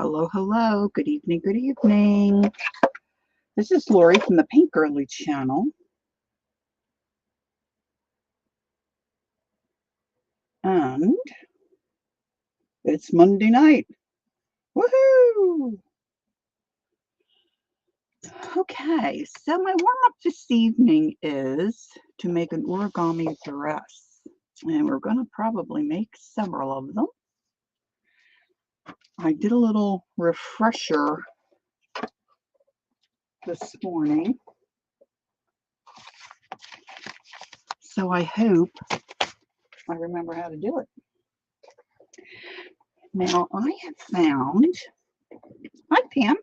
Hello, hello. Good evening, good evening. This is Lori from the Pink Girly channel. And it's Monday night. Woohoo! Okay, so my warm-up this evening is to make an origami dress. And we're going to probably make several of them. I did a little refresher this morning. So I hope I remember how to do it. Now I have found, hi Pam,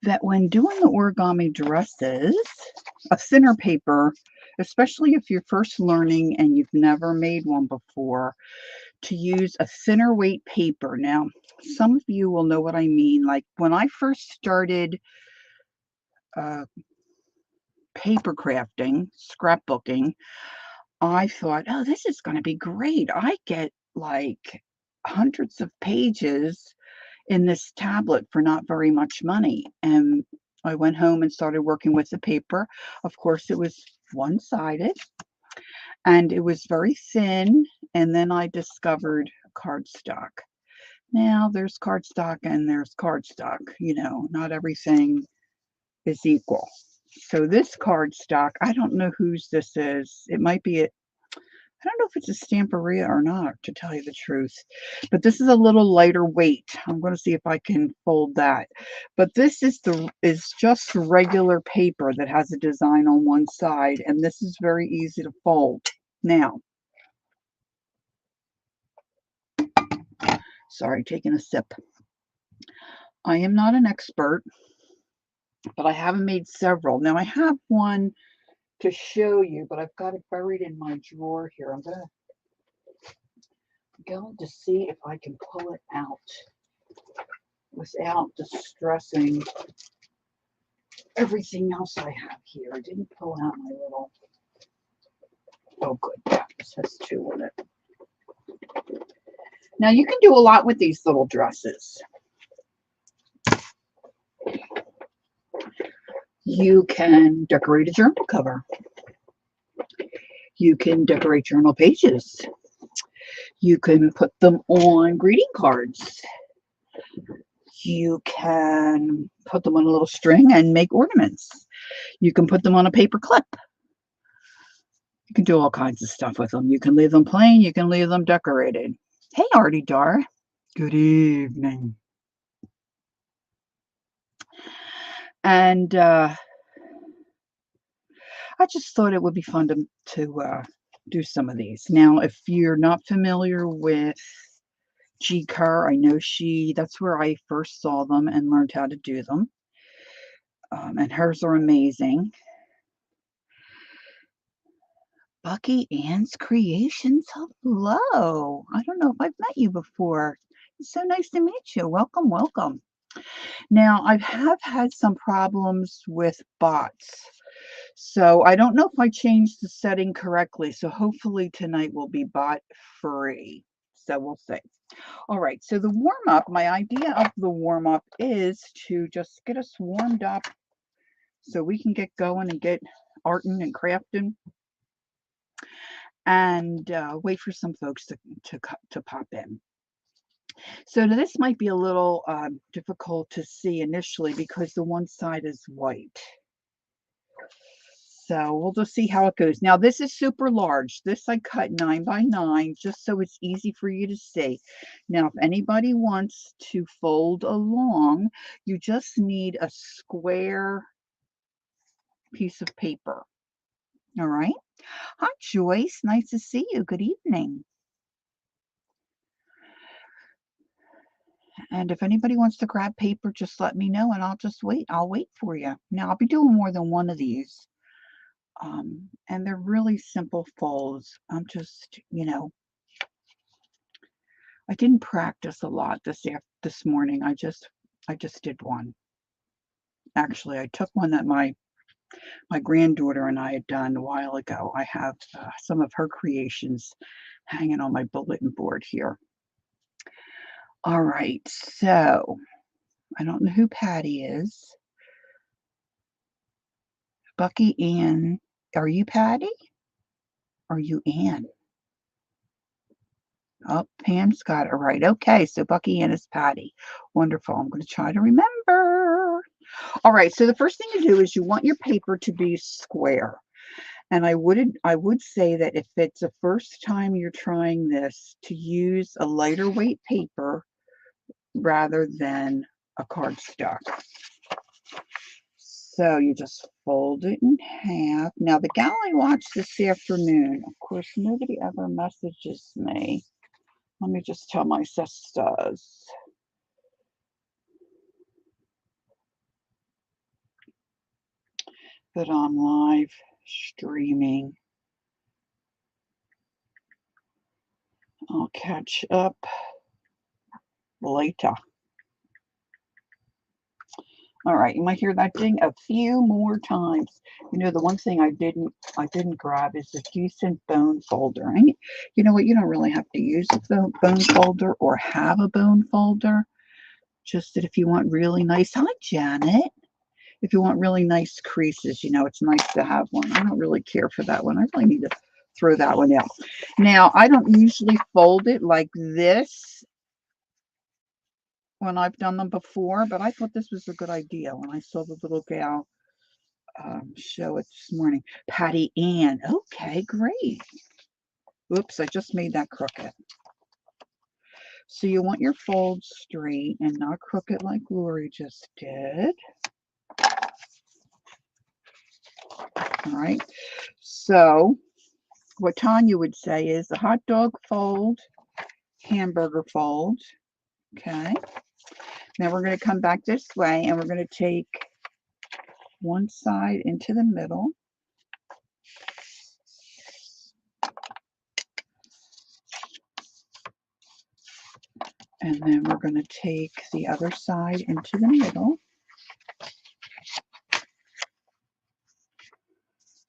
that when doing the origami dresses, a thinner paper, especially if you're first learning and you've never made one before, to use a thinner weight paper. Now, some of you will know what I mean. Like when I first started paper crafting, scrapbooking, I thought, oh, this is going to be great. I get like hundreds of pages in this tablet for not very much money. And I went home and started working with the paper. Of course, it was one-sided and it was very thin. And then I discovered cardstock. Now there's cardstock and there's cardstock. You know, not everything is equal. So this cardstock, I don't know whose this is. It might be I don't know if it's a Stamperia or not, to tell you the truth. But this is a little lighter weight. I'm going to see if I can fold that. But this is just regular paper that has a design on one side, and this is very easy to fold. Now, sorry, taking a sip. I am not an expert, but I have made several. Now, I have one to show you, but I've got it buried in my drawer here. I'm going to see if I can pull it out without distressing everything else I have here. I didn't pull out my little, oh good, yeah, this has two in it. Now you can do a lot with these little dresses. You can decorate a journal cover. You can decorate journal pages. You can put them on greeting cards. You can put them on a little string and make ornaments. You can put them on a paper clip. You can do all kinds of stuff with them. You can leave them plain. You can leave them decorated. Hey, Artie Dar. Good evening. And I just thought it would be fun to do some of these. Now, if you're not familiar with G. Kerr, I know that's where I first saw them and learned how to do them. And hers are amazing. Bucky Ann's Creations. Hello. I don't know if I've met you before. It's so nice to meet you. Welcome, welcome. Now, I have had some problems with bots. So I don't know if I changed the setting correctly. So hopefully tonight will be bot free. So we'll see. All right. So the warm up, my idea of the warm up is to just get us warmed up so we can get going and get arting and crafting. And wait for some folks to pop in. So this might be a little difficult to see initially because the one side is white. So we'll just see how it goes. Now this is super large. This I cut 9 by 9 just so it's easy for you to see. Now if anybody wants to fold along, you just need a square piece of paper. All right. Hi, Joyce. Nice to see you. Good evening. And if anybody wants to grab paper, just let me know and I'll just wait. I'll wait for you. Now, I'll be doing more than one of these. And they're really simple folds. I'm just, I didn't practice a lot this morning. I just did one. Actually, I took one that my granddaughter and I had done a while ago. I have some of her creations hanging on my bulletin board here. All right, so I don't know who Patty is. Bucky Ann. Are you Patty? Or are you Ann? Oh, Pam's got it right. Okay, so Bucky Ann is Patty. Wonderful. I'm going to try to remember. All right, so the first thing you do is you want your paper to be square. And I would say that if it's the first time you're trying this, to use a lighter weight paper rather than a cardstock. So you just fold it in half. Now, the gal I watched this afternoon, of course, nobody ever messages me. Let me just tell my sisters that I'm live streaming. I'll catch up later. All right, you might hear that ding a few more times. You know, the one thing I didn't grab is a decent bone folder. You know what? You don't really have to use a bone folder or have a bone folder. Just that if you want really nice, hi Janet. If you want really nice creases, you know, it's nice to have one. I don't really care for that one. I really need to throw that one out. Now, I don't usually fold it like this when I've done them before, but I thought this was a good idea when I saw the little gal show it this morning. Patty Ann. Okay, great. Oops, I just made that crooked. So you want your fold straight and not crooked like Lori just did. All right. So what Tanya would say is the hot dog fold, hamburger fold. Okay. Now we're going to come back this way and we're going to take one side into the middle. And then we're going to take the other side into the middle.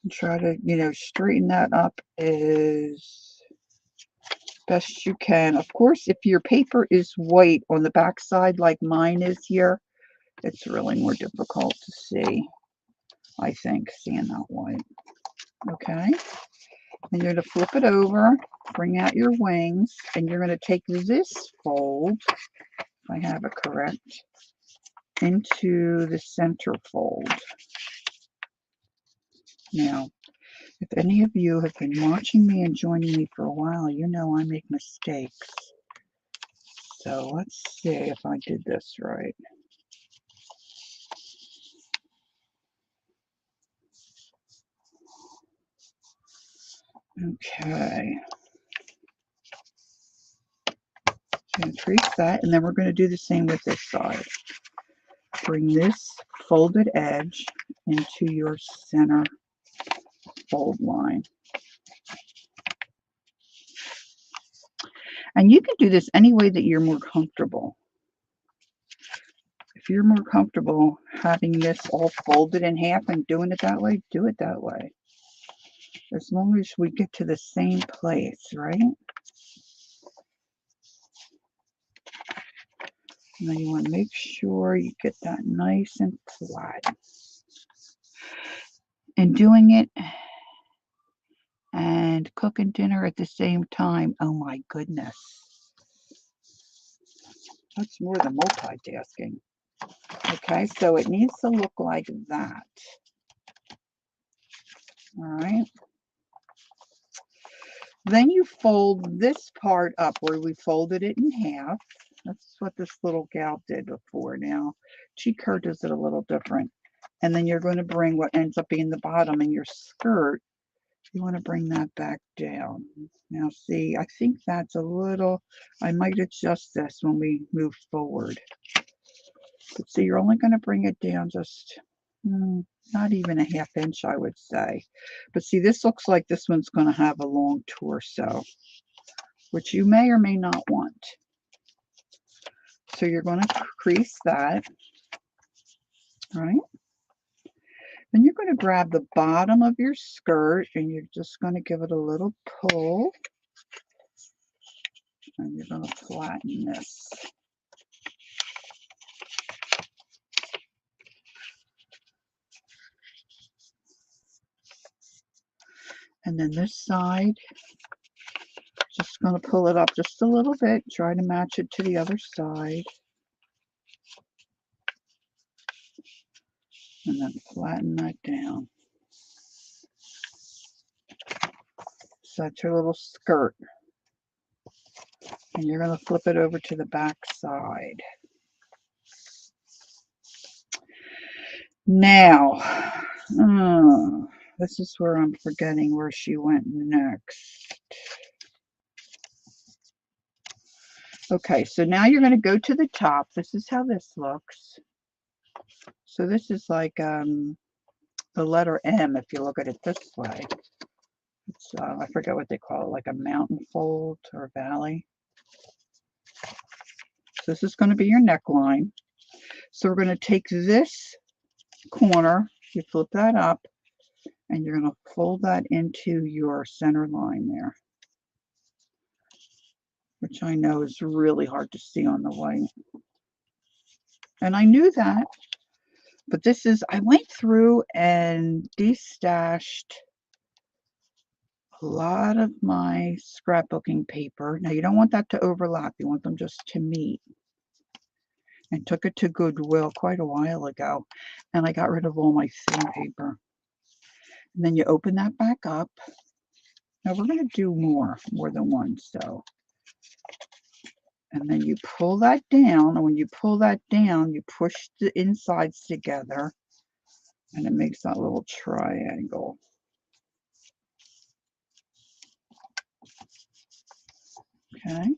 And try to, you know, straighten that up as best you can. Of course, if your paper is white on the back side like mine is here, it's really more difficult to see, I think, seeing that white. Okay. And you're going to flip it over, bring out your wings, and you're going to take this fold, if I have it correct, into the center fold. Now, if any of you have been watching me and joining me for a while, you know I make mistakes. So let's see if I did this right. Okay. So trace that, and then we're going to do the same with this side. Bring this folded edge into your center fold line. And you can do this any way that you're more comfortable. If you're more comfortable having this all folded in half and doing it that way, do it that way. As long as we get to the same place, right? And then you want to make sure you get that nice and flat. And doing it and cooking dinner at the same time, oh my goodness. That's more than multitasking. Okay, so it needs to look like that. All right. Then you fold this part up where we folded it in half. That's what this little gal did before. Now, Cheek Curd does it a little different. And then you're going to bring what ends up being the bottom in your skirt. You want to bring that back down. Now, see, I think that's a little, I might adjust this when we move forward. But see, you're only going to bring it down just not even a ½ inch, I would say. But see, this looks like this one's going to have a long torso, which you may or may not want. So you're going to crease that, right? Then you're going to grab the bottom of your skirt and you're just going to give it a little pull. And you're going to flatten this. And then this side, just going to pull it up just a little bit, try to match it to the other side. And then flatten that down. So that's your little skirt. And you're going to flip it over to the back side. Now, this is where I'm forgetting where she went next. Okay, so now you're going to go to the top. This is how this looks. So this is like the letter M, if you look at it this way. It's, I forget what they call it, like a mountain fold or valley. So this is going to be your neckline. So we're going to take this corner, you flip that up, and you're going to fold that into your center line there, which I know is really hard to see on the white. And I knew that, but this is, I went through and destashed a lot of my scrapbooking paper. Now you don't want that to overlap, you want them just to meet. And took it to Goodwill quite a while ago, and I got rid of all my thin paper. And then you open that back up. Now we're going to do more than one, so. And then you pull that down, and when you pull that down, you push the insides together, and it makes that little triangle. Okay.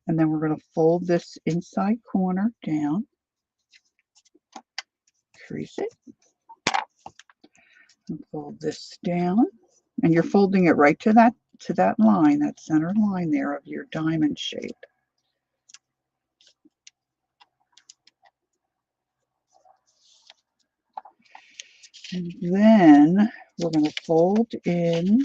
And then we're going to fold this inside corner down, crease it, and fold this down. And you're folding it right to that line, that center line there of your diamond shape. And then we're going to fold in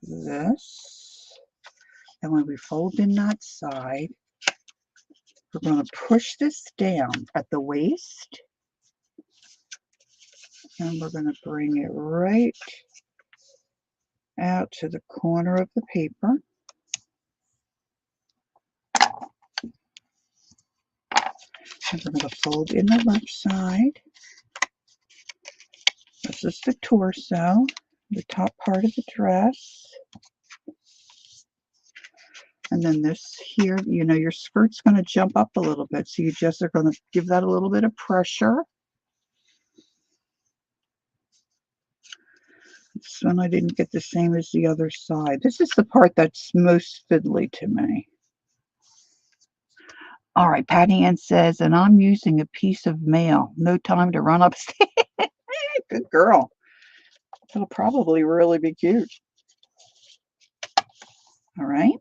this. And when we fold in that side, we're going to push this down at the waist. And we're going to bring it right out to the corner of the paper. And we're going to fold in the left side. This is the torso, the top part of the dress. And then this here, you know, your skirt's going to jump up a little bit. So you just are going to give that a little bit of pressure. This one I didn't get the same as the other side. This is the part that's most fiddly to me. All right, Patty Ann says, and I'm using a piece of mail. No time to run upstairs. Good girl. It'll probably really be cute. All right.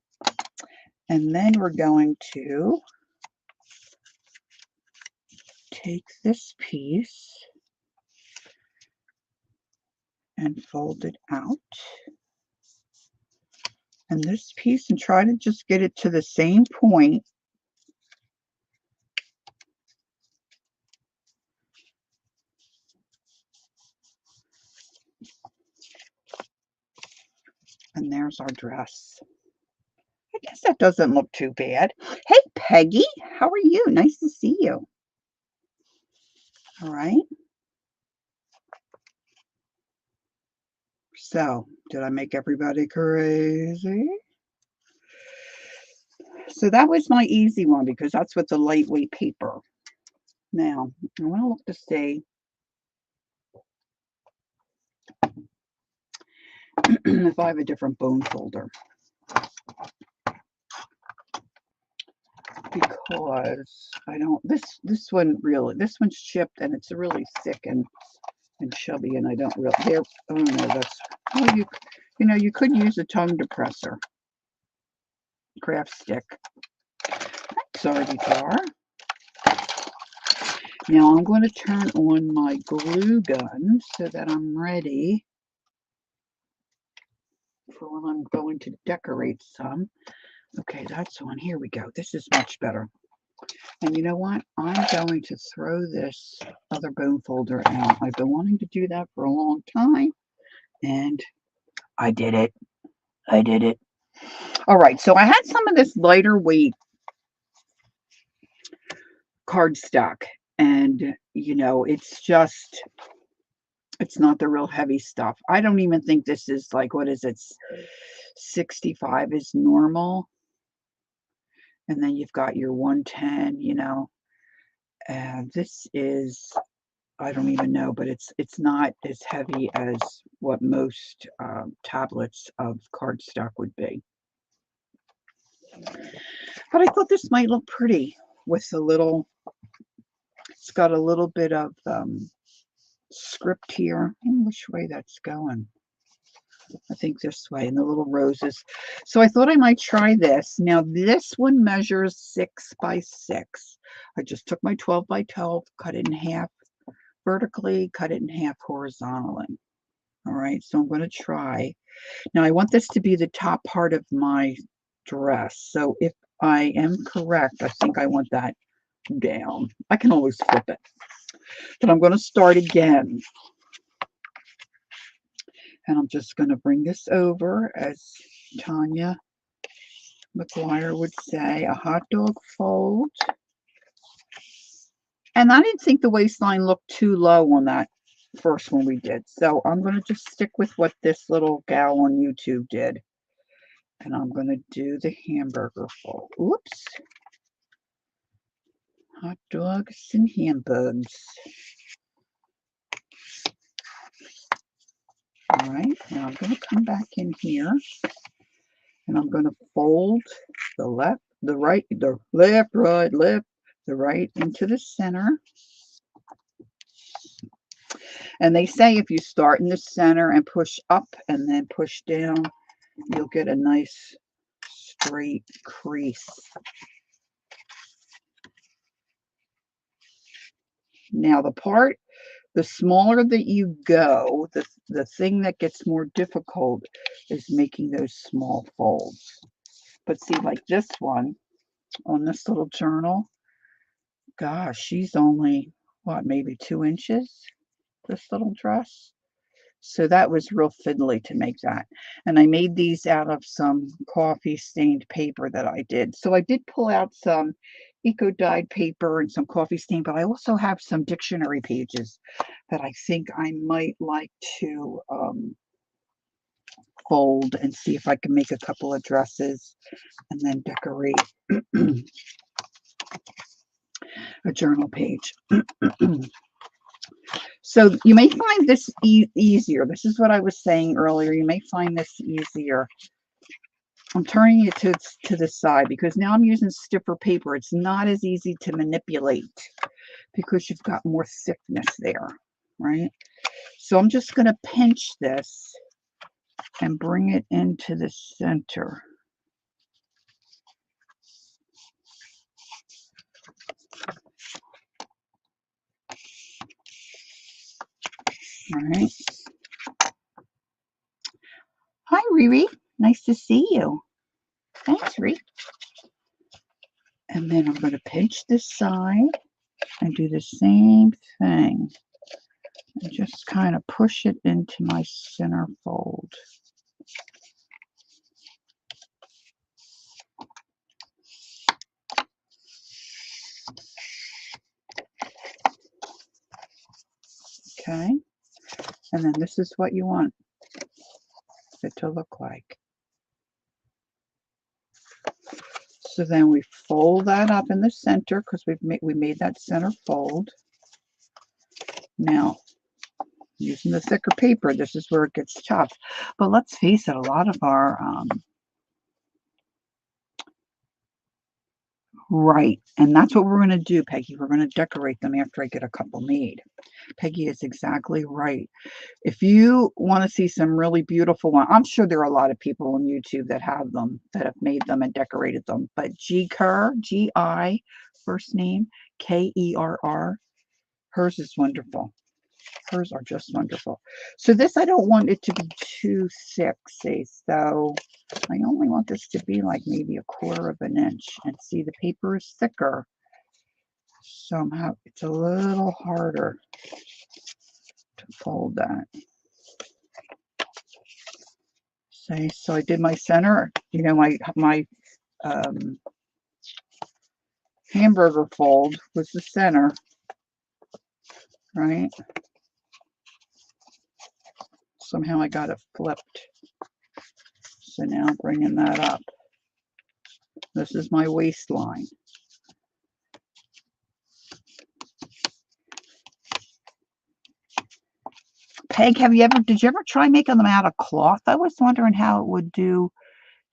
And then we're going to take this piece and fold it out. And this piece, and try to just get it to the same point. And there's our dress. I guess that doesn't look too bad. Hey, Peggy, how are you? Nice to see you. All right. So, did I make everybody crazy? So that was my easy one because that's with the lightweight paper. Now, I want to look to see if I have a different bone folder. Because I don't, this one really, this one's chipped and it's really thick and chubby, and I don't really, there, oh no, that's, oh, you know, you could use a tongue depressor, craft stick. That's already jar. Now I'm going to turn on my glue gun so that I'm ready for when I'm going to decorate some. Okay, that's on. Here we go. This is much better. And you know what? I'm going to throw this other bone folder out. I've been wanting to do that for a long time, and I did it. I did it. All right, so I had some of this lighter weight cardstock, and it's not the real heavy stuff. I don't even think this is like, what is it? 65 is normal, and then you've got your 110, and this is, I don't even know, but it's not as heavy as what most tablets of cardstock would be. But I thought this might look pretty with it's got a little bit of script here. I don't know which way that's going. I think this way, and the little roses. So I thought I might try this. Now this one measures 6 by 6. I just took my 12 by 12, cut it in half vertically, cut it in half horizontally. All right, so I'm going to try. Now I want this to be the top part of my dress. So if I am correct, I think I want that down. I can always flip it. But I'm going to start again. And I'm just going to bring this over, as Tanya McGuire would say, a hot dog fold. And I didn't think the waistline looked too low on that first one we did. So I'm going to just stick with what this little gal on YouTube did. And I'm going to do the hamburger fold. Oops. Hot dogs and hamburgers. All right, now I'm going to come back in here, and I'm going to fold the left, the right, the left, right, left, the right into the center. And they say if you start in the center and push up and then push down, you'll get a nice straight crease. Now the smaller that you go, the thing that gets more difficult is making those small folds. But see, like this one on this little journal, gosh, she's only, what, maybe 2 inches, this little dress. So that was real fiddly to make that. And I made these out of some coffee stained paper that I did. So I did pull out some eco dyed paper and some coffee stain, but I also have some dictionary pages that I think I might like to fold and see if I can make a couple of dresses and then decorate a journal page. So you may find this easier. This is what I was saying earlier. You may find this easier. I'm turning it to the side because now I'm using stiffer paper. It's not as easy to manipulate because you've got more thickness there, right? So I'm just going to pinch this and bring it into the center. All right. Hi, Riri. Nice to see you. Thanks, Riri. And then I'm going to pinch this side and do the same thing. And just kind of push it into my center fold. Okay. And then this is what you want it to look like. So then we fold that up in the center because we made that center fold. Now, using the thicker paper, this is where it gets tough. But let's face it, a lot of our right, and that's what we're going to do, Peggy. We're going to decorate them after I get a couple made. Peggy is exactly right. If you want to see some really beautiful ones, I'm sure there are a lot of people on YouTube that have them, that have made them and decorated them. But G Kerr, G-I, first name, K-E-R-R, hers is wonderful. Hers are just wonderful. So this, I don't want it to be too thick, see. So I only want this to be like maybe 1/4 of an inch. And see, the paper is thicker Somehow it's a little harder to fold that. See, so I did my center, you know, my hamburger fold was the center, right? Somehow I got it flipped. So now bringing that up. This is my waistline. Peg, did you ever try making them out of cloth? I was wondering how it would do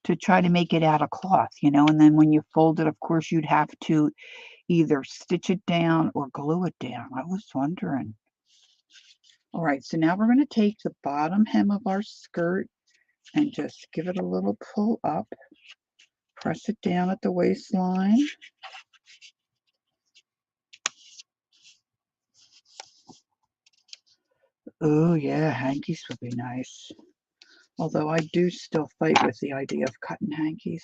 to try to make it out of cloth, you know, and then when you fold it, of course, you'd have to either stitch it down or glue it down. I was wondering. All right, so now we're going to take the bottom hem of our skirt and just give it a little pull up. Press it down at the waistline. Oh, yeah, hankies would be nice. Although I do still fight with the idea of cutting hankies.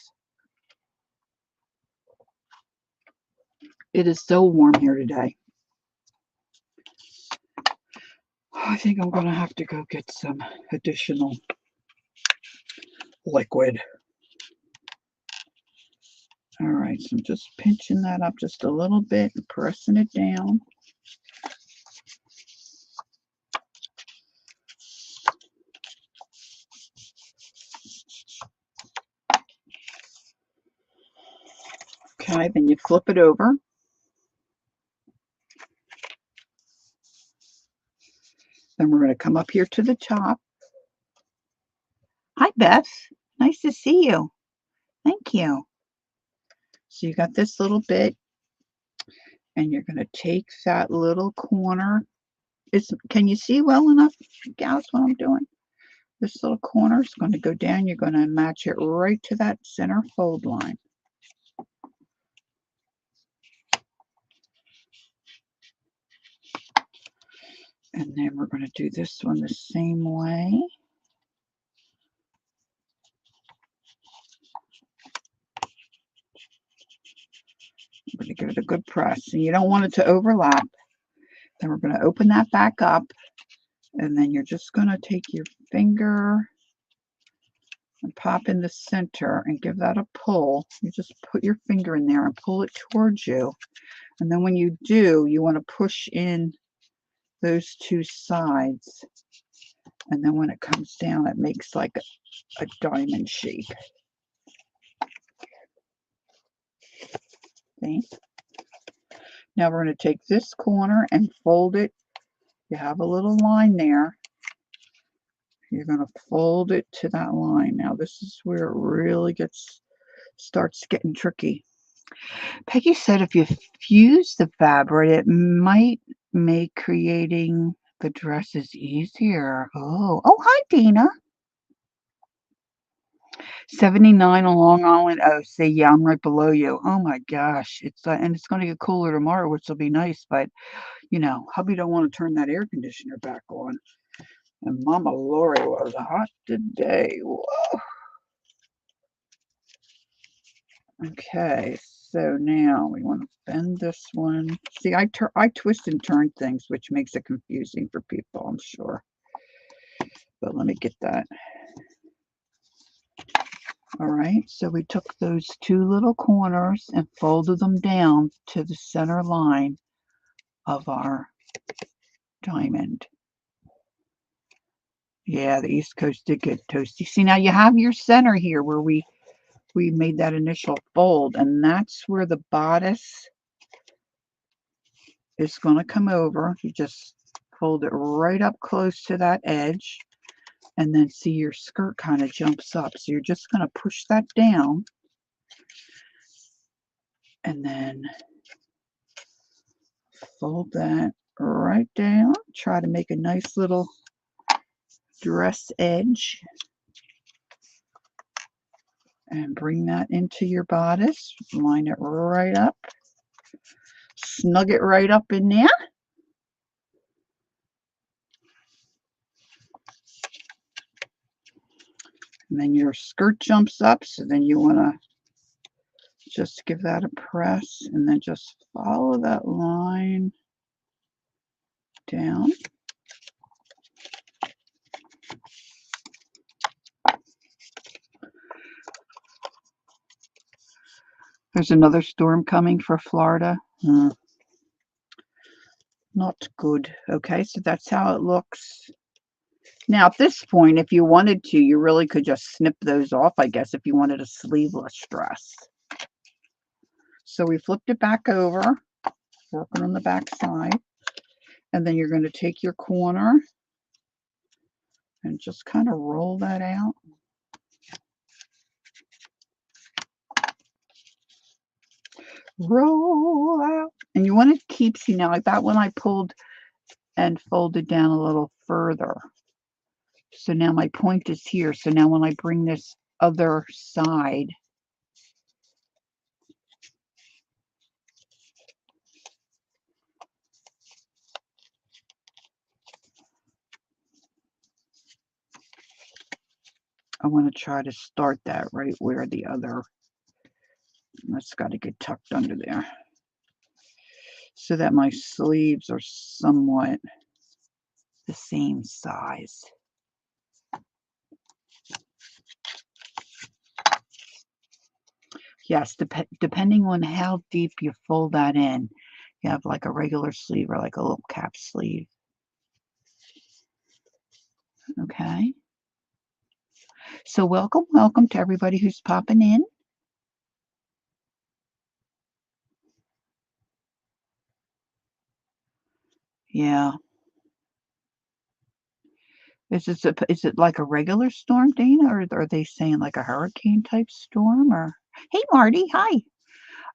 It is so warm here today. I think I'm going to have to go get some additional liquid. All right, so I'm just pinching that up just a little bit and pressing it down. Okay, then you flip it over. Then we're going to come up here to the top. Hi, Beth. Nice to see you. Thank you. So you got this little bit, and you're going to take that little corner. Can you see well enough, gals, what I'm doing? This little corner is going to go down. You're going to match it right to that center fold line. And then we're going to do this one the same way. I'm going to give it a good press. And you don't want it to overlap. Then we're going to open that back up. And then you're just going to take your finger and pop in the center and give that a pull. You just put your finger in there and pull it towards you. And then when you do, you want to push in those two sides. And then when it comes down, it makes like a diamond shape. See? Now we're going to take this corner and fold it. You have a little line there. You're going to fold it to that line. Now this is where it really starts getting tricky. Peggy said if you fuse the fabric, it might make creating the dresses easier. Oh, hi, Dina. 79 on Long Island. Oh, say, yeah, I'm right below you. Oh my gosh. And it's going to get cooler tomorrow, which will be nice. But, you know, hubby don't want to turn that air conditioner back on. And Mama Lori was hot today. Whoa. Okay, so now we want to bend this one. See, I twist and turn things, which makes it confusing for people, I'm sure. But let me get that. All right, so we took those two little corners and folded them down to the center line of our diamond. Yeah, the East Coast did get toasty. See, now you have your center here where we made that initial fold, and that's where the bodice is going to come over. You just fold it right up close to that edge, and then see your skirt kind of jumps up. So you're just going to push that down, and then fold that right down. Try to make a nice little dress edge. And bring that into your bodice. Line it right up. Snug it right up in there. And then your skirt jumps up, so then you want to just give that a press and then just follow that line down. There's another storm coming for Florida. Not good. Okay, so that's how it looks. Now, at this point, if you wanted to, you really could just snip those off, I guess, if you wanted a sleeveless dress. So we flipped it back over, working on the back side, and then you're going to take your corner and just kind of roll that out. Roll out. And you want to keep, see now, like that one I pulled and folded down a little further. So now my point is here. So now when I bring this other side, I want to try to start that right where the other, that's got to get tucked under there so that my sleeves are somewhat the same size. Yes, depending on how deep you fold that in, you have like a regular sleeve or like a little cap sleeve. Okay. So welcome to everybody who's popping in. Yeah. Is it like a regular storm, Dana, or are they saying like a hurricane type storm? Or hey, Marty, hi.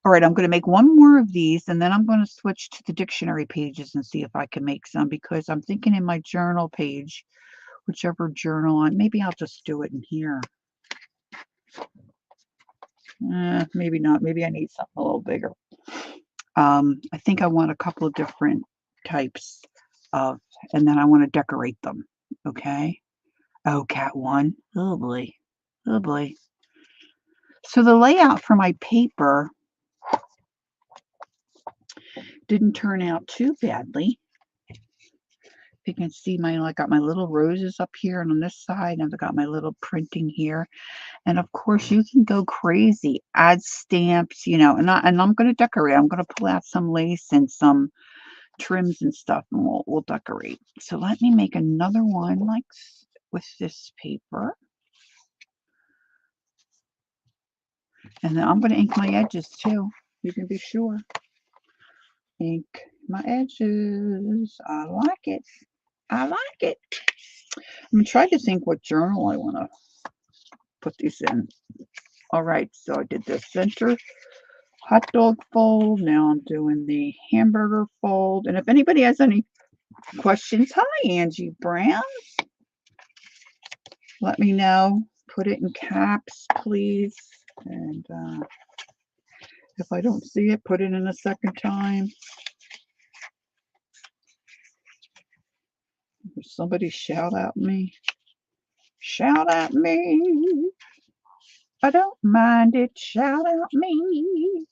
All right, I'm going to make one more of these, and then I'm going to switch to the dictionary pages and see if I can make some, because I'm thinking in my journal page, whichever journal maybe I'll just do it in here. Maybe not. Maybe I need something a little bigger. I think I want a couple of different types of, and then I want to decorate them. Okay. Oh, cat one. Oh boy. Oh boy. So the layout for my paper didn't turn out too badly. You can see I got my little roses up here and on this side, and I've got my little printing here. And of course you can go crazy, add stamps, and I'm going to decorate. I'm going to pull out some lace and some trims and stuff, and we'll decorate. So let me make another one like with this paper. And then I'm going to ink my edges too. You can be sure. Ink my edges. I like it. I like it. I'm trying to think what journal I want to put these in. All right, so I did the center hot dog fold. Now I'm doing the hamburger fold. And if anybody has any questions, hi, Angie Brown. Let me know. Put it in caps, please. And if I don't see it, put it in a second time. Somebody shout at me. Shout at me. I don't mind it. Shout at me.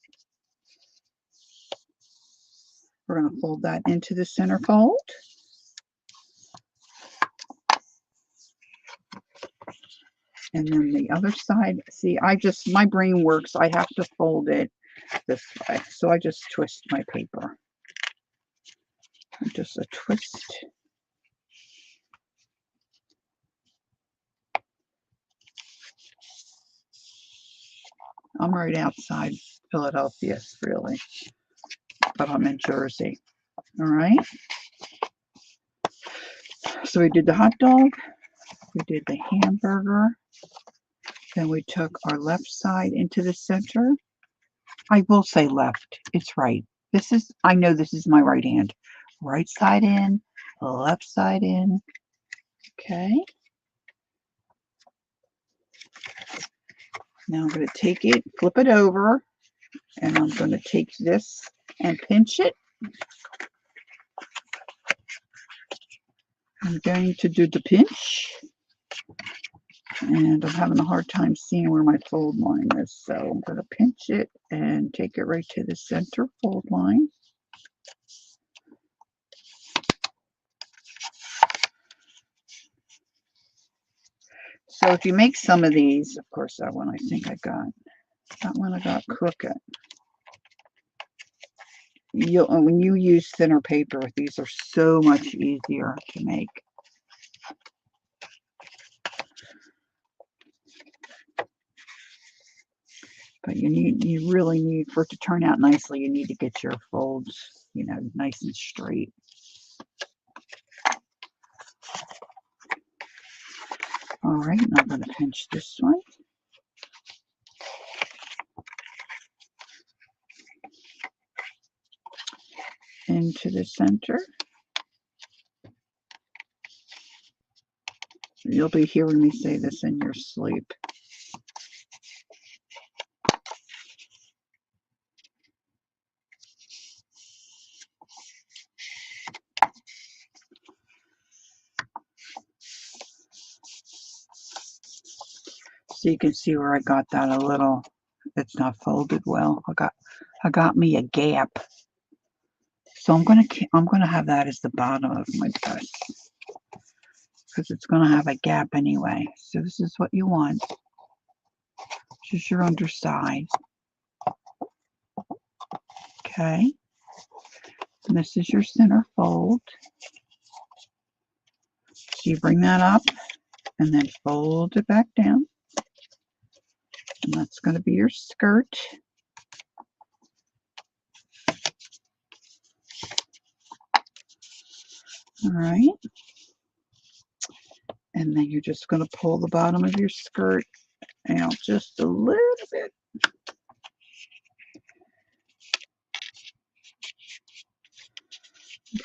We're going to fold that into the center fold. And then the other side, see, my brain works. I have to fold it this way. So I just twist my paper. Just a twist. I'm right outside Philadelphia, really, but I'm in Jersey. All right. So we did the hot dog. We did the hamburger. Then we took our left side into the center. I will say left. It's right. I know this is my right hand. Right side in, left side in. Okay. Now I'm going to take it, flip it over, and I'm going to take this and pinch it. I'm going to do the pinch. And I'm having a hard time seeing where my fold line is. So I'm going to pinch it and take it right to the center fold line. So if you make some of these, of course, that one I think I got crooked. When you use thinner paper, these are so much easier to make. But you really need, for it to turn out nicely, you need to get your folds, nice and straight. All right, and I'm going to pinch this one into the center. You'll be hearing me say this in your sleep. So you can see where I got that a little, it's not folded well. I got me a gap. So I'm gonna have that as the bottom of my dress because it's gonna have a gap anyway. So this is what you want. This is your underside. Okay. And this is your center fold. So you bring that up and then fold it back down. And that's going to be your skirt. All right. And then you're just going to pull the bottom of your skirt out just a little bit.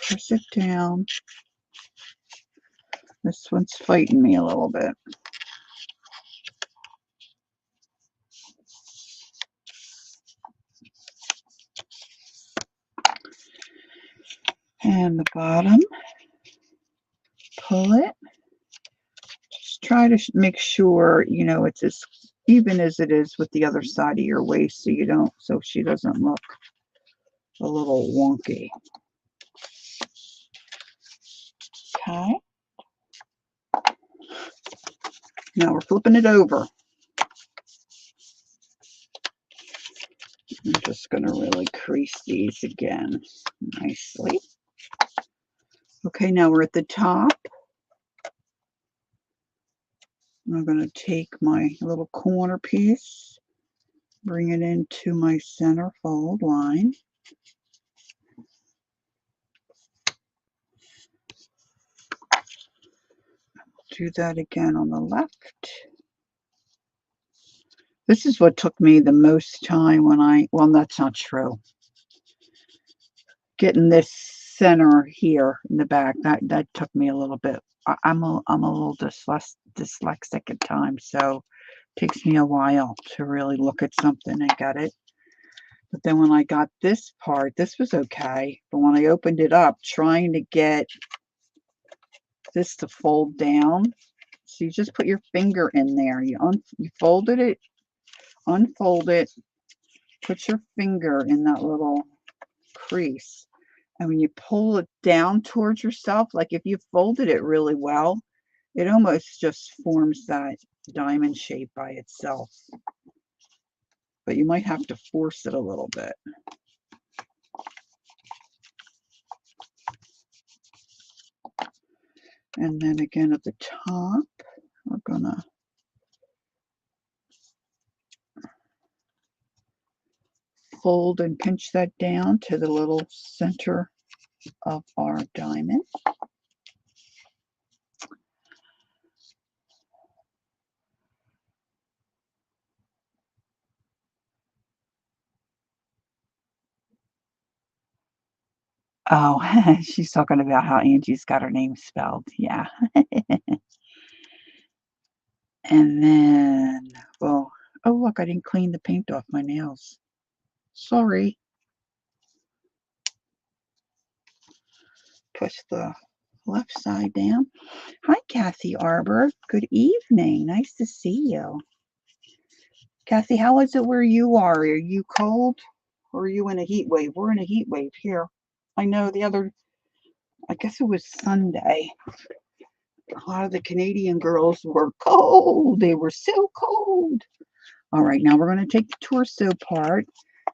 Press it down. This one's fighting me a little bit. And the bottom, pull it. Just try to make sure, it's as even as it is with the other side of your waist so she doesn't look a little wonky. Okay. Now we're flipping it over. I'm just going to really crease these again nicely. Okay, now we're at the top. I'm going to take my little corner piece, bring it into my center fold line. Do that again on the left. This is what took me the most time well, that's not true. Getting this center here in the back, that took me a little bit. I'm a little dyslexic at times, so it takes me a while to really look at something and get it. But then when I got this part, this was okay. But when I opened it up, trying to get this to fold down, so you just put your finger in there. You folded it, unfold it, put your finger in that little crease. And when you pull it down towards yourself, like if you folded it really well, it almost just forms that diamond shape by itself. But you might have to force it a little bit. And then again at the top, we're gonna fold and pinch that down to the little center of our diamond. Oh, she's talking about how Angie's got her name spelled. Yeah. And then, well, oh, look, I didn't clean the paint off my nails. Sorry. Push the left side down. Hi, Kathy Arbor. Good evening. Nice to see you. Kathy, how is it where you are? Are you cold or are you in a heat wave? We're in a heat wave here. I know I guess it was Sunday. A lot of the Canadian girls were cold. They were so cold. All right, now we're going to take the torso part.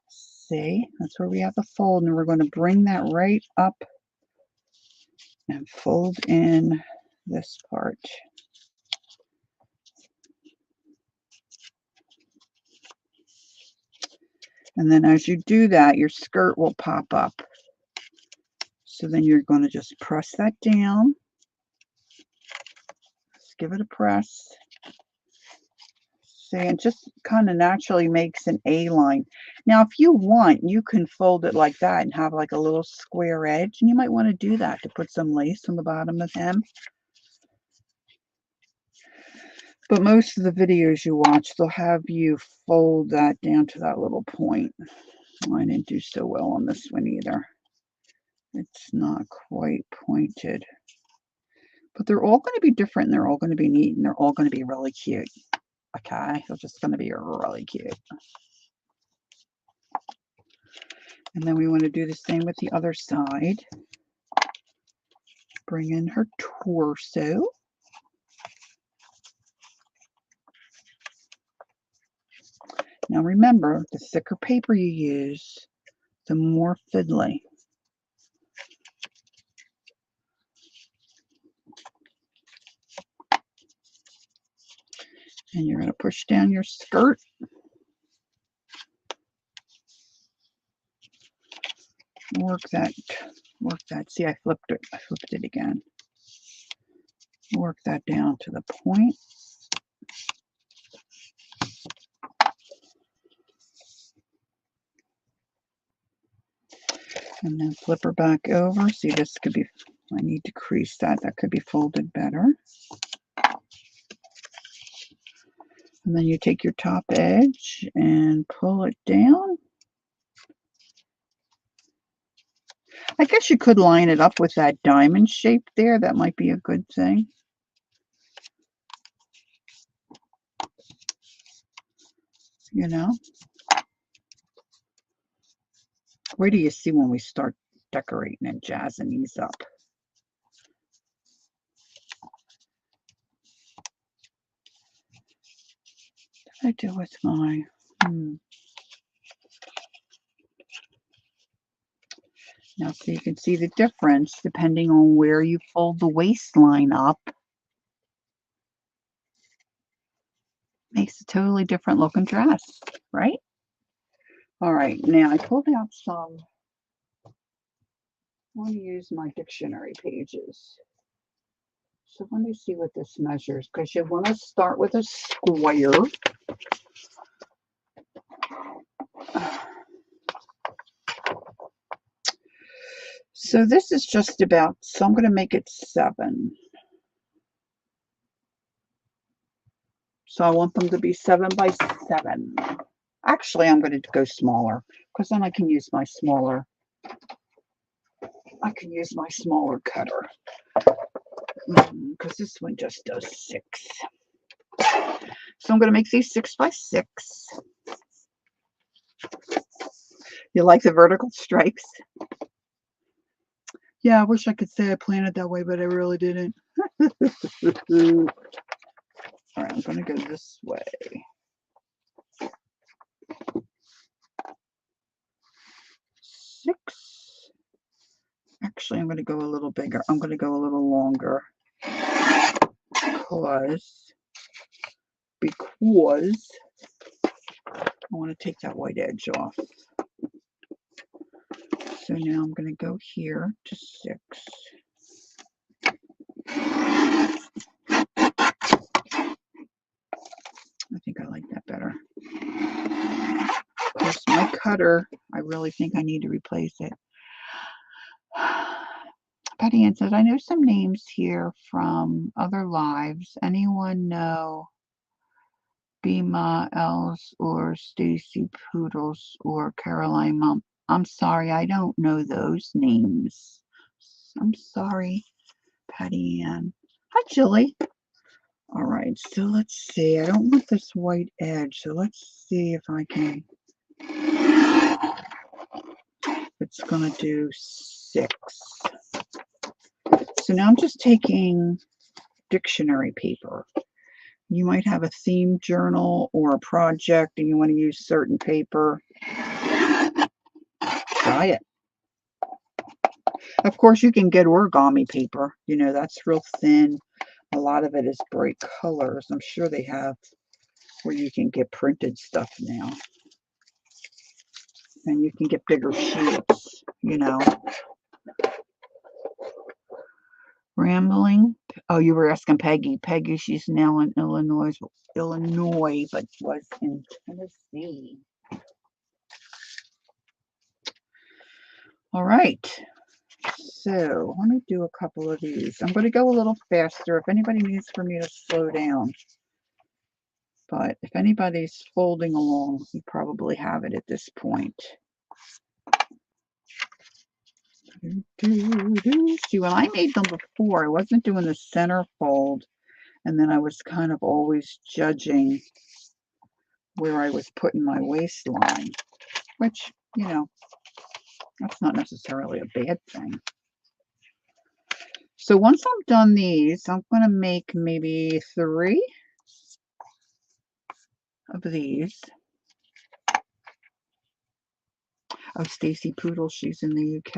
See, that's where we have the fold, and we're going to bring that right up and fold in this part. And then as you do that, your skirt will pop up. So then you're going to just press that down. Just give it a press. See, it just kind of naturally makes an A line. Now, if you want, you can fold it like that and have like a little square edge. And you might want to do that to put some lace on the bottom of him. But most of the videos you watch, they'll have you fold that down to that little point. I didn't do so well on this one either. It's not quite pointed. But they're all going to be different, and they're all going to be neat, and they're all going to be really cute. Okay? They're just going to be really cute. And then we want to do the same with the other side. Bring in her torso. Now remember, the thicker paper you use, the more fiddly. And you're going to push down your skirt. Work that. See, I flipped it again. Work that down to the point. And then flip her back over. See, this could be, I need to crease that. That could be folded better. And then you take your top edge and pull it down. I guess you could line it up with that diamond shape there. That might be a good thing. You know? Where do you see when we start decorating and jazzing these up? What did I do with my... Now, so you can see the difference depending on where you fold the waistline up. Makes a totally different looking dress, right? All right, now I pulled out some. I want to use my dictionary pages. So let me see what this measures, because you want to start with a square. So this is just about, so I'm going to make it 7. So I want them to be 7 by 7. Actually, I'm going to go smaller, because then I can use my smaller. Cutter, because this one just does 6. So I'm going to make these 6 by 6. You like the vertical stripes? Yeah, I wish I could say I planned it that way, but I really didn't. All right, I'm going to go this way. 6. Actually, I'm going to go a little bigger. I'm going to go a little longer because I want to take that white edge off. So now I'm going to go here to 6. I think I like that better. Of course, my cutter, I really think I need to replace it. Patty Ann says, I know some names here from other lives. Anyone know Bima Els or Stacy Poodles or Caroline Mom? I'm sorry, I don't know those names. I'm sorry, Patty Ann. Hi, Jilly. All right, so let's see. I don't want this white edge, so let's see if I can. It's going to do 6. So now I'm just taking dictionary paper. You might have a theme journal or a project and you want to use certain paper. Try it. Of course, you can get origami paper. You know, that's real thin. A lot of it is bright colors. I'm sure they have where you can get printed stuff now. And you can get bigger sheets, you know. Rambling. Oh, you were asking Peggy. Peggy, she's now in Illinois, but was in Tennessee. All right. So let me do a couple of these. I'm going to go a little faster if anybody needs for me to slow down. But if anybody's folding along, you probably have it at this point. See, when I made them before, I wasn't doing the center fold, and then I was kind of always judging where I was putting my waistline, which, you know, that's not necessarily a bad thing. So once I'm done these, I'm going to make maybe 3 of these. Oh, Stacy Poodle, she's in the UK.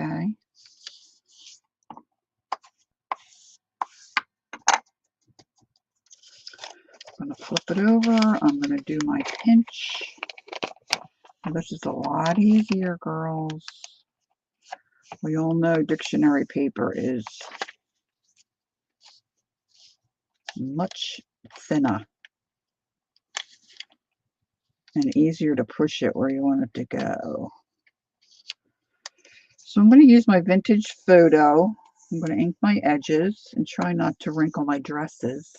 I'm going to flip it over. I'm going to do my pinch. And this is a lot easier, girls. We all know dictionary paper is much thinner and easier to push it where you want it to go. So I'm going to use my vintage photo. I'm going to ink my edges and try not to wrinkle my dresses.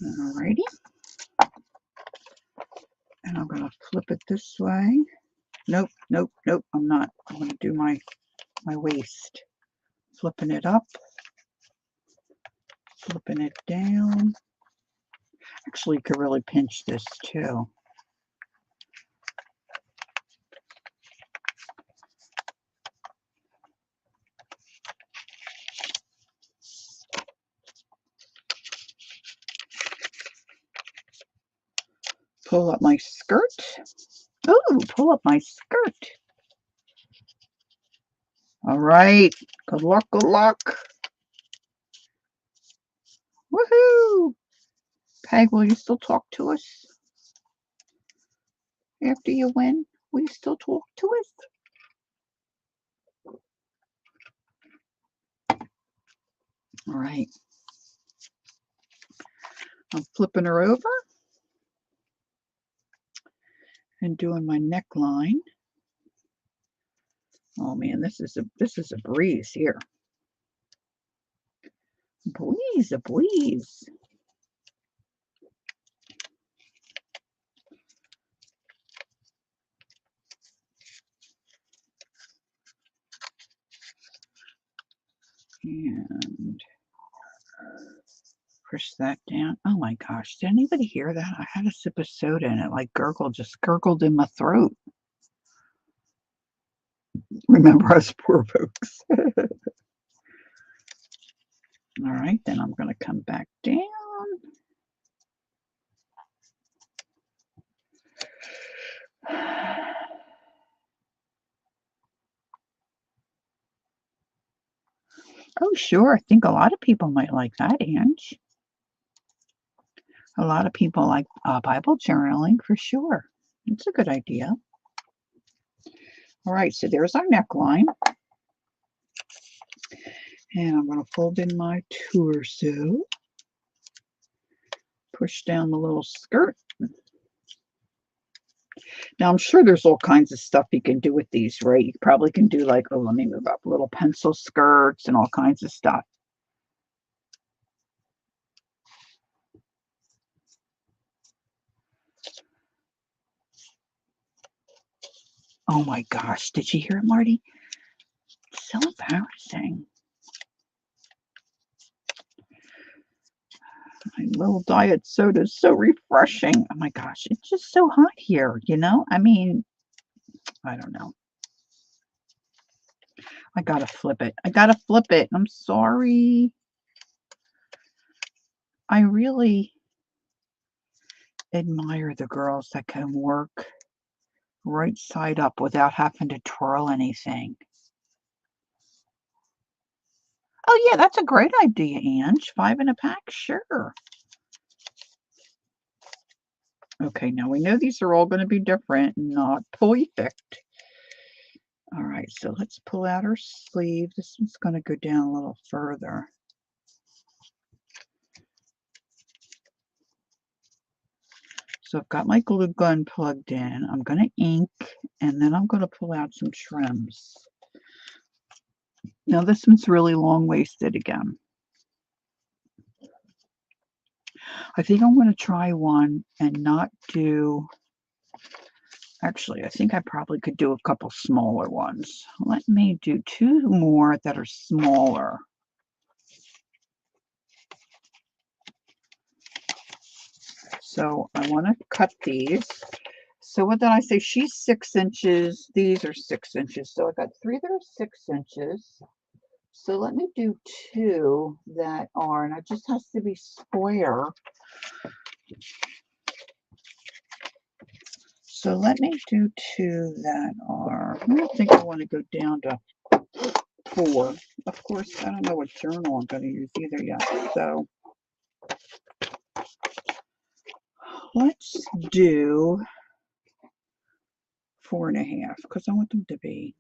Alrighty. And I'm going to flip it this way. Nope, nope, nope, I'm not. I'm going to do my waist. Flipping it up. Flipping it down. Actually, you could really pinch this too. Pull up my skirt. Oh, pull up my skirt. All right. Good luck, good luck. Woohoo! Peg, will you still talk to us? After you win, will you still talk to us? All right. I'm flipping her over and doing my neckline. Oh man, this is a breeze here. Breeze, a breeze. And push that down. Oh my gosh, did anybody hear that? I had a sip of soda and it like just gurgled in my throat. Remember us poor folks. All right, then I'm going to come back down. Oh, sure. I think a lot of people might like that, Ange. A lot of people like Bible journaling for sure. It's a good idea. All right, so there's our neckline. And I'm going to fold in my torso. Push down the little skirt. Now, I'm sure there's all kinds of stuff you can do with these, right? You probably can do like, oh, let me move up, little pencil skirts and all kinds of stuff. Oh my gosh, did you hear it, Marty? So embarrassing. My little diet soda is so refreshing. Oh my gosh, it's just so hot here, you know? I mean, I don't know. I gotta flip it. I gotta flip it. I'm sorry. I really admire the girls that can work right side up without having to twirl anything. Oh, yeah, that's a great idea, Ange. 5 in a pack? Sure. Okay, now we know these are all going to be different, not perfect. All right, so let's pull out our sleeve. This one's going to go down a little further. So I've got my glue gun plugged in. I'm going to ink, and then I'm going to pull out some trims. Now this one's really long-waisted again. I think I'm going to try one and not do... Actually, I think I probably could do a couple smaller ones. Let me do 2 more that are smaller. So I want to cut these. So what did I say? She's 6 inches. These are 6 inches. So I got 3 that are 6 inches. So let me do 2 that are, and it just has to be square. So let me do 2 that are, I don't think I want to go down to 4. Of course, I don't know what journal I'm going to use either yet. So let's do 4.5 because I want them to be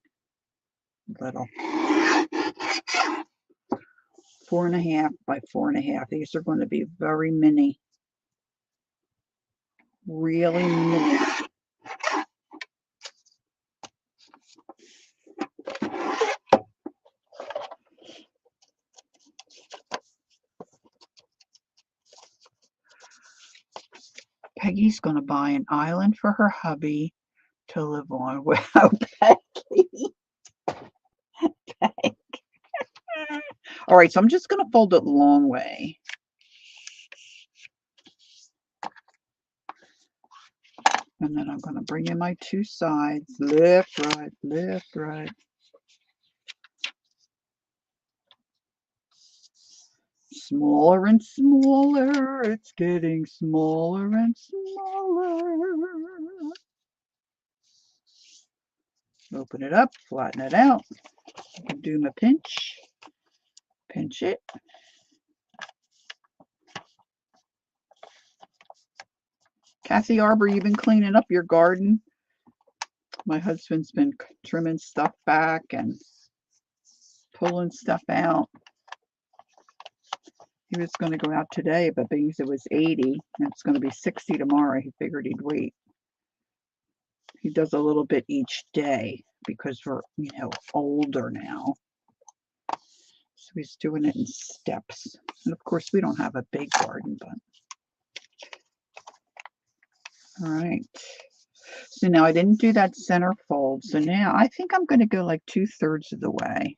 little. 4.5 by 4.5. These are going to be very mini. Really mini. Peggy's going to buy an island for her hubby to live on. Wow, Peggy. Peg. All right, so I'm just going to fold it the long way. And then I'm going to bring in my 2 sides. Left, right, left, right. Smaller and smaller. It's getting smaller and smaller. Open it up, flatten it out. Do my pinch. Pinch it. Kathy Arbor, you've been cleaning up your garden. My husband's been trimming stuff back and pulling stuff out. He was going to go out today, but because it was 80 and it's going to be 60 tomorrow, he figured he'd wait. He does a little bit each day because we're, older now. So he's doing it in steps. And of course, we don't have a big garden, but. All right. So now I didn't do that center fold. So now I think I'm going to go like 2/3 of the way.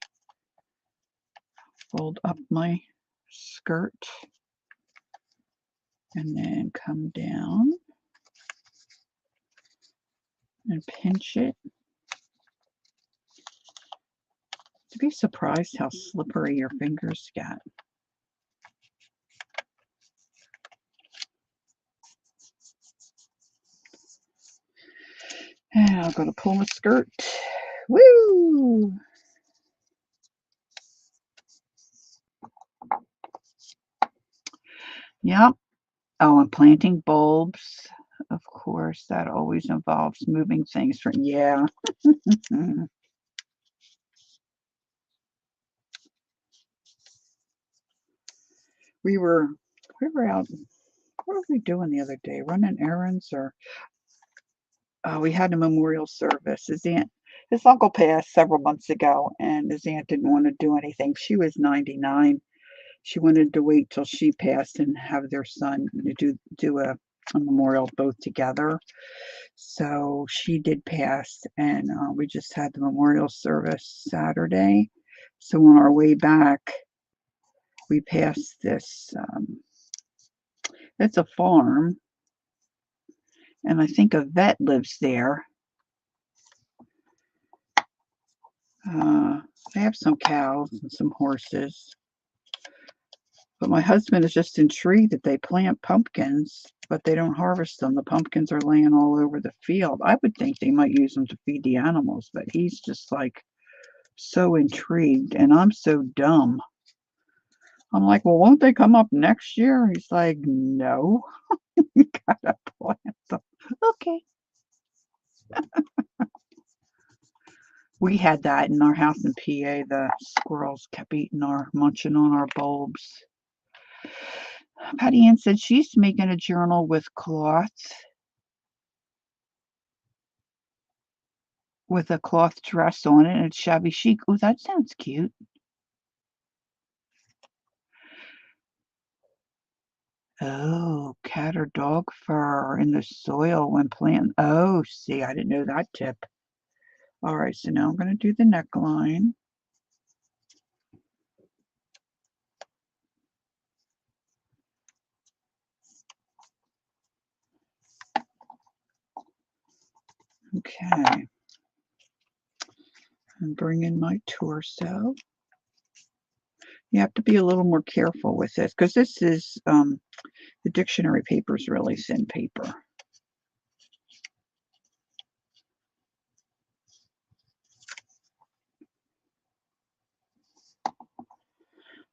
Fold up my skirt and then come down and pinch it. To be surprised how slippery your fingers get. And I'm going to pull my skirt. Woo! Yep. Oh, and planting bulbs. Of course, that always involves moving things from, yeah. we were out, what were we doing the other day? Running errands or, we had a memorial service. His uncle passed several months ago, and his aunt didn't want to do anything. She was 99. She wanted to wait till she passed and have their son do a memorial both together. So she did pass, and we just had the memorial service Saturday. So on our way back, we passed this. It's a farm, and I think a vet lives there. They have some cows and some horses. But my husband is just intrigued that they plant pumpkins, but they don't harvest them. The pumpkins are laying all over the field. I would think they might use them to feed the animals, but he's just like so intrigued, and I'm so dumb. I'm like, well, won't they come up next year? He's like, no, you gotta plant them. Okay. We had that in our house in PA. The squirrels kept munching on our bulbs. Patty Ann said she's making a journal with cloth, with a cloth dress on it, and it's shabby chic. Oh, that sounds cute. Oh, cat or dog fur in the soil when planting. Oh, see, I didn't know that tip. All right, so now I'm going to do the neckline. Okay. And bring in my torso. You have to be a little more careful with this because this is the dictionary paper is really thin paper.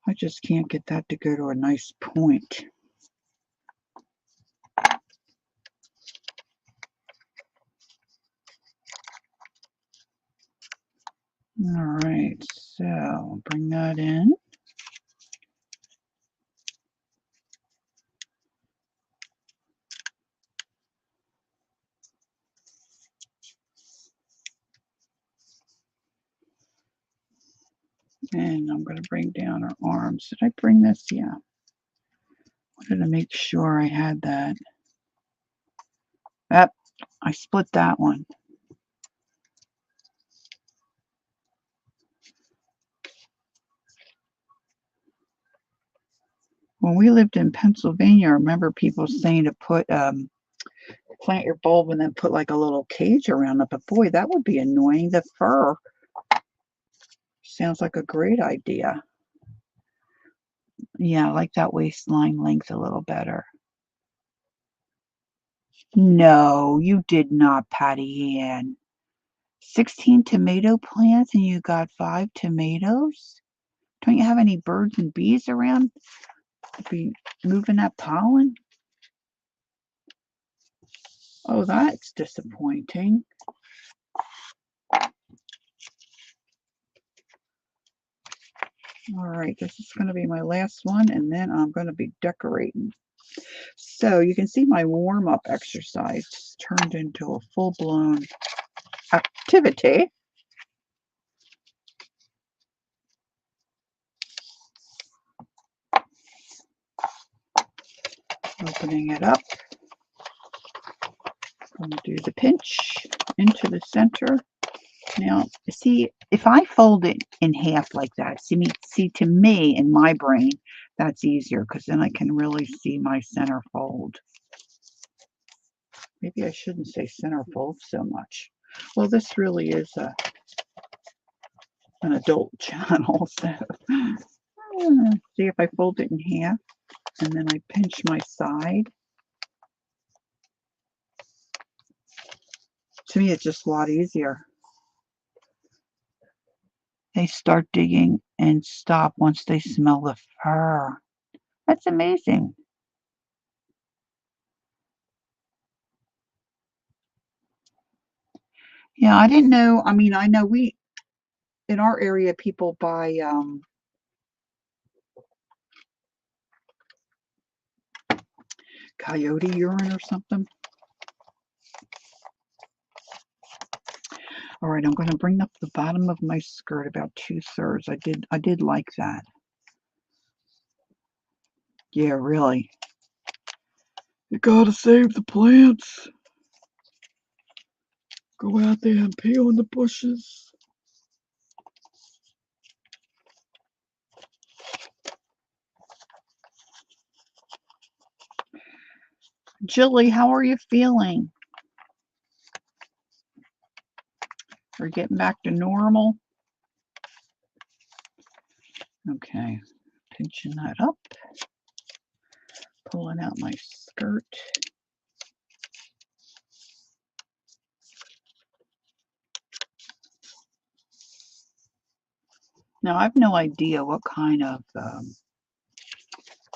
I just can't get that to go to a nice point. All right, so bring that in. And I'm going to bring down her arms. Did I bring this? Yeah. Wanted to make sure I had that. Yep, I split that one. When we lived in Pennsylvania, I remember people saying to plant your bulb and then put like a little cage around it. But boy, that would be annoying. The fur sounds like a great idea. Yeah, I like that waistline length a little better. No, you did not, Patty Ann. 16 tomato plants and you got 5 tomatoes? Don't you have any birds and bees around to be moving that pollen? Oh, that's disappointing. All right, this is going to be my last one, and then I'm going to be decorating. So you can see my warm-up exercise turned into a full-blown activity. Opening it up. I'm going to do the pinch into the center. Now, see, if I fold it in half like that, see, to me, in my brain, that's easier because then I can really see my center fold. Maybe I shouldn't say center fold so much. Well, this really is an adult channel, so see if I fold it in half and then I pinch my side. To me, it's just a lot easier. They start digging and stop once they smell the fur. That's amazing. Yeah, I didn't know. I mean, I know in our area, people buy coyote urine or something. All right, I'm going to bring up the bottom of my skirt about 2/3. I did like that. Yeah, really. You gotta save the plants. Go out there and peel in the bushes. Jilly, how are you feeling? Are you getting back to normal? Okay, pinching that up, pulling out my skirt. Now, I have no idea what kind of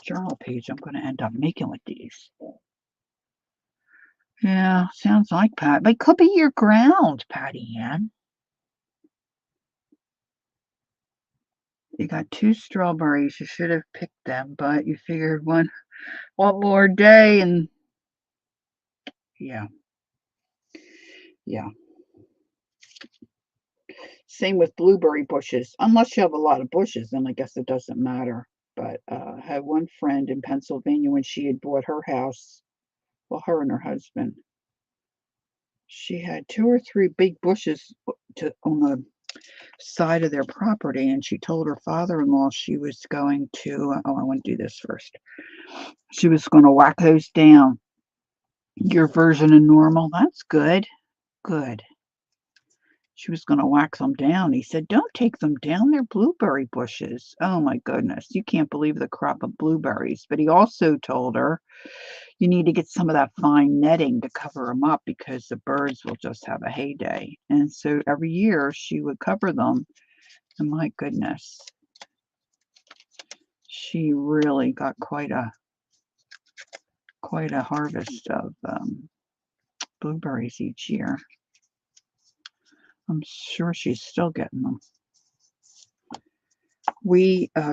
journal page I'm going to end up making with these. Yeah, sounds like Pat. But it could be your ground, Patty Ann. You got 2 strawberries. You should have picked them, but you figured one more day, and yeah. Same with blueberry bushes. Unless you have a lot of bushes, then I guess it doesn't matter. But I had one friend in Pennsylvania when she had bought her house. Well, her and her husband. She had 2 or 3 big bushes on the side of their property, and she told her father-in-law she was going to, I want to do this first. She was going to whack those down. Your version of normal, that's good. Good. She was going to whack them down. He said, don't take them down. They're blueberry bushes. Oh my goodness. You can't believe the crop of blueberries. But he also told her, you need to get some of that fine netting to cover them up because the birds will just have a heyday. And so every year she would cover them. And my goodness, she really got quite a harvest of blueberries each year. I'm sure she's still getting them.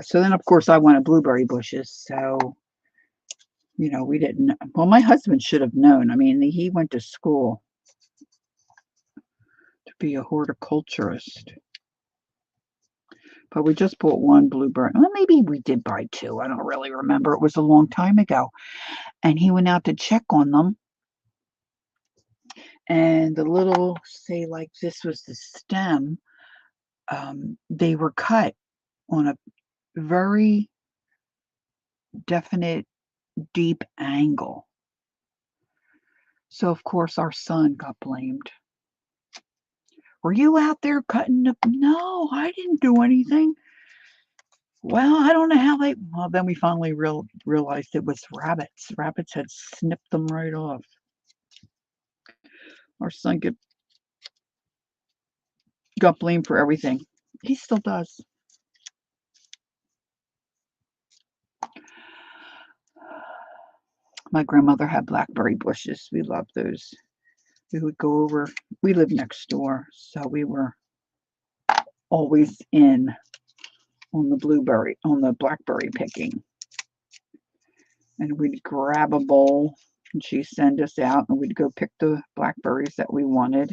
So then of course I wanted blueberry bushes, so we didn't. Well, my husband should have known. I mean, he went to school to be a horticulturist, but we just bought 1 blueberry. Well, maybe we did buy 2. I don't really remember. It was a long time ago, and he went out to check on them, and the little, say, like this was the stem. They were cut on a very definite, deep angle. So, of course, our son got blamed. Were you out there cutting the? No, I didn't do anything. Well, I don't know how they. Well, then we finally realized it was rabbits. Rabbits had snipped them right off. Our son got blamed for everything. He still does. My grandmother had blackberry bushes. We loved those. We would go over. We lived next door, so we were always in on the blackberry picking. And we'd grab a bowl, and she'd send us out, and we'd go pick the blackberries that we wanted.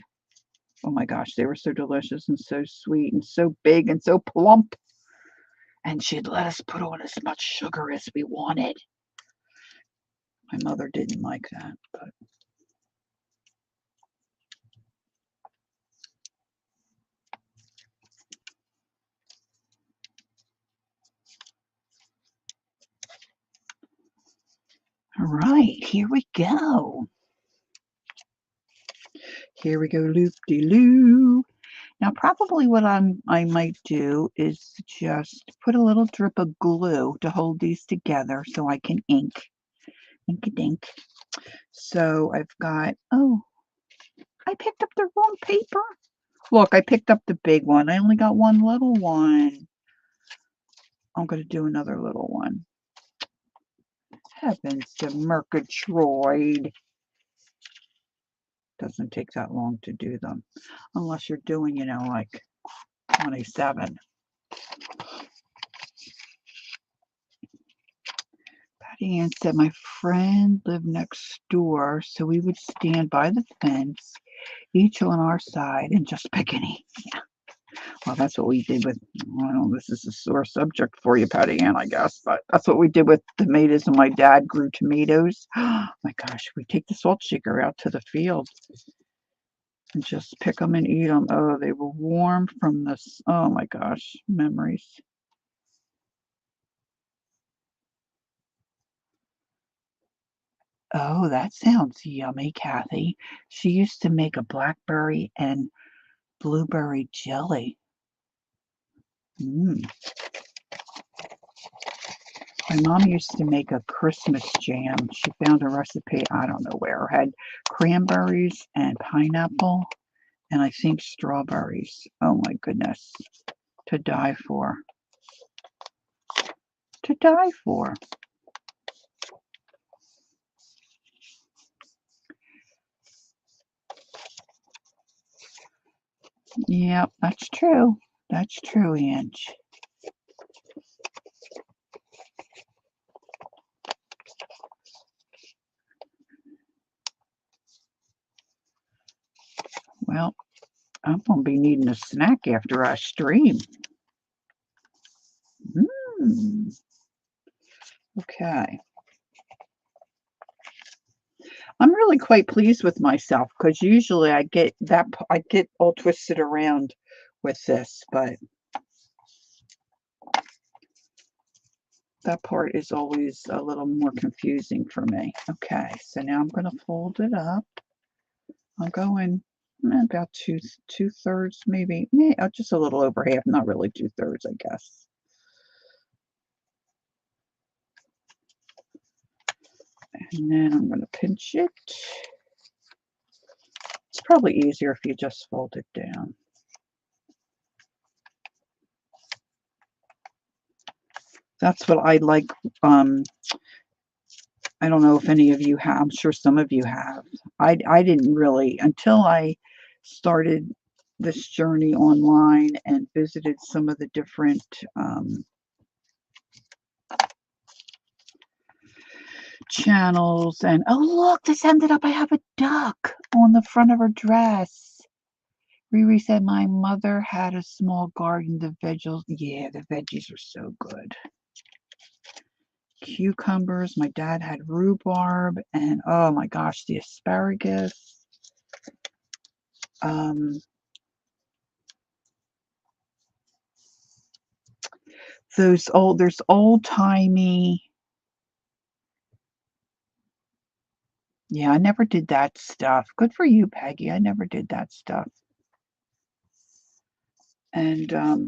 Oh my gosh, they were so delicious and so sweet and so big and so plump. And she'd let us put on as much sugar as we wanted. My mother didn't like that, but all right, here we go. Here we go, loop-de-loo. Now, probably what I might do is just put a little drip of glue to hold these together so I can ink. Ink-a-dink. So I've got, oh, I picked up the wrong paper. Look, I picked up the big one. I only got 1 little one. I'm going to do another little one. Heavens to Murgatroyd. Doesn't take that long to do them. Unless you're doing, like 27. Patty Patty Ann said my friend lived next door, so we would stand by the fence, each on our side, and just pick any. Well, that's what we did with, well, this is a sore subject for you, Patty Ann, I guess, but that's what we did with tomatoes, and my dad grew tomatoes. Oh my gosh, we take the salt shaker out to the field and just pick them and eat them. Oh, they were warm from this. Oh my gosh, memories. Oh, that sounds yummy, Kathy. She used to make a blackberry and blueberry jelly. Mm. My mom used to make a Christmas jam. She found a recipe, I don't know where, had cranberries and pineapple and I think strawberries. Oh my goodness. To die for. To die for. Yep, that's true. That's true, Ange. Well, I'm going to be needing a snack after I stream. Okay. I'm really quite pleased with myself because usually I get all twisted around with this, but that part is always a little more confusing for me. Okay, so now I'm going to fold it up. I'll go in about two-thirds, maybe just a little over half, not really two-thirds, I guess. And then I'm going to pinch it. It's probably easier if you just fold it down. That's what I like. I don't know if any of you have. I'm sure some of you have. I didn't really until I started this journey online and visited some of the different channels. And oh look, this ended up. I have a duck on the front of her dress. Riri said my mother had a small garden. The veggies, yeah, the veggies are so good. Cucumbers. My dad had rhubarb, and oh my gosh, the asparagus. There's old-timey. Yeah, I never did that stuff. Good for you, Peggy. I never did that stuff. And what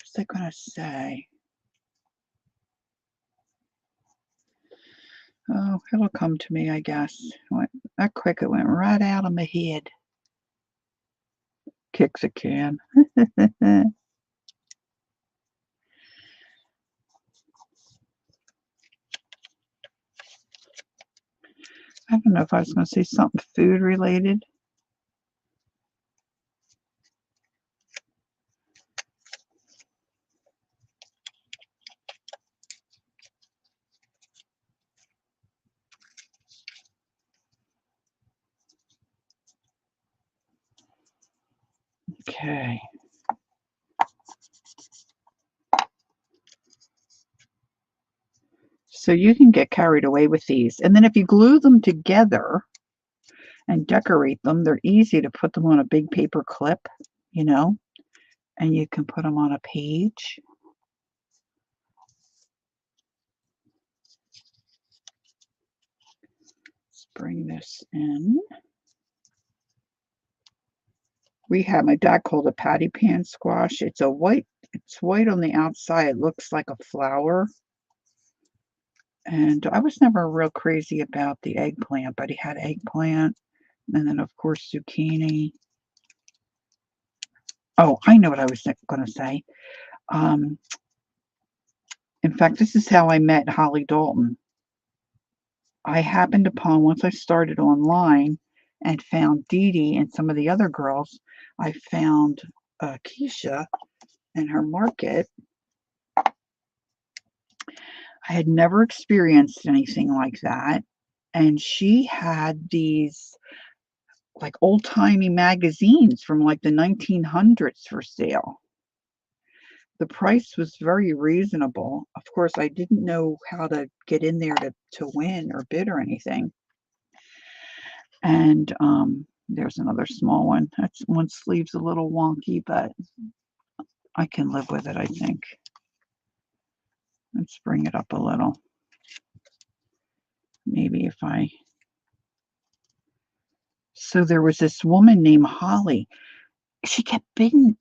was I gonna say? Oh, it'll come to me, I guess. That quick, it went right out of my head. Kicks a can. I don't know if I was going to say something food related. Okay. So you can get carried away with these. And then if you glue them together and decorate them, they're easy to put them on a big paper clip, you know, and you can put them on a page. Let's bring this in. We have, my dad called it patty pan squash. It's white on the outside. It looks like a flower. And I was never real crazy about the eggplant, but he had eggplant. And then, of course, zucchini. Oh, I know what I was going to say. In fact, this is how I met Holly Dalton. I happened upon, once I started online and found Dee Dee and some of the other girls, I found Keisha and her market. I had never experienced anything like that, and she had these, like, old-timey magazines from, like, the 1900s for sale. The price was very reasonable. Of course, I didn't know how to get in there to win or bid or anything. And, there's another small one. That's one sleeve's a little wonky, but I can live with it, I think. Let's bring it up a little. Maybe if I So there was this woman named Holly. She kept bidding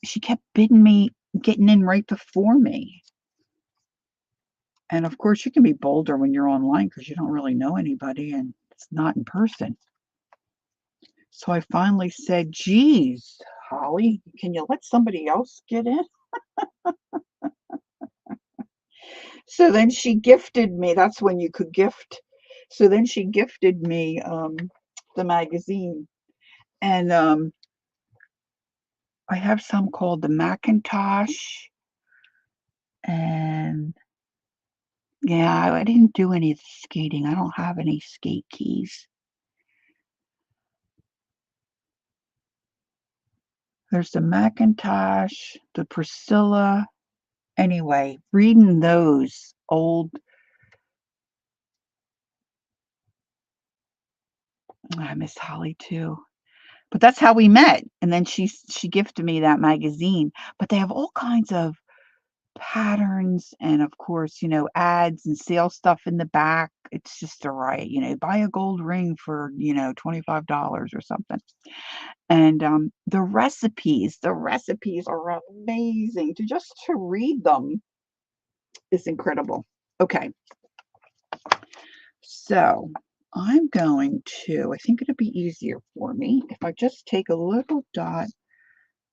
me, getting in right before me. And of course, you can be bolder when you're online because you don't really know anybody and it's not in person. So I finally said, "Geez, Holly, can you let somebody else get in?" So then she gifted me. That's when you could gift. So then she gifted me the magazine. And I have some called the Macintosh. And yeah, I didn't do any of the skating. I don't have any skate keys. There's the Macintosh, the Priscilla. Anyway, reading those old, I miss Holly too. But that's how we met. And then she gifted me that magazine. But they have all kinds of patterns and of course, ads and sale stuff in the back. It's just a riot, buy a gold ring for, $25 or something. And the recipes are amazing. To read them is incredible. Okay. So I'm going to, I think it'll be easier for me if I just take a little dot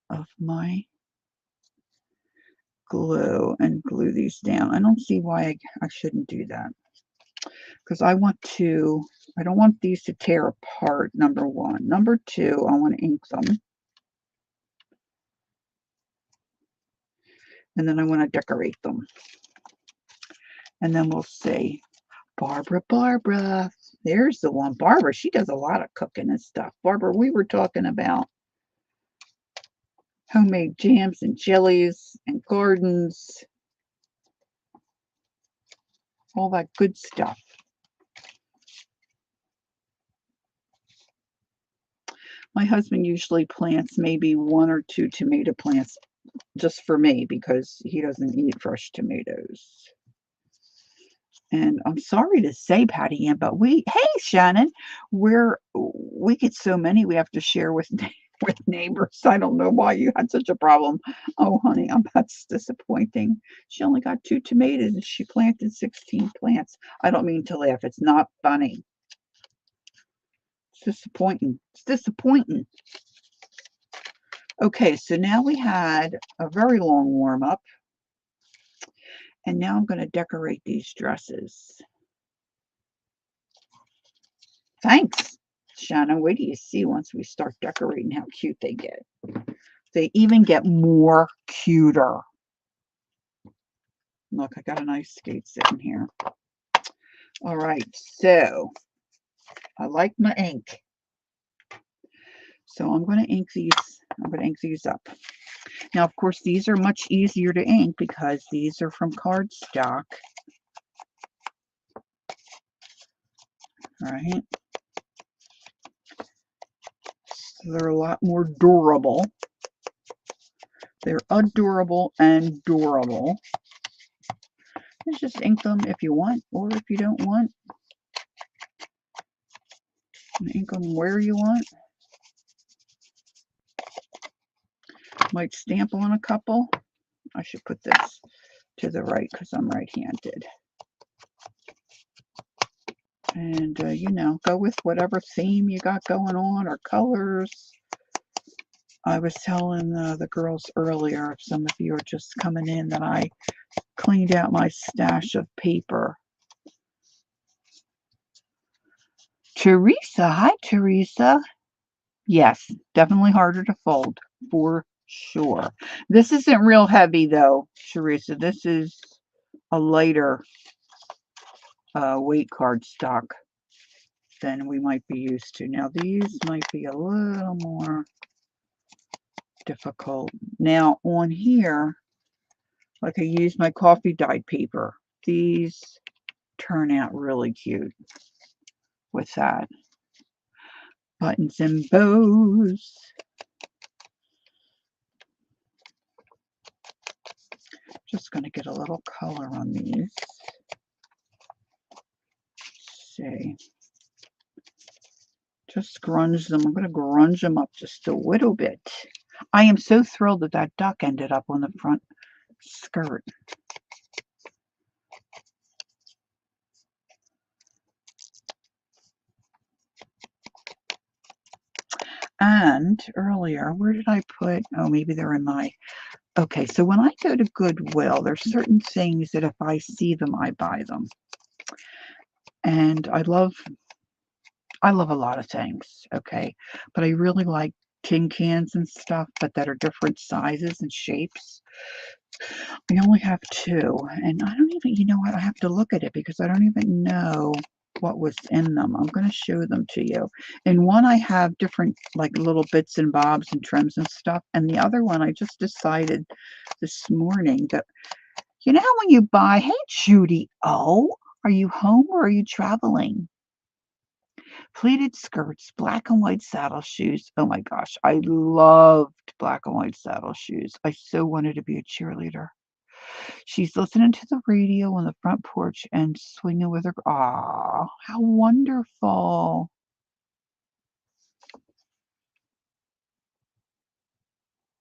of my glue and glue these down. I don't see why I shouldn't do that. Because I don't want these to tear apart, number one. Number two, I want to ink them. And then I want to decorate them. And then we'll see. Barbara. There's the one. Barbara, she does a lot of cooking and stuff. Barbara, we were talking about homemade jams and jellies and gardens. All that good stuff. My husband usually plants maybe one or two tomato plants just for me because he doesn't eat fresh tomatoes. And I'm sorry to say, Patty Ann, but hey, Shannon, we get so many we have to share with with neighbors. I don't know why you had such a problem. Oh, honey, that's disappointing. She only got 2 tomatoes and she planted 16 plants. I don't mean to laugh. It's not funny. It's disappointing. It's disappointing. Okay, so now we had a very long warm up. And now I'm going to decorate these dresses. Thanks, Shannon. Wait till you see once we start decorating how cute they get. They even get more cuter. Look, I got a nice skate sitting here. All right, so I like my ink. So I'm going to ink these. I'm going to ink these up. Now, of course, these are much easier to ink because these are from cardstock. All right. So they're a lot more durable. They're adorable and durable. You just ink them if you want, or if you don't want, ink them where you want. Might stamp on a couple. I should put this to the right because I'm right-handed. And, go with whatever theme you got going on or colors. I was telling the girls earlier, if some of you are just coming in, that I cleaned out my stash of paper. Teresa, hi Teresa. Yes, definitely harder to fold, for sure. This isn't real heavy though, Teresa. This is a lighter weight cardstock than we might be used to. Now, these might be a little more difficult. Now, on here, like I used my coffee dyed paper. These turn out really cute with that. Buttons and bows. Just going to get a little color on these. Let's see. Just grunge them. I'm going to grunge them up just a little bit. I am so thrilled that that duck ended up on the front skirt. And earlier, where did I put, oh, maybe they're in my, okay, so when I go to Goodwill, there's certain things that if I see them, I buy them. And I love a lot of things, okay? But I really like tin cans and stuff, but that are different sizes and shapes. I only have two, and I don't even, you know what, I have to look at it because I don't even know what was in them. I'm going to show them to you. In one, I have different, like, little bits and bobs and trims and stuff, and the other one, I just decided this morning that, you know how when you buy, hey, Judy, oh, are you home or are you traveling? Pleated skirts, black and white saddle shoes. Oh my gosh, I loved black and white saddle shoes. I so wanted to be a cheerleader. She's listening to the radio on the front porch and swinging with her. Aw, how wonderful.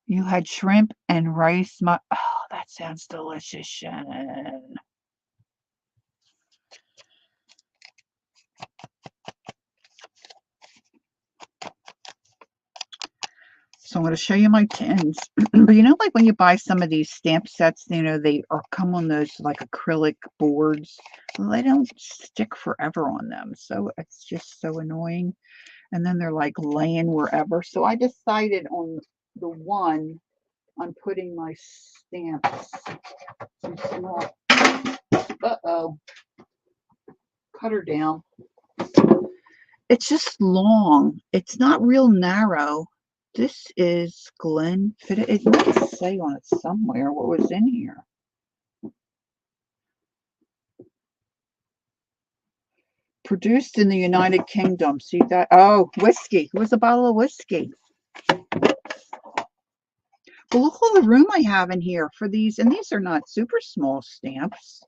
You had shrimp and rice. Oh, that sounds delicious, Shannon. So I'm going to show you my tins. But you know, like when you buy some of these stamp sets, you know, they are come on those like acrylic boards. Well, they don't stick forever on them. So it's just so annoying. And then they're like laying wherever. So I decided on the one I'm putting my stamps. Some small. Uh-oh. Cut her down. It's just long. It's not real narrow. This is Glenfiddich. It might say on it somewhere what was in here. Produced in the United Kingdom. See that? Oh, whiskey. It was a bottle of whiskey. But look all the room I have in here for these. And these are not super small stamps.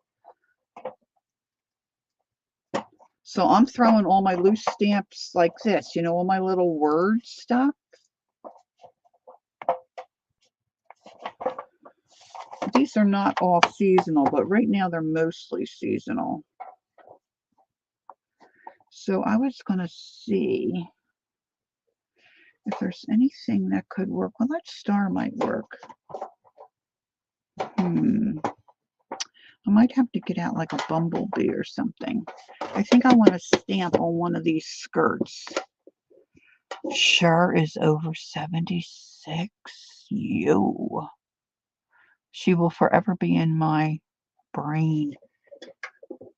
So I'm throwing all my loose stamps like this. You know, all my little word stuff. These are not all seasonal, but right now they're mostly seasonal. So I was going to see if there's anything that could work. Well, that star might work. I might have to get out like a bumblebee or something. I think I want to stamp on one of these skirts. Cher is over 76. Yo. She will forever be in my brain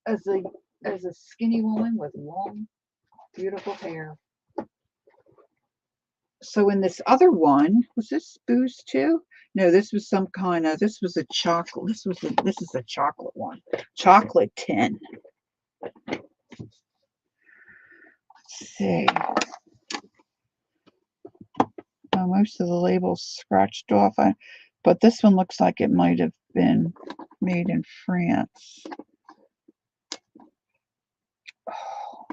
as a skinny woman with long, beautiful hair. So in this other one, was this booze too? No, this was some kind of, this was a chocolate, this is a chocolate one. Chocolate tin. Let's see. Most of the labels scratched off, but this one looks like it might have been made in France. Oh,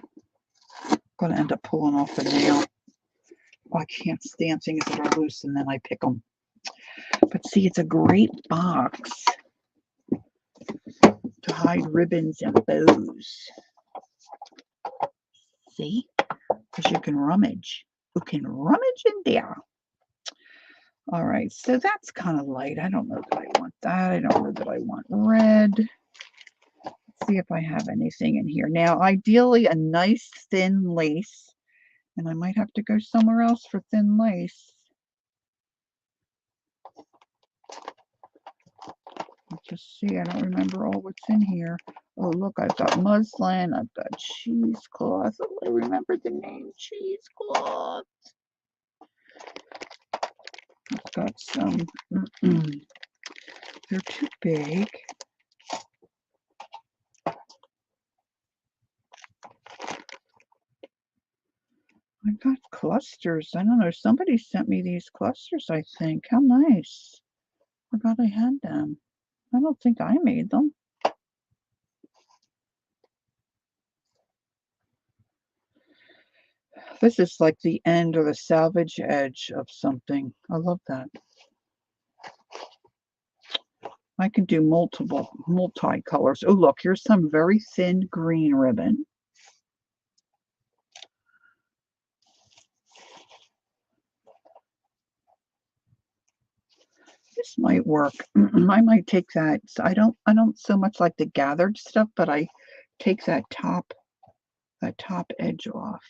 I'm going to end up pulling off the nail. Oh, I can't stand things that are loose and then I pick them. But see, it's a great box to hide ribbons and bows. See? Because you can rummage. You can rummage in there. All right, so that's kind of light. I don't know that I want that. I don't know that I want red. Let's see if I have anything in here. Now, ideally, a nice thin lace. And I might have to go somewhere else for thin lace. Let's just see. I don't remember all what's in here. Oh, look, I've got muslin. I've got cheesecloth. Oh, I remember the name cheesecloth. I've got some. They're too big. I got clusters. I don't know. Somebody sent me these clusters, I think. How nice. Forgot I had them. I don't think I made them. This is like the end or the salvage edge of something. I love that. I can do multi-colors. Oh, look, here's some very thin green ribbon. This might work. I might take that. I don't so much like the gathered stuff, but I take that top edge off.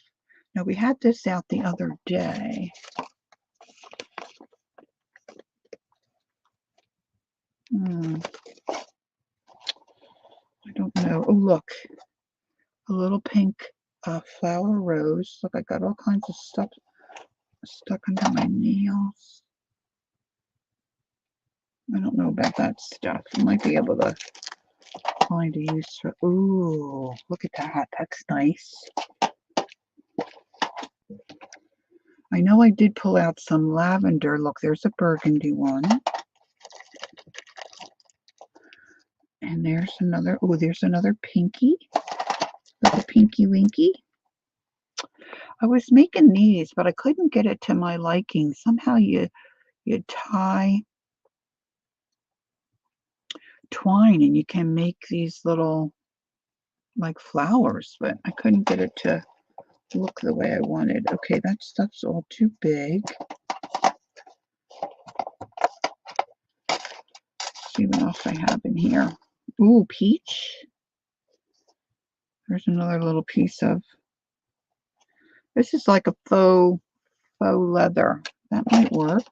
Now we had this out the other day. I don't know. Oh, look, a little pink flower rose. Look, I got all kinds of stuff stuck under my nails. I don't know about that stuff. I might be able to find a use for. Ooh, look at that. That's nice. I know I did pull out some lavender. Look, there's a burgundy one. And there's another. Oh, there's another pinky. Little pinky winky. I was making these, but I couldn't get it to my liking. Somehow you tie twine and you can make these little like flowers, but I couldn't get it to look the way I wanted. Okay, that stuff's all too big. Let's see what else I have in here. Ooh, peach. There's another little piece of. This is like a faux leather. That might work.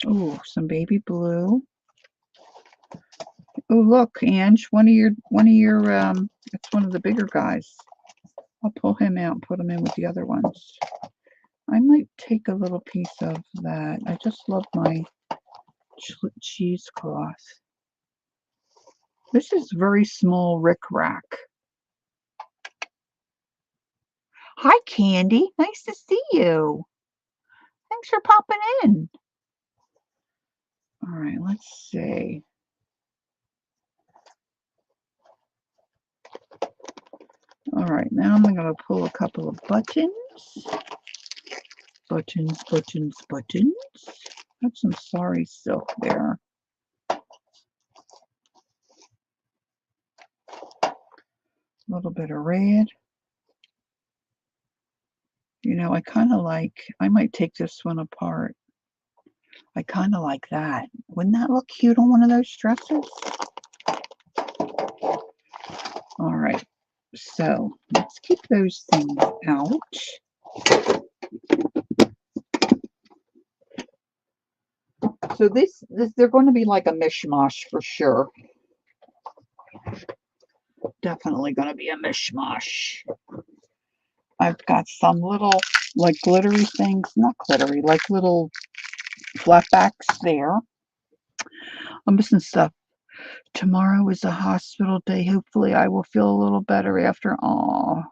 Ooh, some baby blue. Oh, look, Ange, one of your it's one of the bigger guys. I'll pull him out and put him in with the other ones. I might take a little piece of that. I just love my cheesecloth. This is very small rickrack. Hi, Candy. Nice to see you. Thanks for popping in. All right, let's see. All right, now I'm going to pull a couple of buttons. Buttons. Got some sari silk there. A little bit of red. You know, I might take this one apart. I kind of like that. Wouldn't that look cute on one of those dresses? All right, so let's keep those things out. So this they're going to be like a mishmash for sure. Definitely going to be a mishmash. I've got some little like glittery things, not glittery, like little flatbacks there. I'm missing stuff. Tomorrow is a hospital day. Hopefully I will feel a little better after. Oh,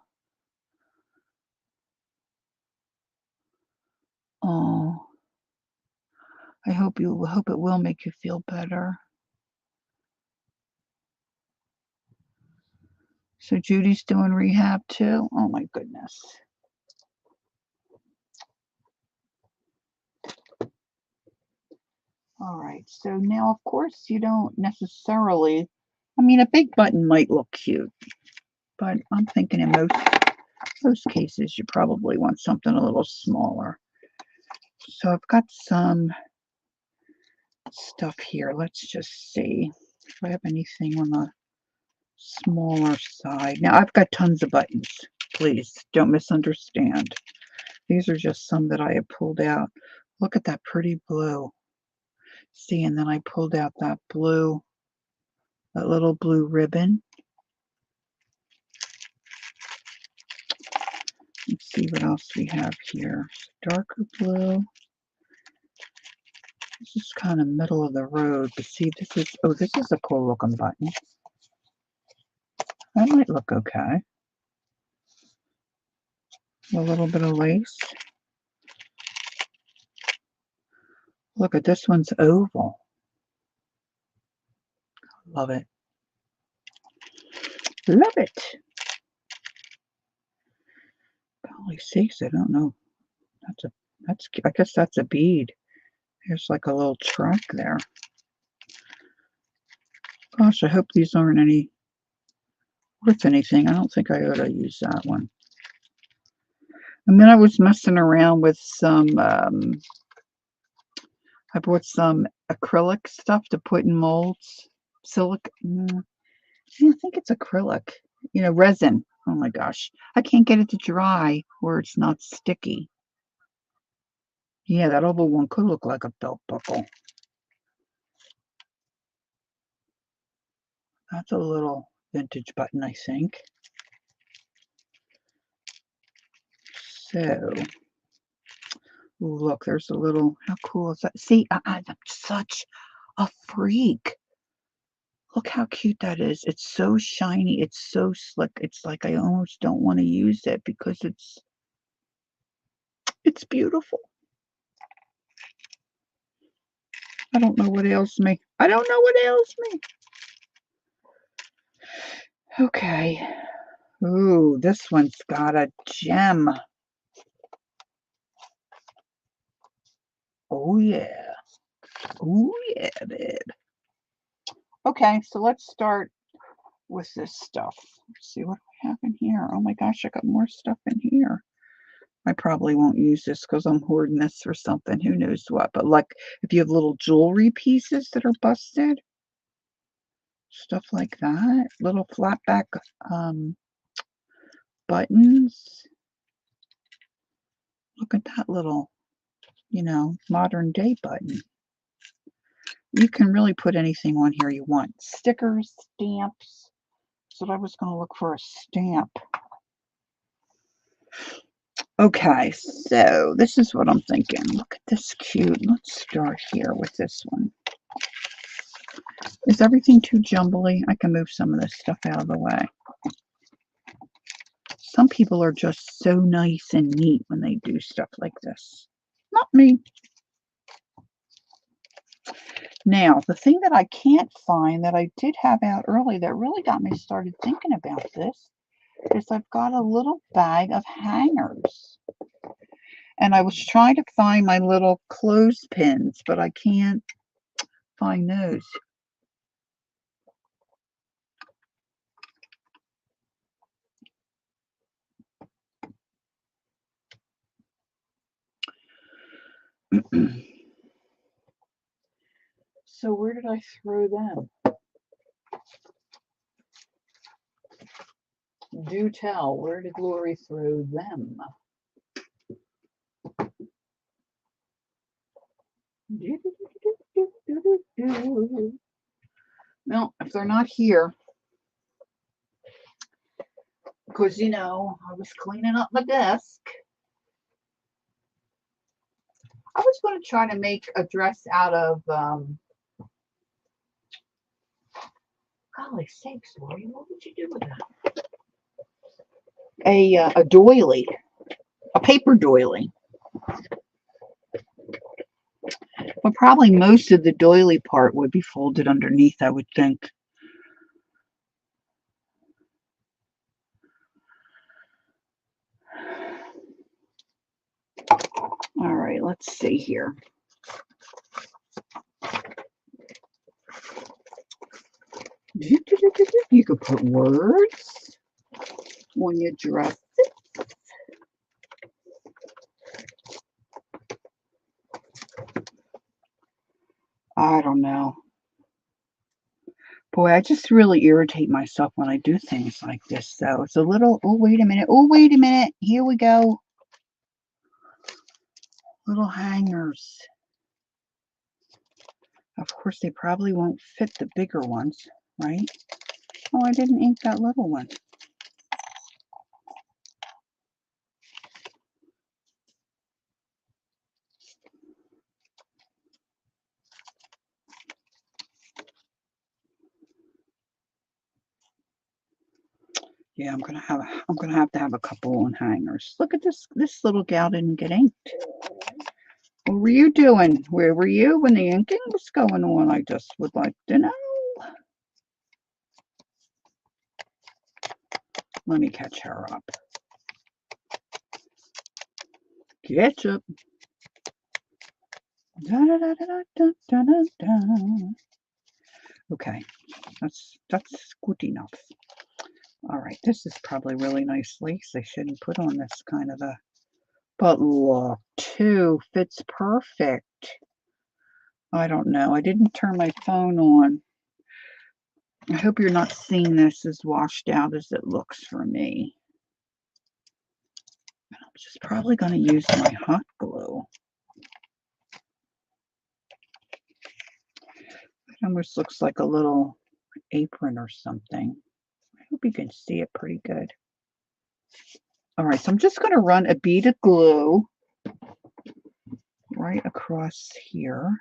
I hope it will make you feel better. So Judy's doing rehab too. Oh my goodness. All right. So now, of course, you don't necessarily. I mean, a big button might look cute, but I'm thinking in most cases you probably want something a little smaller. So I've got some stuff here. Let's just see if I have anything on the smaller side. Now I've got tons of buttons. Please don't misunderstand. These are just some that I have pulled out. Look at that pretty blue. See, and then I pulled out that little blue ribbon. Let's see what else we have here. Darker blue. This is kind of middle of the road, but see, this is a cool looking button. That might look okay. A little bit of lace. Look at this one's oval. Love it. Love it. Golly sakes, I don't know. I guess that's a bead. There's like a little track there. Gosh, I hope these aren't worth anything. I don't think I ought to use that one. And then I was messing around with some, I bought some acrylic stuff to put in molds. Yeah, I think it's acrylic. Resin. Oh my gosh. I can't get it to dry where it's not sticky. Yeah, that oval one could look like a belt buckle. That's a little vintage button, I think. So, look, there's a little, how cool is that? See, I'm such a freak. Look how cute that is. It's so shiny. It's so slick. It's like I almost don't want to use it because it's beautiful. I don't know what ails me. I don't know what ails me. Okay. Ooh, this one's got a gem. Oh, yeah. Oh, yeah, babe. Okay, so let's start with this stuff. Let's see what we have in here. Oh my gosh, I got more stuff in here. I probably won't use this because I'm hoarding this for something. Who knows what. But like if you have little jewelry pieces that are busted, stuff like that. Little flat back buttons. Look at that little, modern day button. You can really put anything on here you want. Stickers, stamps. So I was going to look for a stamp. Okay, so this is what I'm thinking. Look at this cute. Let's start here with this one. Is everything too jumbly? I can move some of this stuff out of the way. Some people are just so nice and neat when they do stuff like this. Not me. Now, the thing that I can't find that I did have out early that really got me started thinking about this is I've got a little bag of hangers. And I was trying to find my little clothespins, but I can't find those. So where did I throw them? Do tell, where did Lori throw them? No, if they're not here, because I was cleaning up my desk. I was going to try to make a dress out of, golly sakes, Lori, what would you do with that? A doily, a paper doily. But probably most of the doily part would be folded underneath, I would think. All right, let's see here. You could put words on your dress. I don't know. Boy, I just really irritate myself when I do things like this. So it's a little, oh, wait a minute. Oh, wait a minute. Here we go. Little hangers. Of course, they probably won't fit the bigger ones, right? Oh, I didn't ink that little one. Yeah, I'm gonna have to have a couple on hangers. Look at this little gal didn't get inked. What were you doing? Where were you when the inking was going on? I just would like to know. Let me catch her up. Ketchup. Da, da, da, da, da, da, da, da. Okay, that's good enough. All right, this is probably really nice lace. They shouldn't put on this kind of a. But look, two fits perfect. I don't know. I didn't turn my phone on. I hope you're not seeing this as washed out as it looks for me. I'm just probably going to use my hot glue. It almost looks like a little apron or something. I hope you can see it pretty good. All right, so I'm just going to run a bead of glue right across here.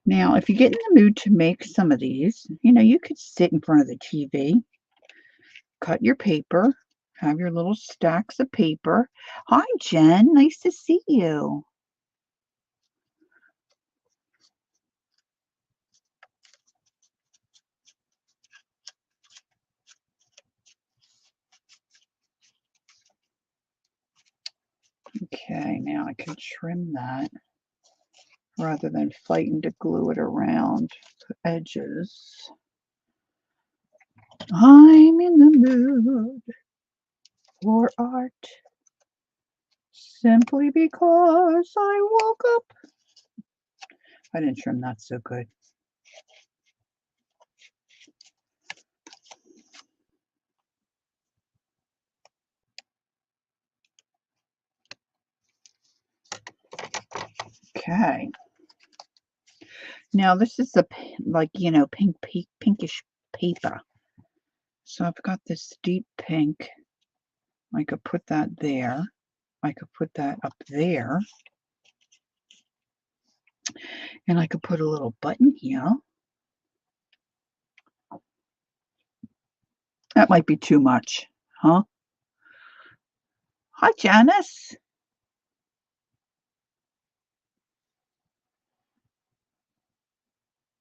Now, if you get in the mood to make some of these, you could sit in front of the TV, cut your paper, have your little stacks of paper. Hi, Jen. Nice to see you. Okay, now I can trim that rather than fighting to glue it around the edges. I'm in the mood for art simply because I woke up. I didn't trim that so good. Okay. Now this is pinkish paper. So I've got this deep pink. I could put that there. I could put that up there. And I could put a little button here. That might be too much, huh? Hi, Janice.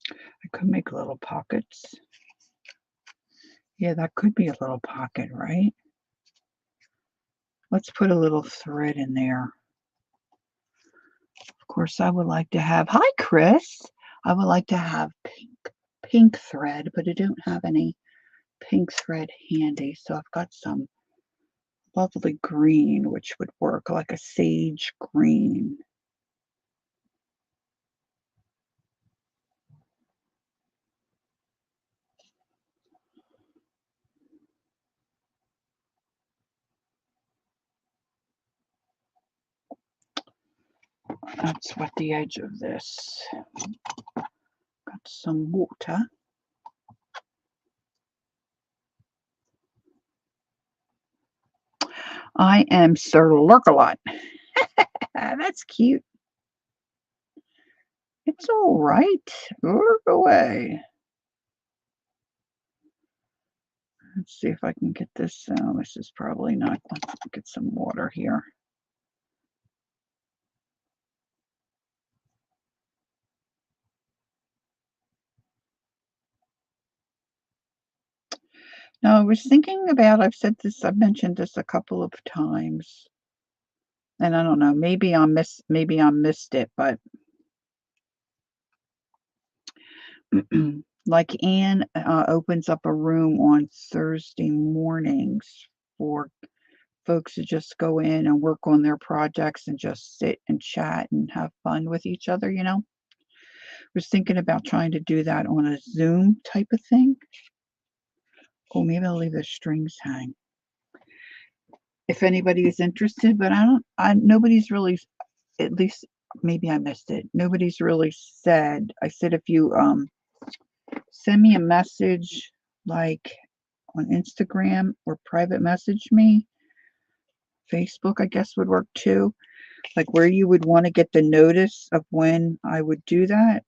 I could make little pockets. Yeah, that could be a little pocket, right? Let's put a little thread in there. Of course, I would like to have, hi, Chris. I would like to have pink thread, but I don't have any pink thread handy. So I've got some lovely green, which would work, like a sage green. That's what the edge of this. Got some water. I am Sir Lurkalot. That's cute. It's all right. Lurk away. Let's see if I can get this. This is probably not. Let's get some water here. Now, I was thinking about, I've mentioned this a couple of times, and I don't know, maybe I missed it, but like Anne opens up a room on Thursday mornings for folks to just go in and work on their projects and just sit and chat and have fun with each other, I was thinking about trying to do that on a Zoom type of thing. Oh, maybe I'll leave the strings hang. if anybody is interested, but nobody's really, at least maybe I missed it. Nobody's really said. I said if you send me a message like on Instagram or private message me, Facebook I guess would work too. Like where you would want to get the notice of when I would do that.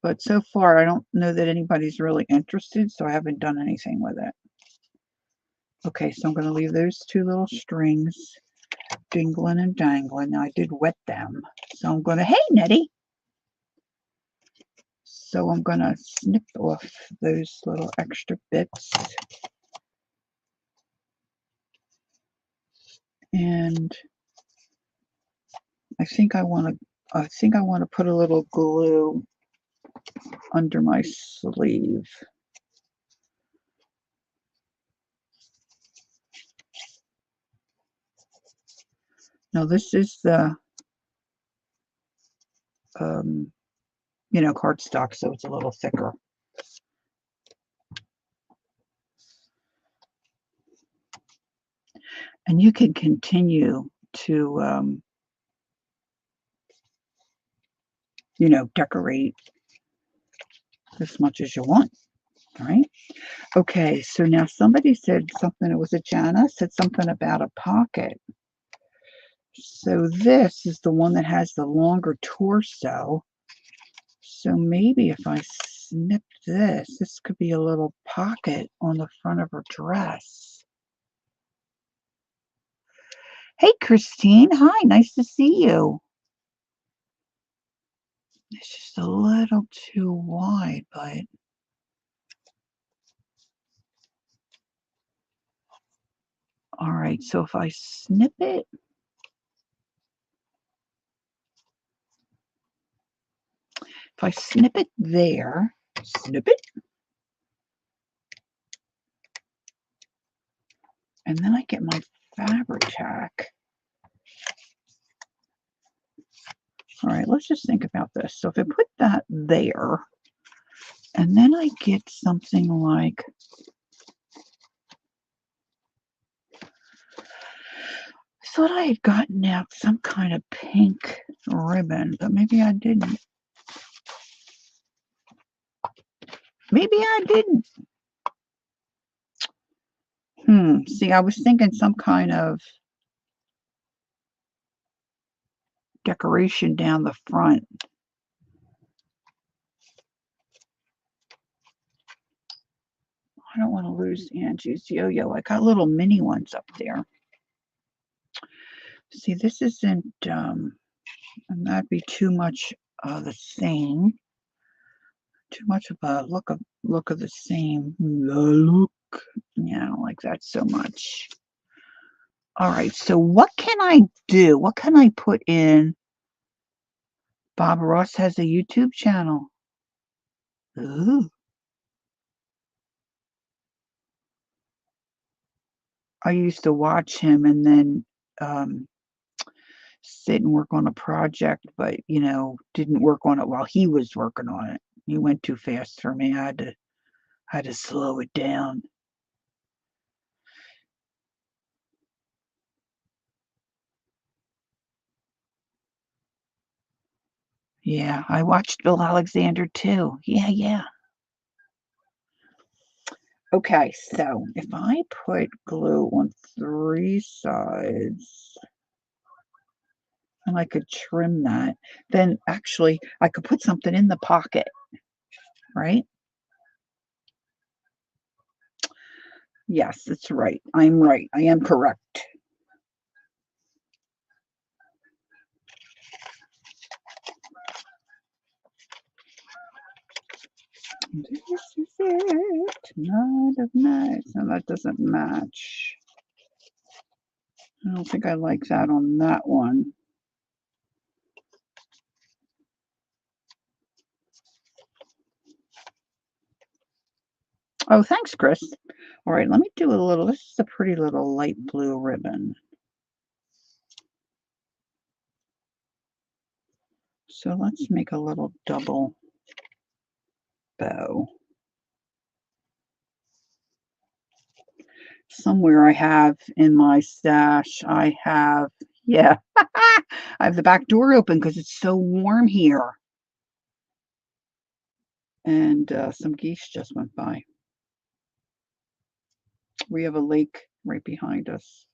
But so far I don't know that anybody's really interested, so I haven't done anything with it. Okay, so I'm going to leave those two little strings dingling and dangling. Now I did wet them, so I'm going to, hey Nettie! So I'm going to snip off those little extra bits. And I think I want to put a little glue under my sleeve. Now this is the cardstock, so it's a little thicker. And you can continue to decorate as much as you want. All right. Okay, so now somebody said something, it was a Jana, said something about a pocket. So this is the one that has the longer torso. So maybe if I snip this could be a little pocket on the front of her dress. Hey, Christine. Hi, nice to see you. It's just a little too wide, but all right, so if I snip it, there, snip it, and then I get my fabric tack. All right, let's just think about this. So if I put that there, and then I get something like, I thought I had gotten out some kind of pink ribbon, but maybe I didn't. Maybe I didn't. See, I was thinking some kind of decoration down the front. I don't want to lose Angie's yo-yo. I got little mini ones up there. See, this isn't, and that'd be too much the same. Too much of a look of the same look. Yeah, I don't like that so much. All right, so what can I do? What can I put in? Bob Ross has a YouTube channel. Ooh. I used to watch him and then sit and work on a project, but didn't work on it while he was working on it. He went too fast for me. I had to slow it down. Yeah, I watched Bill Alexander too. Yeah. Okay, so if I put glue on 3 sides, and I could trim that, then actually I could put something in the pocket, right? Yes, that's right. I'm right. I am correct. This is it. Night of nights. No, that doesn't match. I don't think I like that on that one. Oh, thanks, Chris. All right, let me do a little. This is a pretty little light blue ribbon. So let's make a little double bow. Somewhere I have in my stash, I have, yeah, I have the back door open because it's so warm here. And some geese just went by. We have a lake right behind us.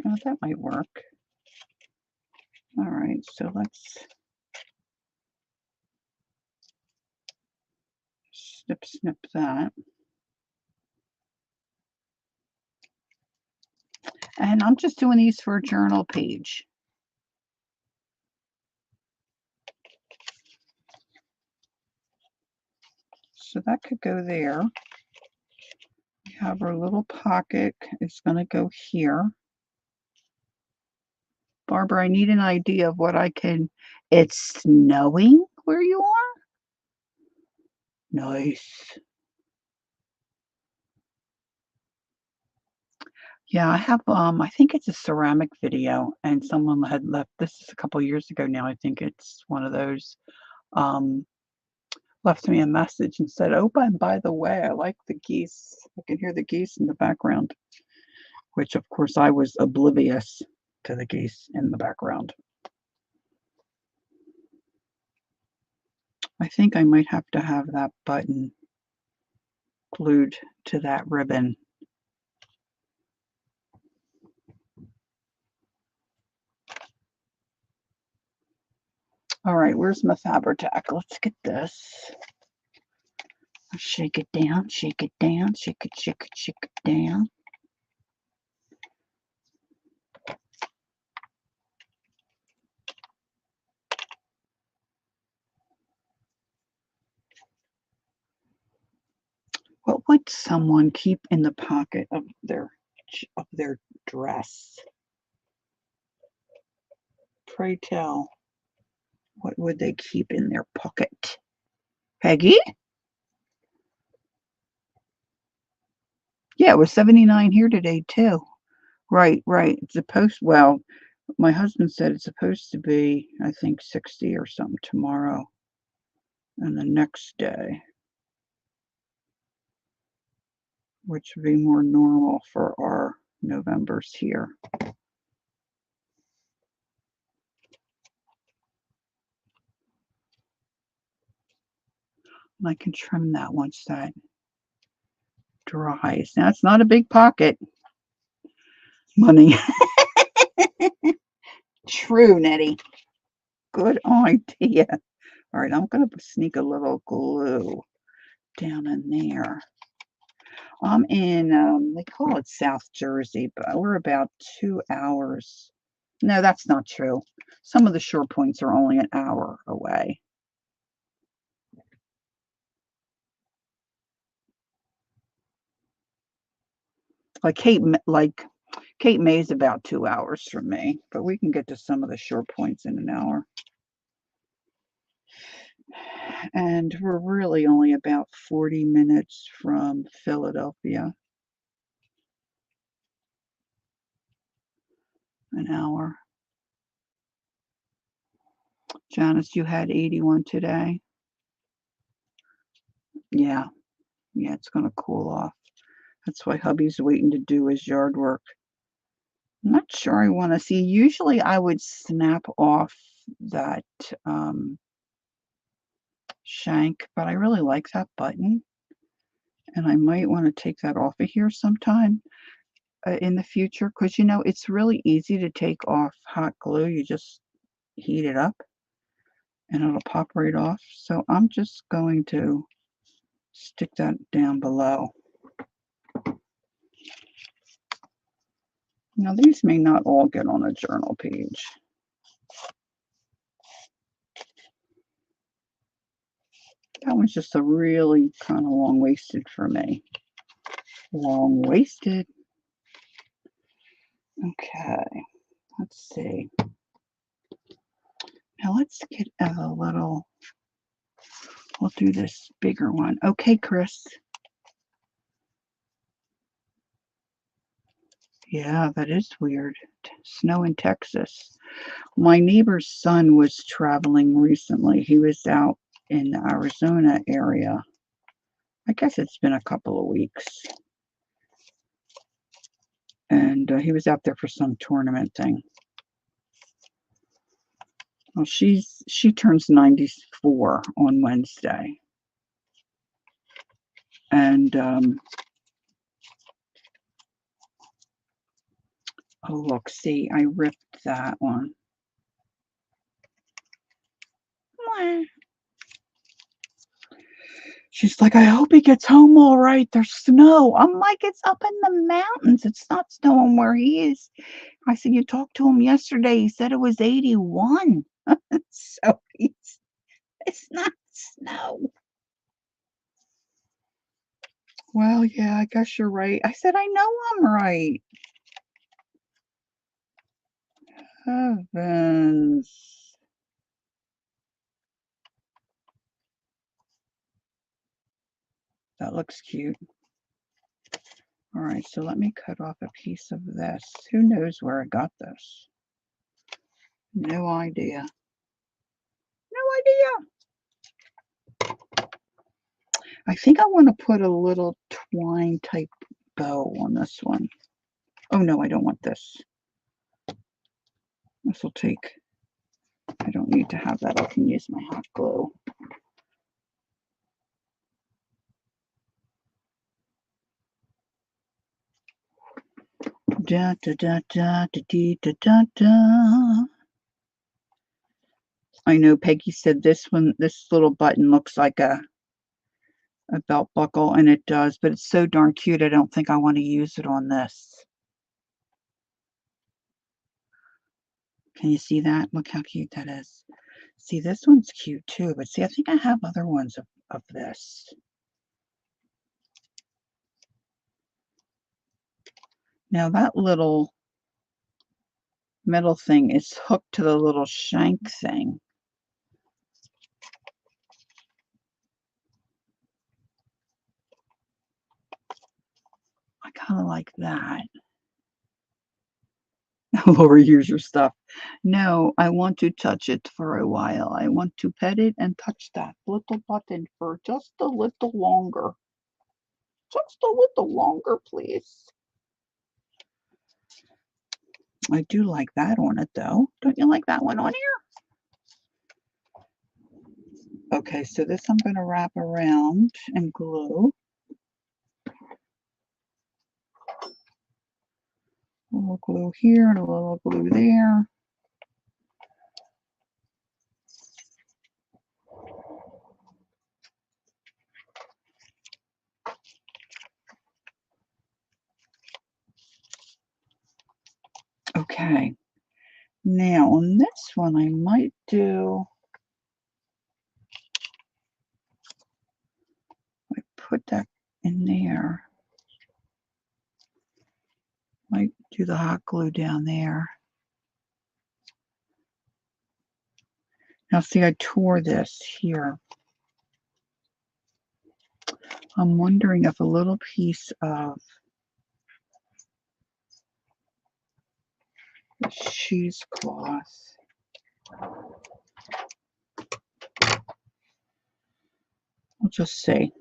Oh, that might work. All right, so let's snip that. And I'm just doing these for a journal page. So that could go there. We have our little pocket. It's going to go here. Barbara, I need an idea of what I can. It's snowing where you are? Nice. Yeah, I have, I think it's a ceramic video, and someone had left, this is a couple years ago now, I think it's one of those, um, left me a message and said, "Oh, by the way, I like the geese. I can hear the geese in the background," which of course I was oblivious to the geese in the background. I think I might have to have that button glued to that ribbon. All right, where's my Fabri-Tac? Let's get this. Shake it down, shake it down, shake it, shake it, shake it down. What would someone keep in the pocket of their dress? Pray tell, what would they keep in their pocket? Peggy? Yeah, it was 79 here today too. Right, right. It's supposed, well, my husband said it's supposed to be, I think, 60 or something tomorrow and the next day, which would be more normal for our Novembers here. And I can trim that once that dries. Now, it's not a big pocket. Money. True, Nettie. Good idea. All right, I'm going to sneak a little glue down in there. I'm in, they call it South Jersey, but we're about 2 hours. No, that's not true. Some of the shore points are only an hour away. Like Cape May's about 2 hours from me, but we can get to some of the shore points in an hour. And we're really only about 40 minutes from Philadelphia. An hour. Janice, you had 81 today? Yeah, yeah, it's going to cool off. That's why hubby's waiting to do his yard work. I'm not sure I want to see. Usually I would snap off that shank, but I really like that button. And I might want to take that off of here sometime in the future because, you know, it's really easy to take off hot glue. You just heat it up and it'll pop right off. So I'm just going to stick that down below. Now, these may not all get on a journal page. That one's just a really kind of long-waisted for me. Long-waisted. Okay, let's see. Now let's get a little, we'll do this bigger one. Okay, Chris. Yeah, that is weird. Snow in Texas. My neighbor's son was traveling recently. He was out in the Arizona area. I guess it's been a couple of weeks. And he was out there for some tournament thing. Well, she turns 94 on Wednesday. And oh look, see, I ripped that one. Mwah. She's like, I hope he gets home all right. There's snow. I'm like, it's up in the mountains. It's not snowing where he is. I said, you talked to him yesterday. He said it was 81. So it's not snow. Well, yeah, I guess you're right. I said, I know I'm right. Heavens. That looks cute. All right, so let me cut off a piece of this. Who knows where I got this? No idea. No idea. I think I want to put a little twine type bow on this one. Oh no, I don't want this. This will take, I don't need to have that. I can use my hot glue. Da da da da da da da da. I know Peggy said this one, this little button looks like a belt buckle, and it does, but it's so darn cute. I don't think I want to use it on this. Can you see that? Look how cute that is. See, this one's cute too, but see, I think I have other ones of this. Now that little metal thing is hooked to the little shank thing. I kind of like that. Laura, here's your stuff. No, I want to touch it for a while. I want to pet it and touch that little button for just a little longer. Just a little longer, please. I do like that on it, though. Don't you like that one on here? Okay, so this I'm going to wrap around and glue. A little glue here and a little glue there. Okay, now on this one I might do, I put that in there. Might do the hot glue down there. Now see, I tore this here. I'm wondering if a little piece of the cheesecloth, we'll just see.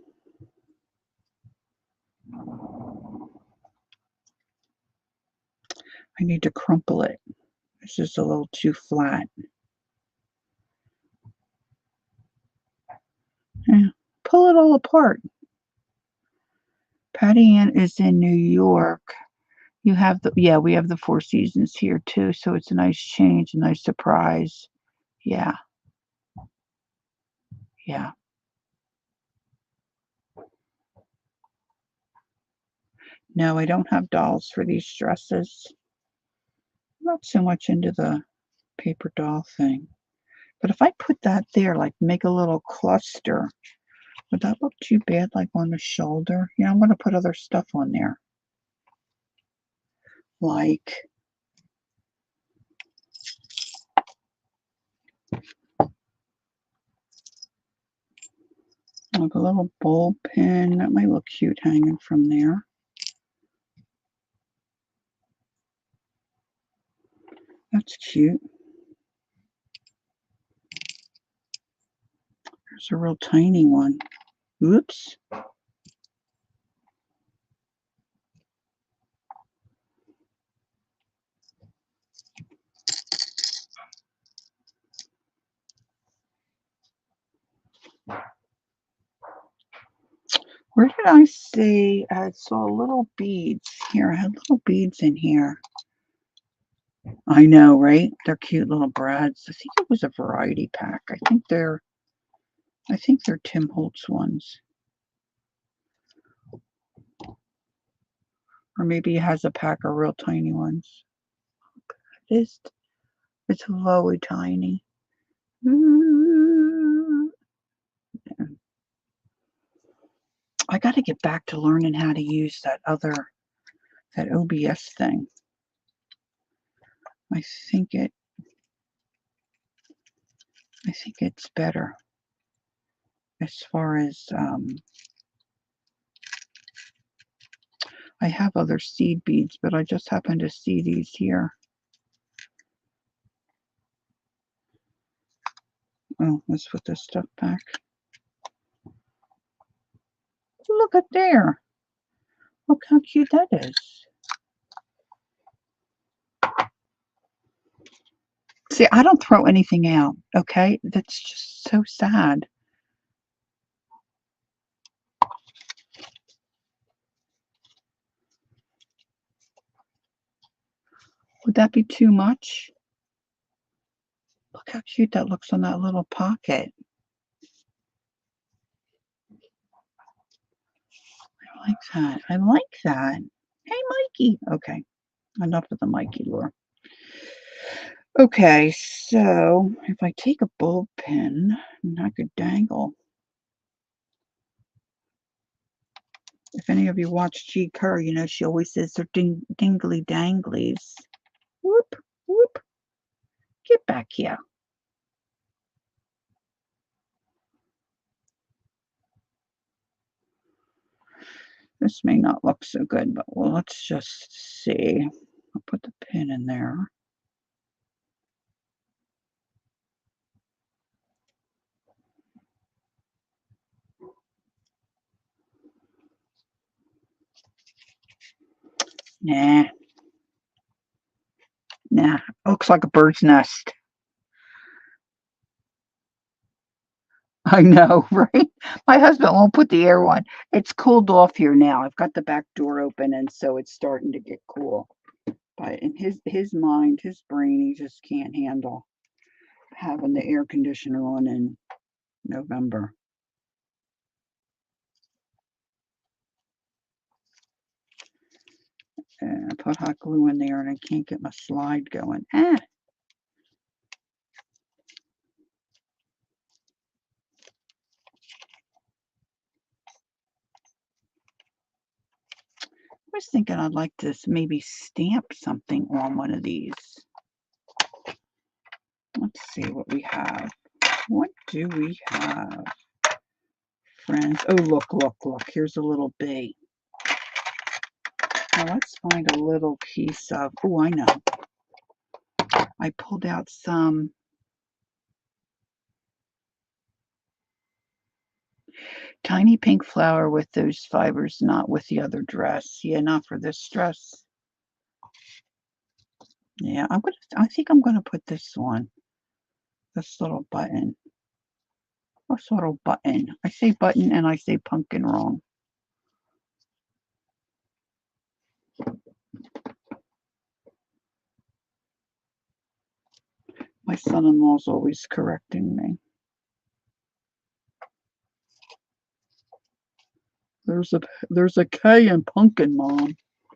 I need to crumple it. This is a little too flat. Yeah, pull it all apart. Patty Ann is in New York. You have the, yeah, we have the Four Seasons here too, so it's a nice change, a nice surprise. Yeah. Yeah. No, I don't have dolls for these dresses. Not so much into the paper doll thing. But if I put that there, like make a little cluster, would that look too bad, like on the shoulder? Yeah, I'm going to put other stuff on there. Like a little bowl pin. That might look cute hanging from there. That's cute. There's a real tiny one. Oops. Where did I see? I saw little beads here. I had little beads in here. I know, right? They're cute little brads. I think it was a variety pack. I think they're Tim Holtz ones. Or maybe he has a pack of real tiny ones. It's very tiny. I got to get back to learning how to use that OBS thing. I think it's better as far as I have other seed beads, but I just happen to see these here. Oh, let's put this stuff back. Look at there. Look how cute that is. See, I don't throw anything out, okay? That's just so sad. Would that be too much? Look how cute that looks on that little pocket. I like that. I like that. Hey, Mikey. Okay, enough of the Mikey lure. Okay, so if I take a bulb pin and I could dangle. If any of you watch G. Kerr, you know she always says they're dingly danglies. Whoop, whoop. Get back here. This may not look so good, but well, let's just see. I'll put the pin in there. Nah. Nah. Looks like a bird's nest. I know, right? My husband won't put the air on. It's cooled off here now. I've got the back door open, and so it's starting to get cool. But in his mind, his brain, he just can't handle having the air conditioner on in November. I put hot glue in there, and I can't get my slide going. Ah. I was thinking I'd like to maybe stamp something on one of these. Let's see what we have. What do we have, friends? Oh, look, look, look. Here's a little bee. Now let's find a little piece of, oh, I know. I pulled out some tiny pink flower with those fibers, not with the other dress. Yeah, not for this dress. Yeah, I think I'm gonna put this one. This little button. This little button. I say button and I say pumpkin wrong. My son-in-law's always correcting me. There's a K in pumpkin, Mom.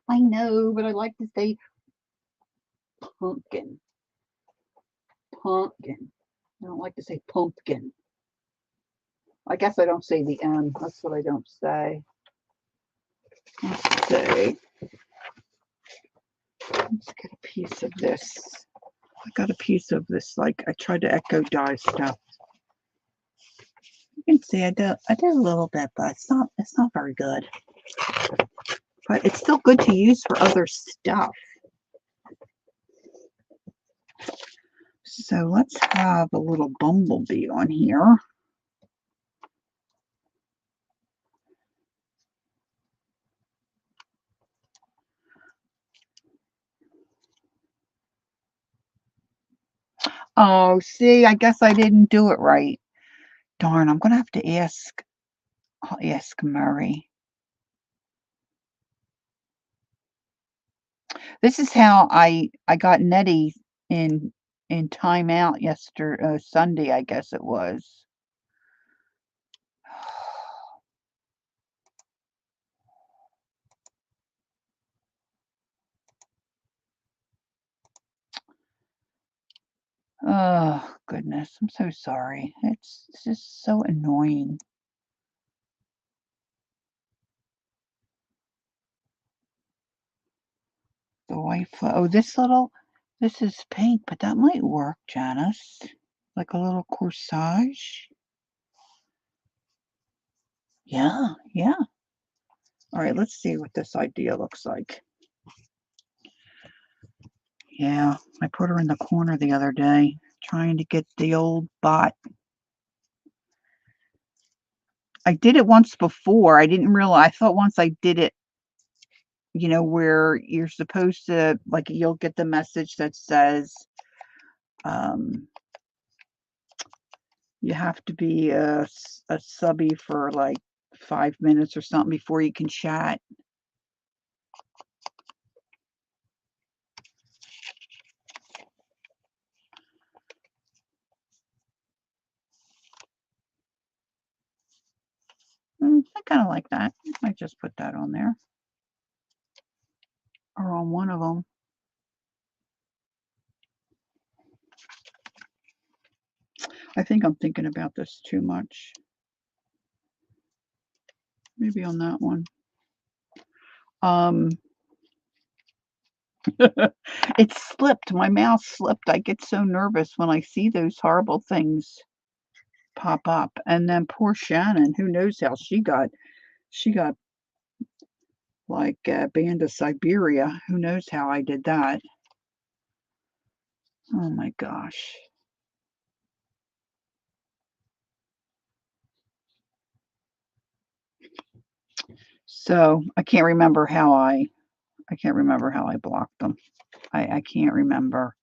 I know, but I like to say pumpkin. Pumpkin. I don't like to say pumpkin. I guess I don't say the M. That's what I don't say. Let's see. Let's get a piece of this. I got a piece of this, like I tried to echo dye stuff. You can see I did a little bit, but it's not very good. But it's still good to use for other stuff. So let's have a little bumblebee on here. Oh, see, I guess I didn't do it right. Darn, I'm gonna have to ask. I'll ask Murray. This is how I got Nettie in timeout yesterday, Sunday, I guess it was. Oh, goodness. I'm so sorry. It's just so annoying. The white oh, this is pink, but that might work, Janice. Like a little corsage. Yeah, yeah. All right, let's see what this idea looks like. Yeah, I put her in the corner the other day, trying to get the old bot. I did it once before. I didn't realize. I thought once I did it, where you're supposed to, like, you'll get the message that says, um, you have to be a subby for like 5 minutes or something before you can chat. I kind of like that. I might just put that on there or on one of them. I think I'm thinking about this too much. Maybe on that one. It slipped. My mouse slipped. I get so nervous when I see those horrible things pop up. And then poor Shannon, who knows how she got like banned to Siberia. Who knows how I did that? Oh my gosh. So I can't remember how I blocked them. I can't remember.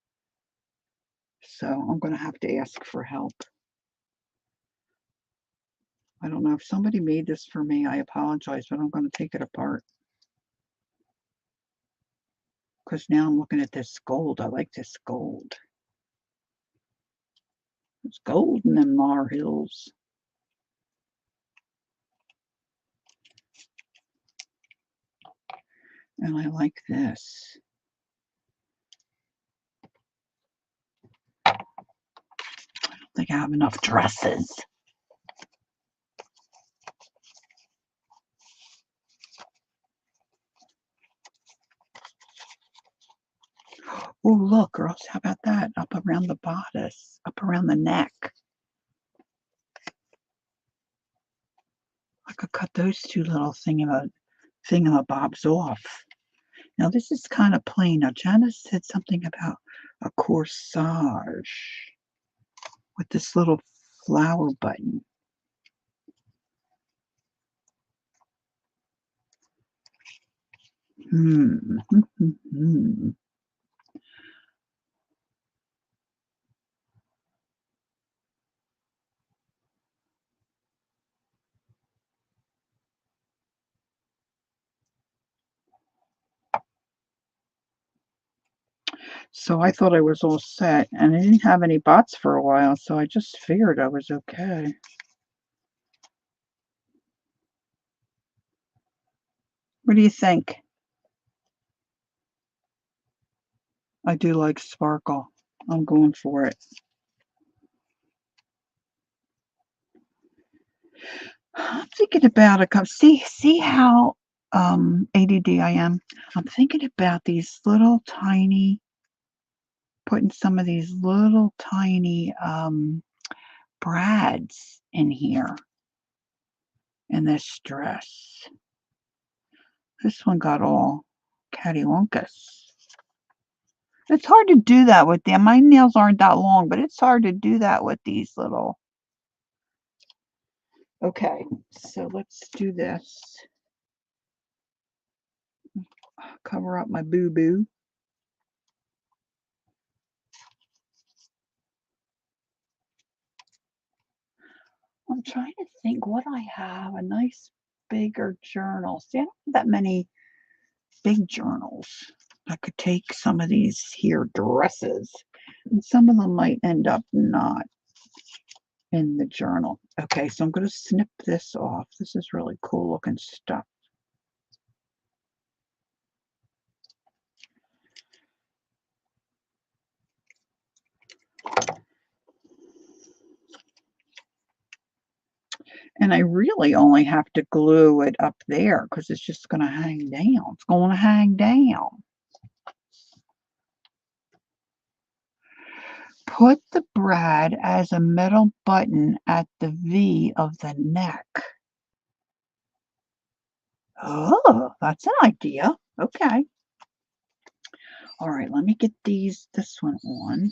So I'm gonna have to ask for help. I don't know if somebody made this for me. I apologize, but I'm gonna take it apart. Because now I'm looking at this gold. I like this gold. It's gold in them Mar Hills. And I like this. I don't think I have enough dresses. Oh, look, girls, how about that? Up around the bodice, up around the neck. I could cut those two little thingamabobs off. Now, this is kind of plain. Now, Janice said something about a corsage with this little flower button. Hmm. So I thought I was all set, and I didn't have any bots for a while, so I just figured I was okay. What do you think? I do like sparkle. I'm going for it. I'm thinking about a cup. See how ADD I am. I'm thinking about these little tiny, putting some of these little tiny brads in here in this dress. This one got all cattywampus. It's hard to do that with them. My nails aren't that long, but it's hard to do that with these little. Okay, so let's do this. Cover up my boo-boo. I'm trying to think what I have. A nice bigger journal. See, I don't have that many big journals. I could take some of these here dresses, and some of them might end up not in the journal. Okay, so I'm going to snip this off. This is really cool looking stuff. And I really only have to glue it up there because it's just going to hang down. It's going to hang down. Put the brad as a metal button at the V of the neck. Oh, that's an idea. Okay. All right, let me get this one on.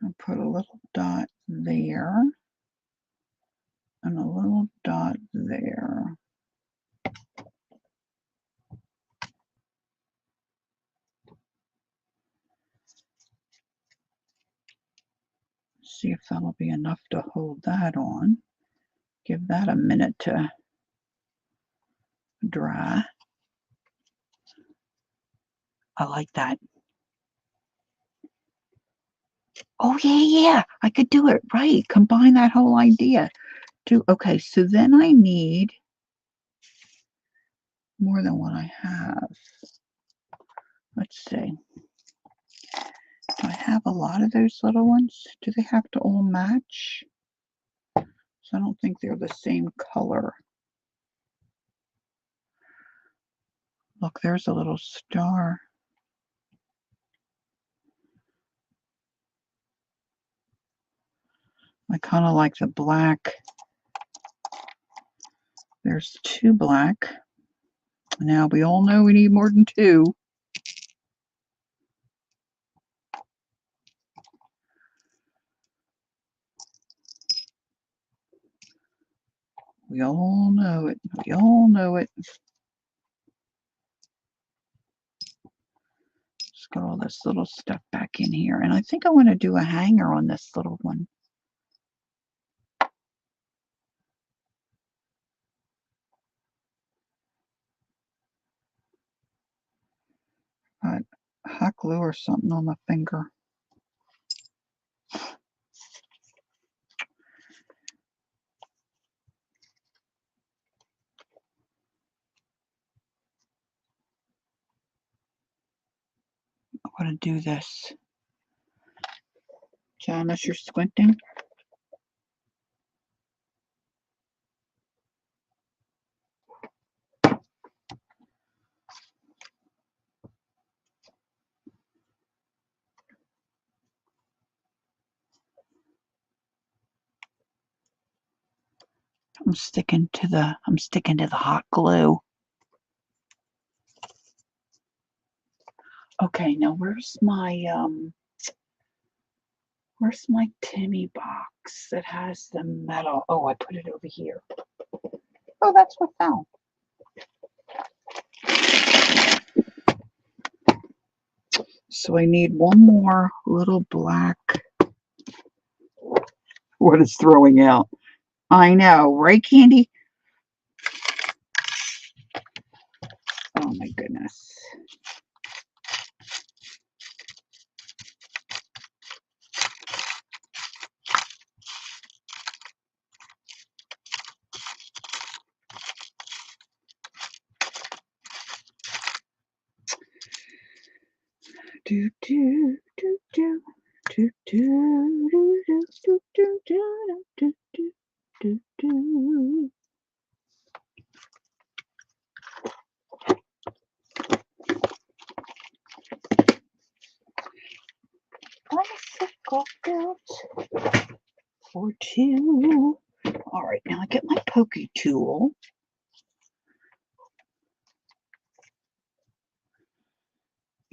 I'll put a little dot there and a little dot there. See if that'll be enough to hold that on. Give that a minute to dry. I like that. Oh, yeah, I could do it right. Combine that whole idea. Okay, so then I need more than what I have. Let's see. Do I have a lot of those little ones? Do they have to all match? So I don't think they're the same color. Look, there's a little star. I kind of like the black. There's 2 black. Now, we all know we need more than 2. We all know it. We all know it. Just got all this little stuff back in here. And I think I want to do a hanger on this little one. Got hot glue or something on my finger. I'm going to do this. Janice, you're squinting. I'm sticking to the hot glue. Okay, now where's my Timmy box that has the metal? Oh, I put it over here. Oh, that's what fell. So I need one more little black. What is throwing out? I know, right, Candy? Oh my goodness. Do do do do do do do do do do do do do do. Bicycle built for 2. All right, now I get my pokey tool.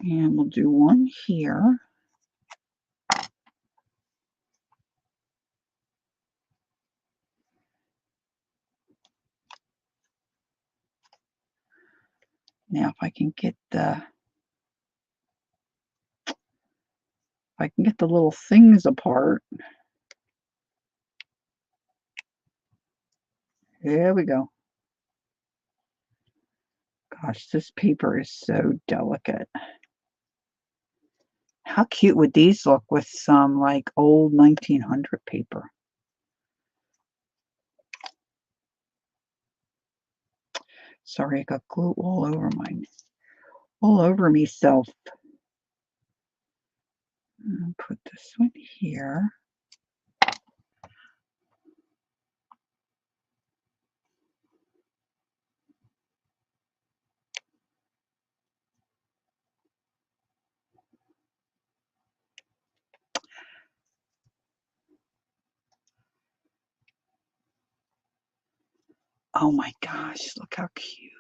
And we'll do one here. Now, if I can get the little things apart. There we go. Gosh, this paper is so delicate. How cute would these look with some like old 1900 paper? Sorry, I got glue all over myself. Put this one here. Oh my gosh, look how cute.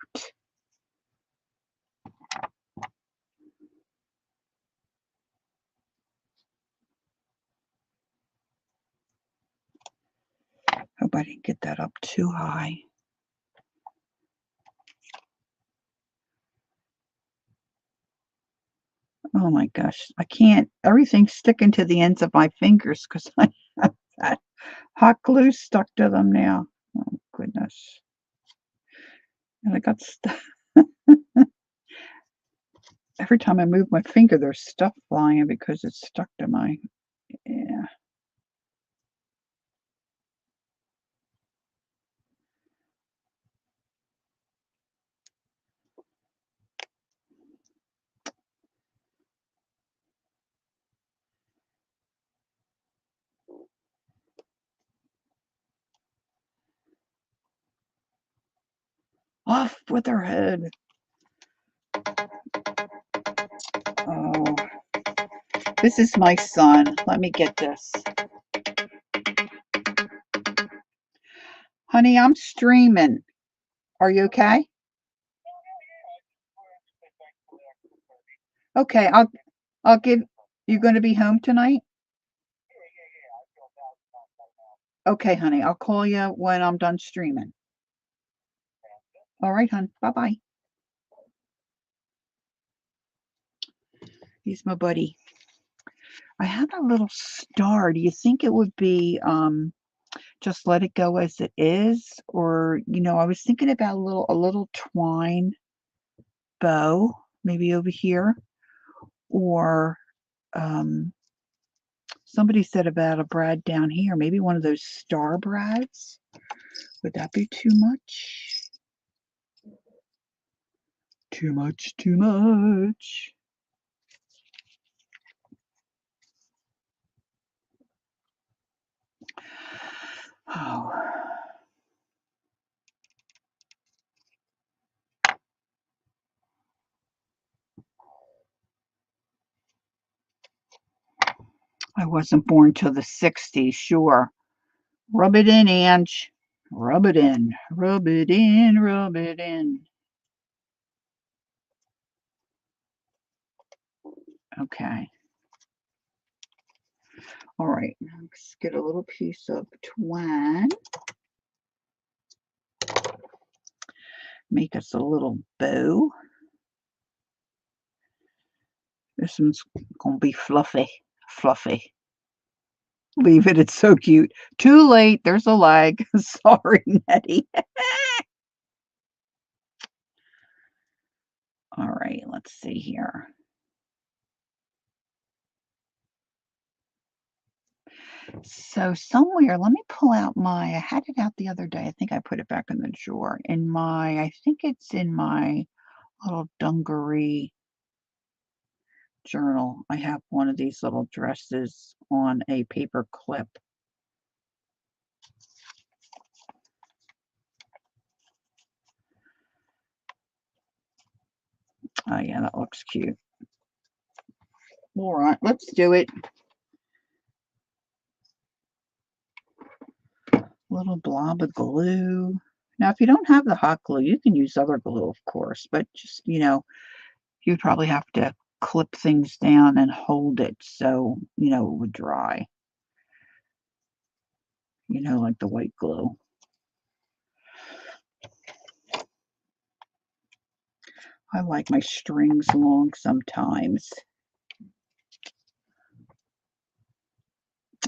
Hope I didn't get that up too high. Oh my gosh, I can't, everything's sticking to the ends of my fingers because I have that hot glue stuck to them now. Oh goodness. And I got stuff. Every time I move my finger, there's stuff flying because it's stuck to my, yeah. Off with her head. Oh, this is my son. Let me get this. Honey, I'm streaming. Are you okay? Okay, I'll give you going to be home tonight? Okay, honey. I'll call you when I'm done streaming. All right, hon. Bye-bye. He's my buddy. I have a little star. Do you think it would be just let it go as it is? Or, I was thinking about a little twine bow, maybe over here. Or somebody said about a brad down here, maybe one of those star brads. Would that be too much? Too much, too much. Oh. I wasn't born till the 60s, sure. Rub it in, Ange. Rub it in. Rub it in. Rub it in. Okay. All right. Let's get a little piece of twine. Make us a little bow. This one's going to be fluffy. Fluffy. Leave it. It's so cute. Too late. There's a lag. Sorry, Nettie. All right. Let's see here. So somewhere, let me pull out I had it out the other day. I think I put it back in the drawer. I think it's in my little dungaree journal. I have one of these little dresses on a paper clip. Oh yeah, that looks cute. All right, let's do it. Little blob of glue. Now, if you don't have the hot glue, you can use other glue, of course, but just, you'd probably have to clip things down and hold it so, it would dry. Like the white glue. I like my strings long sometimes.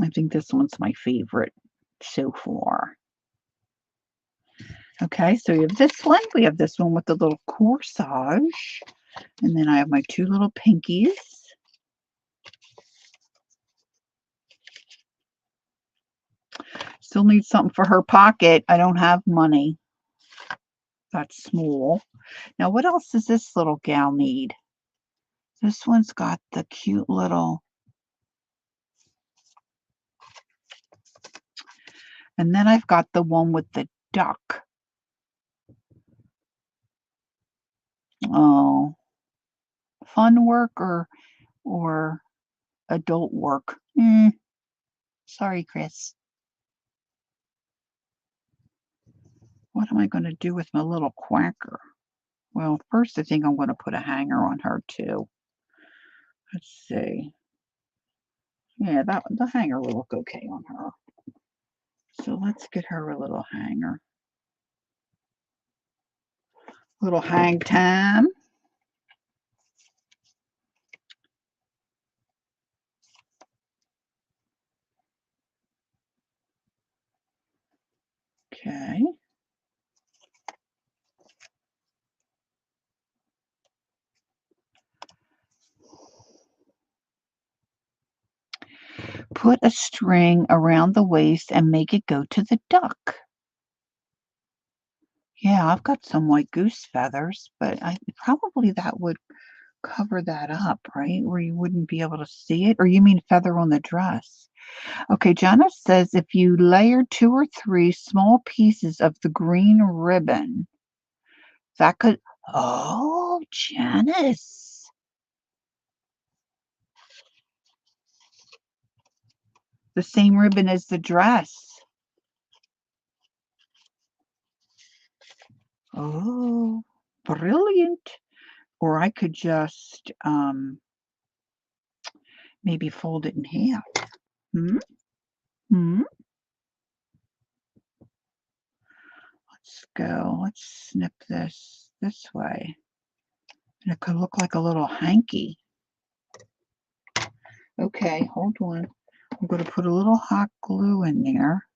I think this one's my favorite so far. Okay, so we have this one. We have this one with the little corsage. And then I have my two little pinkies. Still need something for her pocket. I don't have money. That's small. Now, what else does this little gal need? This one's got the cute little... And then I've got the one with the duck. Oh, fun work or adult work? Sorry, Chris. What am I going to do with my little quacker? Well, first I think I'm going to put a hanger on her too. Let's see. Yeah, the hanger will look okay on her. So let's get her a little hanger. Little hang time. Okay. Put a string around the waist and make it go to the duck. Yeah, I've got some white goose feathers, but probably that would cover that up, right? Where you wouldn't be able to see it. Or you mean feather on the dress? Okay, Janice says if you layer 2 or 3 small pieces of the green ribbon, that could... Oh, Janice. The same ribbon as the dress. Oh, brilliant. Or I could just maybe fold it in half. Hmm? Hmm? Let's go. Let's snip this way. And it could look like a little hanky. Okay, hold on. I'm going to put a little hot glue in there.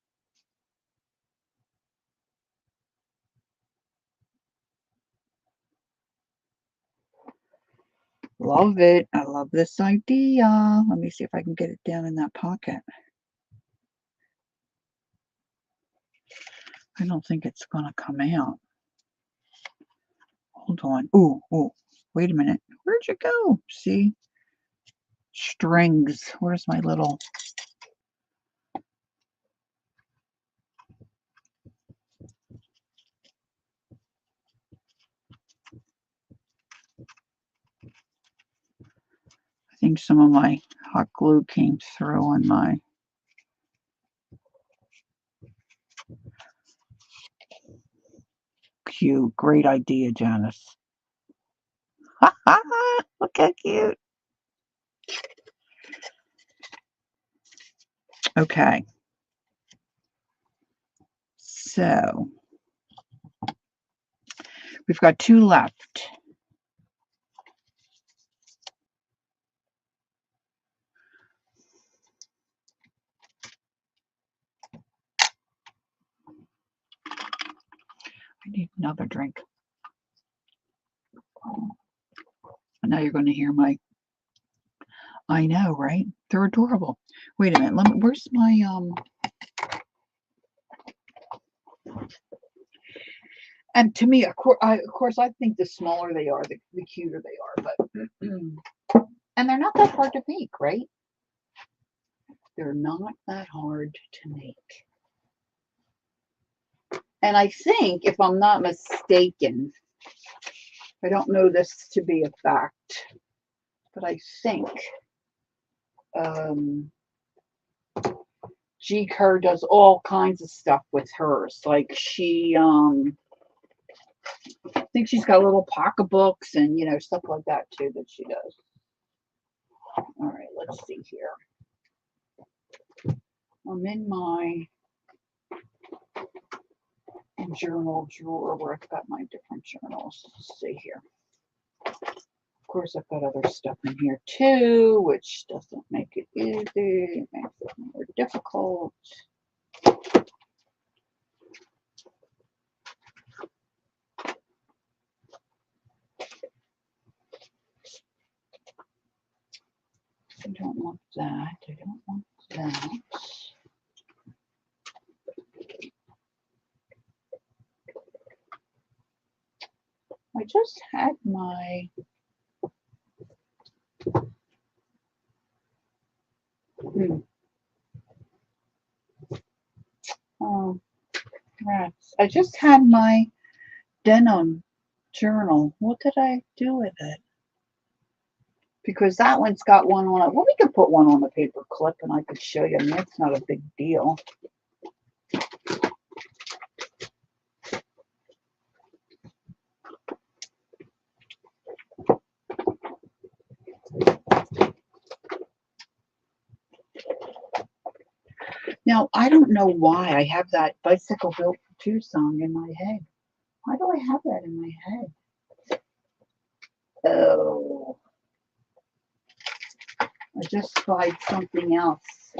Love it. I love this idea. Let me see if I can get it down in that pocket. I don't think it's going to come out. Hold on. Ooh, wait a minute. Where'd you go? See? Strings. Where's my little... I think some of my hot glue came through on my... Cute. Great idea, Janice. Look how cute. Okay. So, we've got 2 left. I need another drink. And now you're going to hear my... I know, right? They're adorable. Wait a minute. Where's my... And to me, of course, I think the smaller they are, the cuter they are. But and they're not that hard to make, right? They're not that hard to make. And I think, if I'm not mistaken, I don't know this to be a fact, but I think G. Kerr does all kinds of stuff with hers. Like she, I think she's got little pocketbooks and stuff like that too that she does. All right, let's see here. I'm in my journal drawer where I've got my different journals. Let's see here. Of course, I've got other stuff in here too, which doesn't make it easy. It makes it more difficult. I don't want that. I don't want that. I just had my oh, rats. I just had my denim journal. What did I do with it? Because that one's got one on it. Well, we could put one on the paper clip and I could show you. I mean, it's not a big deal. Now, I don't know why I have that Bicycle Built for Two song in my head. Why do I have that in my head? Oh, I just tried something else.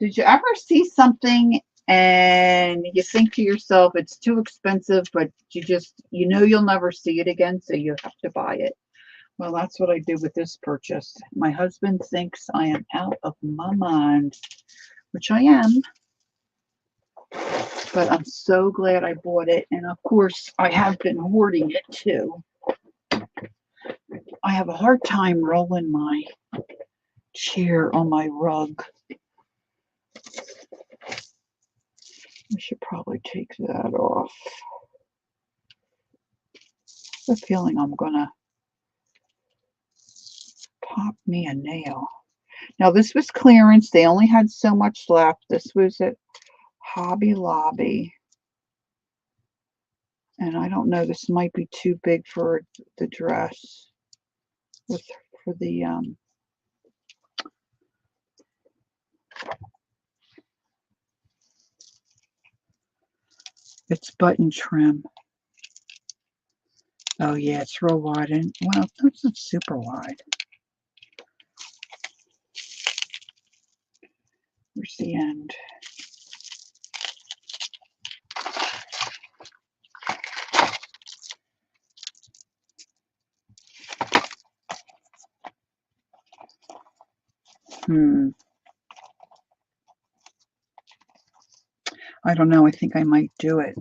Did you ever see something and you think to yourself, it's too expensive, but you know you'll never see it again, so you have to buy it? Well, that's what I did with this purchase. My husband thinks I am out of my mind, which I am, but I'm so glad I bought it. And of course, I have been hoarding it too. I have a hard time rolling my chair on my rug. I should probably take that off. I have a feeling I'm gonna pop me a nail. Now this was clearance. They only had so much left. This was at Hobby Lobby. And I don't know, this might be too big for the dress for the it's button trim. Oh yeah, it's real wide, and well, it's not super wide. Where's the end? I don't know. I think I might do it.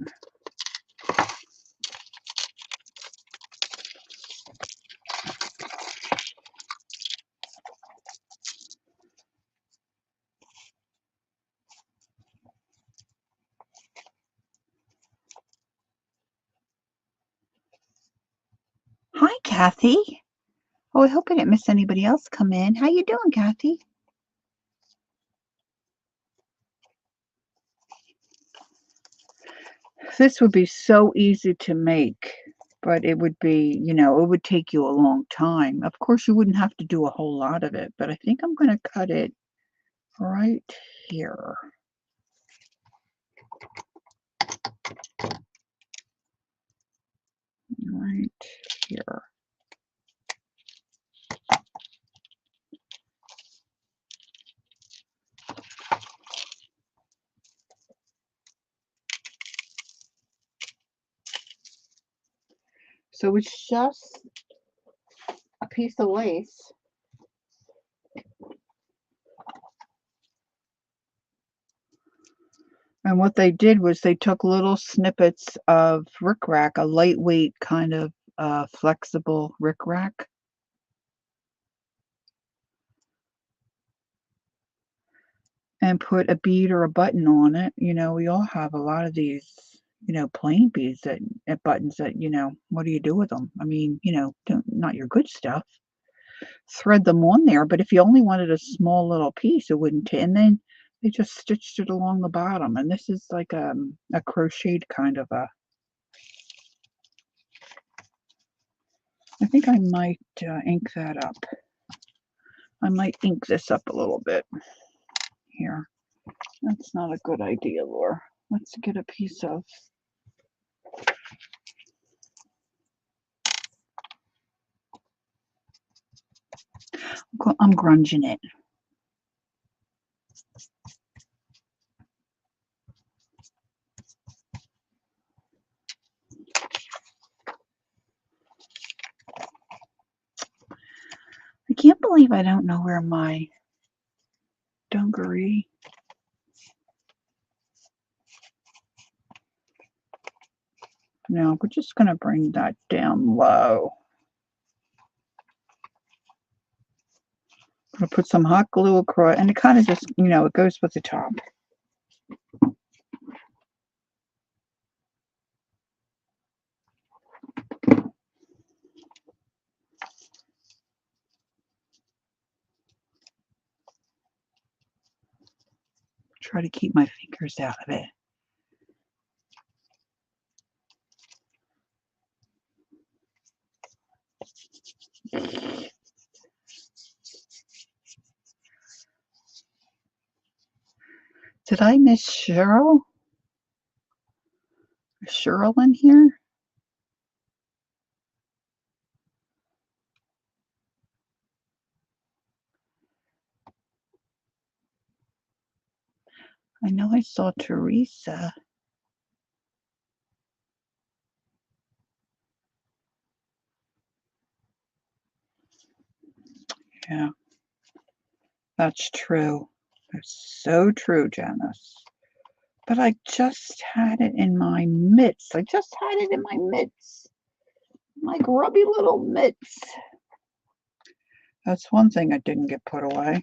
Hi, Kathy. Oh, I hope I didn't miss anybody else come in. How you doing, Kathy? This would be so easy to make, but it would be, it would take you a long time. Of course, you wouldn't have to do a whole lot of it, but I think I'm going to cut it right here. Right here. So it's just a piece of lace. And what they did was they took little snippets of rickrack, a lightweight kind of flexible rickrack. And put a bead or a button on it. We all have a lot of these, plain beads buttons that, what do you do with them? I mean, not your good stuff. Thread them on there, but if you only wanted a small little piece, it wouldn't. And then they just stitched it along the bottom. And this is like a crocheted kind of a. I think I might ink that up. I might ink this up a little bit here. That's not a good idea, Laura. Let's get a piece of... I'm grunging it. I can't believe I don't know where my dungaree... No, we're just going to bring that down low. I'm going to put some hot glue across, and it kind of just, it goes with the top. Try to keep my fingers out of it. Did I miss Cheryl? Is Cheryl in here? I know I saw Teresa. Yeah, that's true. That's so true, Janice. But I just had it in my mitts. I just had it in my mitts. My grubby little mitts. That's one thing I didn't get put away.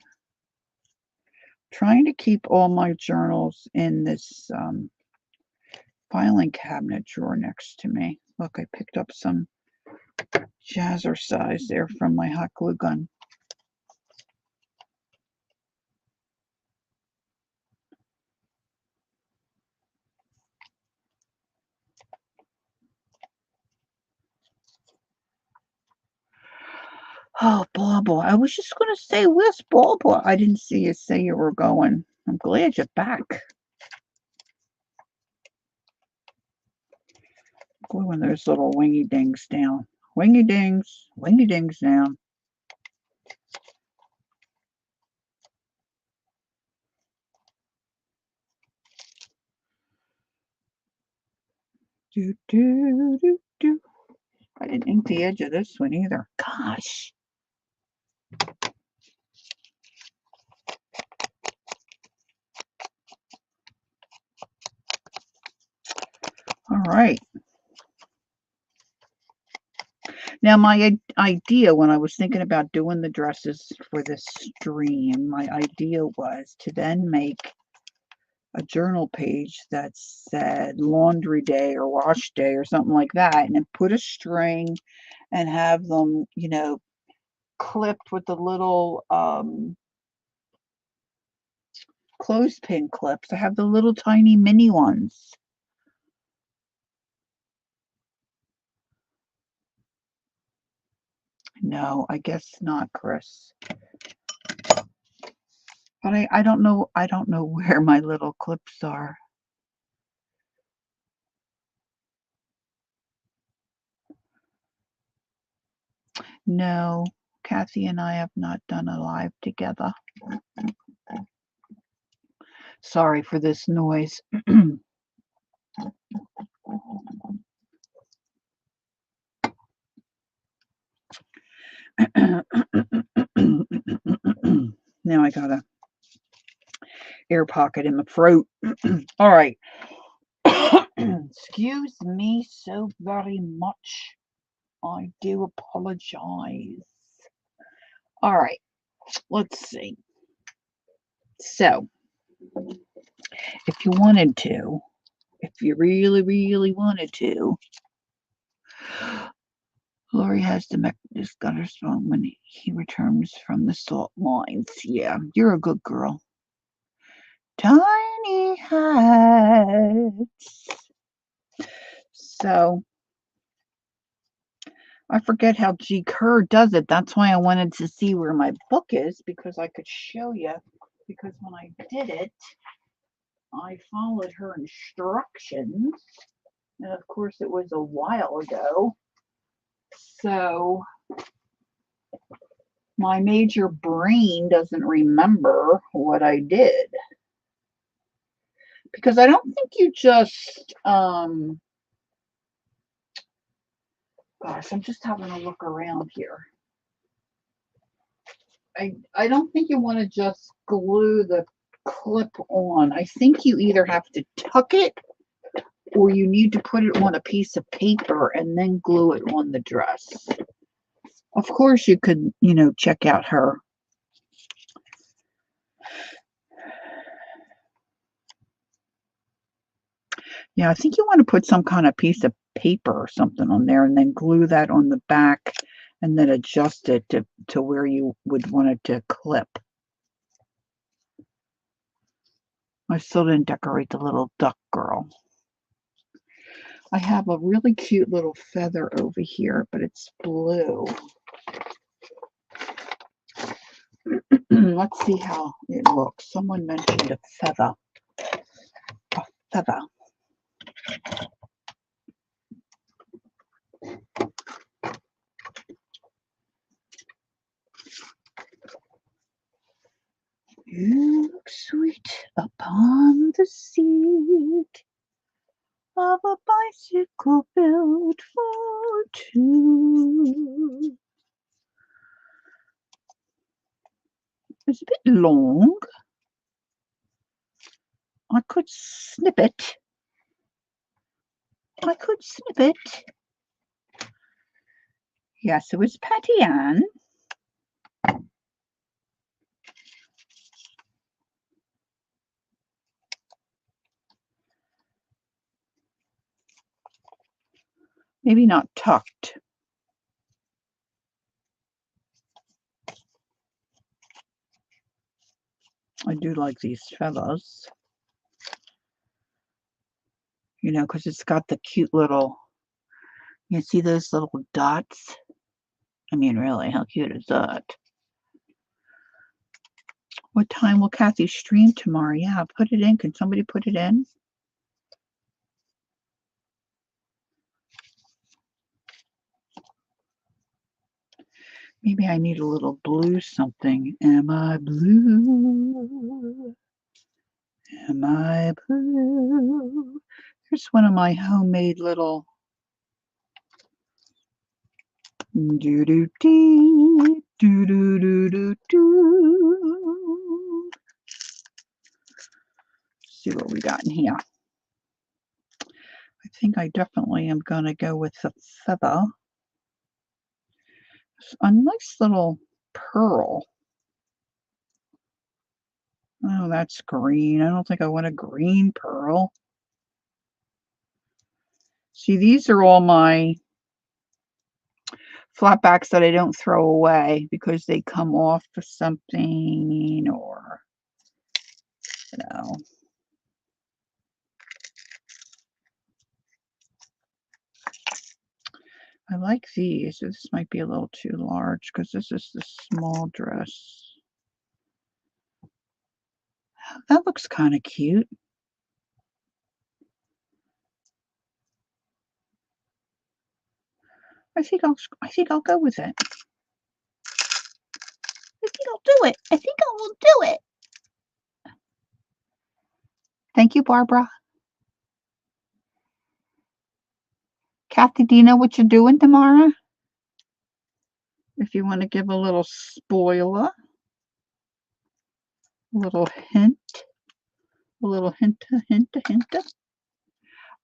Trying to keep all my journals in this filing cabinet drawer next to me. Look, I picked up some jazzercise there from my hot glue gun. Oh, blah, blah. I was just going to say, where's blah, blah? I didn't see you say you were going. I'm glad you're back. Gluing those little wingy dings down. Wingy dings down. Do, do, do, do. I didn't ink the edge of this one either. Gosh. All right. Now, my idea when I was thinking about doing the dresses for this stream, my idea was to then make a journal page that said laundry day or wash day or something like that, and then put a string and have them, clipped with the little clothespin clips. I have the little tiny mini ones. No, I guess not, Chris. But I don't know where my little clips are. No, Kathy and I have not done a live together. Sorry for this noise. Now I got a air pocket in my throat. All right. Excuse me so very much. I do apologize. All right. Let's see. So, if you wanted to, if you really, really wanted to, Lori has to make this gutter strong when he returns from the salt mines. Yeah, you're a good girl. Tiny hats. So, I forget how G. Kerr does it. That's why I wanted to see where my book is, because I could show you. Because when I did it, I followed her instructions. And of course, it was a while ago. So my major brain doesn't remember what I did. Because I don't think you just, gosh, I'm just having a look around here. I don't think you want to just glue the clip on. I think you either have to tuck it or you need to put it on a piece of paper and then glue it on the dress. Of course, you could, check out her. Yeah, I think you want to put some kind of piece of paper or something on there and then glue that on the back and then adjust it to where you would want it to clip. I still didn't decorate the little duck girl. I have a really cute little feather over here, but it's blue. Let's see how it looks. Someone mentioned a feather. A feather. You look sweet upon the seat of a bicycle built for two. It's a bit long. I could snip it. I could snip it. Yeah, so it's Patty Ann. Maybe not tucked. I do like these feathers. Because it's got the cute little, you see those little dots? I mean, really, how cute is that? What time will Kathy stream tomorrow? Yeah, put it in. Can somebody put it in? Maybe I need a little blue something. Am I blue? Am I blue? Here's one of my homemade little do-do-dee, do-do-do-do-do. See what we got in here. I think I definitely am going to go with the feather. A nice little pearl. Oh, that's green. I don't think I want a green pearl. See, these are all my flatbacks that I don't throw away because they come off for something or, I like these. This might be a little too large because this is the small dress. That looks kind of cute. I think I'll go with it. I think I'll do it. I think I will do it. Thank you, Barbara. Kathy, do you know what you're doing tomorrow? If you want to give a little spoiler, a little hint, a little hint.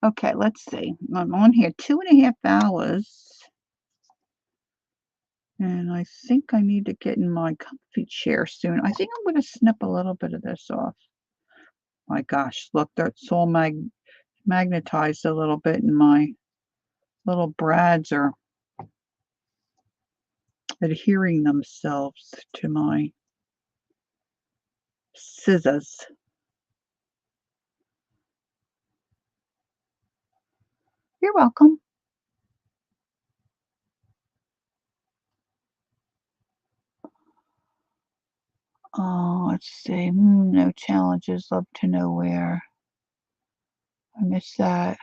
Okay, let's see. I'm on here 2.5 hours. And I think I need to get in my comfy chair soon. I think I'm going to snip a little bit of this off. My gosh, look, that's all magnetized a little bit, and my little brads are adhering themselves to my scissors. You're welcome. Let's see. No challenges. Love to know where. I missed that.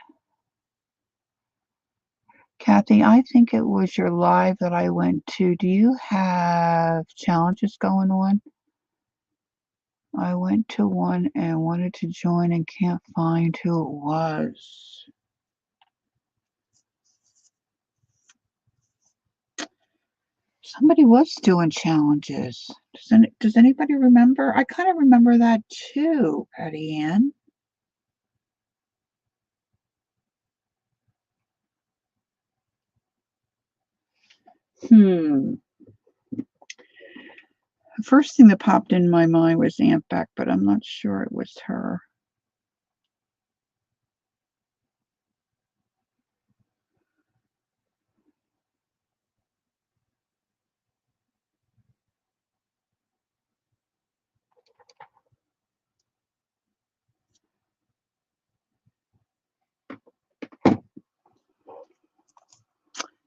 Kathy, I think it was your live that I went to. Do you have challenges going on? I went to one and wanted to join and can't find who it was. Somebody was doing challenges. Does anybody remember? I kind of remember that too, Patty Ann. The first thing that popped in my mind was Aunt Beck, but I'm not sure it was her.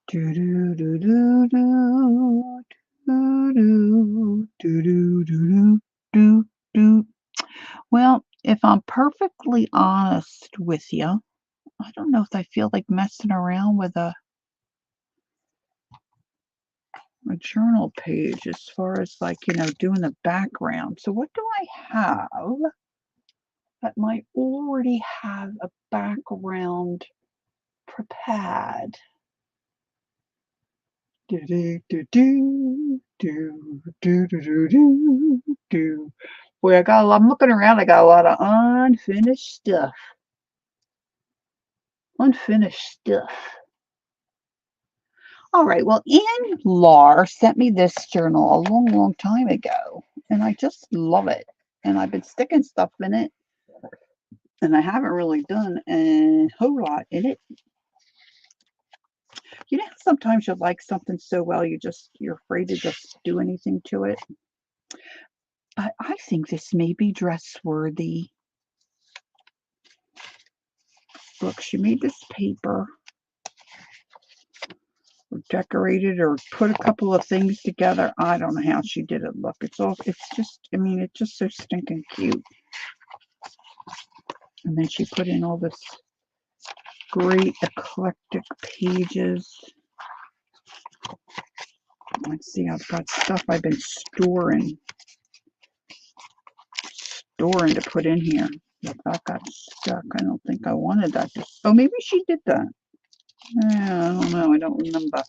Do do do do do do do do do do do. Well, if I'm perfectly honest with you, I don't know if I feel like messing around with a journal page as far as like, doing the background. So what do I have that might already have a background prepared? Do do do do do do do do do. Boy, I'm looking around, I got a lot of unfinished stuff. Unfinished stuff. All right, well, Ann Lar sent me this journal a long, long time ago, and I just love it. And I've been sticking stuff in it, and I haven't really done a whole lot in it. Sometimes you like something so well, you're afraid to just do anything to it. I think this may be dress worthy. Look, she made this paper, or decorated, or put a couple of things together. I don't know how she did it. Look, it's just so stinking cute. And then she put in all this great eclectic pages. Let's see, I've got stuff I've been storing to put in here. Look, that got stuck. I don't think I wanted that. Oh, maybe she did that. I don't know. I don't remember.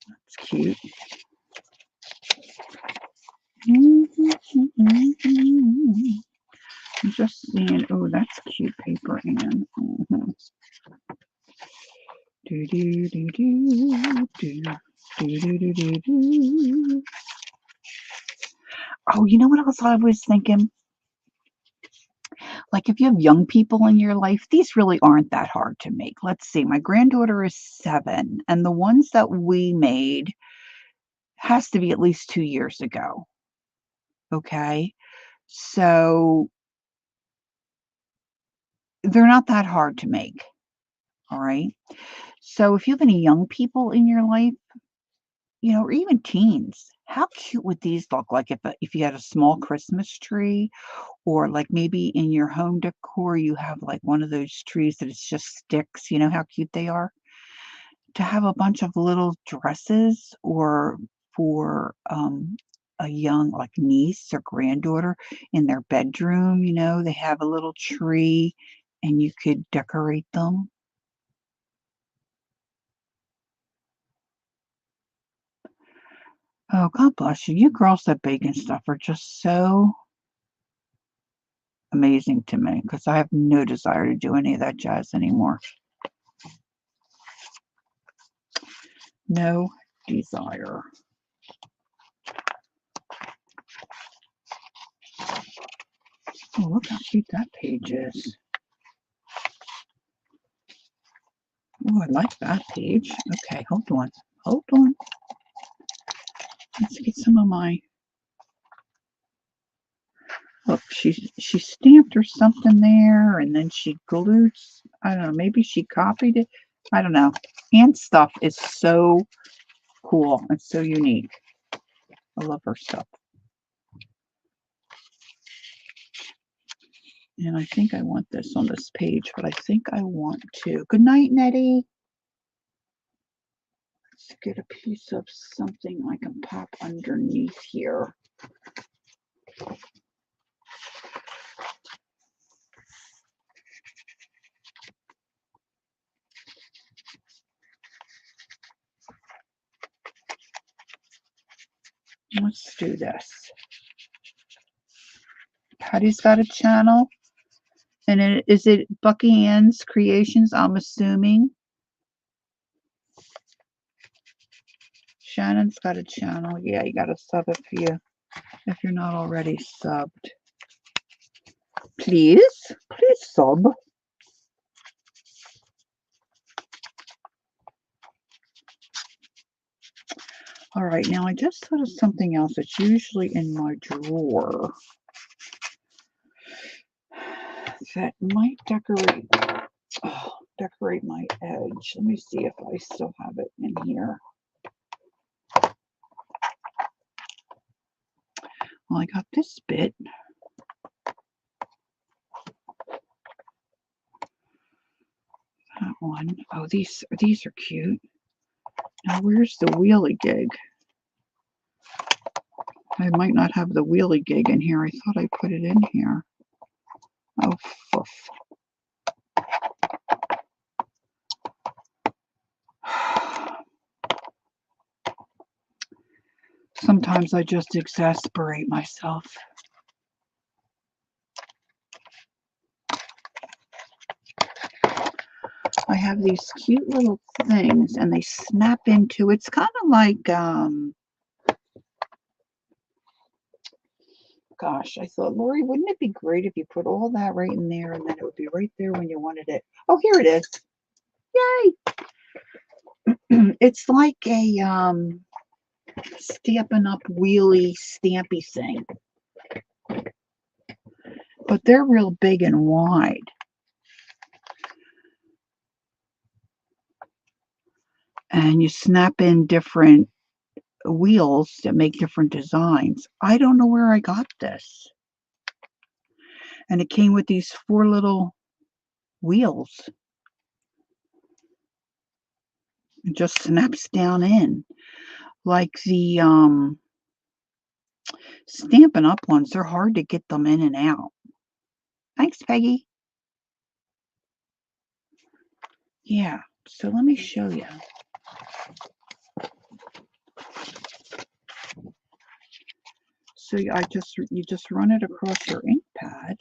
That's cute. I'm just seeing. Oh, that's cute paper, Anne. Do do do do do do do do do. Oh, you know what else I was thinking? Like if you have young people in your life, these really aren't that hard to make. Let's see. My granddaughter is 7, and the ones that we made has to be at least 2 years ago. Okay? So they're not that hard to make. All right? So if you have any young people in your life, or even teens, how cute would these look? Like if you had a small Christmas tree, or like maybe in your home decor, you have like one of those trees that it's just sticks. You know how cute they are? To have a bunch of little dresses, or for a young like niece or granddaughter in their bedroom, they have a little tree and you could decorate them. Oh, God bless you. You girls that bake and stuff are just so amazing to me, because I have no desire to do any of that jazz anymore. No desire. Oh, look how cute that page is. Oh, I like that page. Okay, hold on. Hold on. Let's get some of my Look, she stamped or something there, and then she glued, I don't know, maybe she copied it. I don't know. Hand stuff is so cool and so unique. I love her stuff. And I think I want this on this page, but I think I want to. Good night, Nettie. Let's get a piece of something I can pop underneath here. Let's do this. Patty's got a channel. And is it Bucky Ann's Creations, I'm assuming? Shannon's got a channel. Yeah, you got to sub if you're not already subbed. Please sub. All right, now I just thought of something else that's usually in my drawer that might decorate my edge. Let me see if I still have it in here. Well, I got this bit. That one. Oh, these are cute. Now, where's the wheelie gig? I might not have the wheelie gig in here. I thought I put it in here. Oh, foof. Sometimes I just exasperate myself. I have these cute little things and they snap into, it's kind of like, gosh, I thought, Lori, wouldn't it be great if you put all that right in there and then it would be right there when you wanted it? Oh, here it is. Yay! It's like a Stampin' Up! Wheelie stampy thing. But they're real big and wide. And you snap in different wheels that make different designs. I don't know where I got this. And it came with these 4 little wheels. It just snaps down in. Like the Stampin' Up! Ones, they're hard to get them in and out. Thanks, Peggy. Yeah, so let me show you. So you just run it across your ink pad.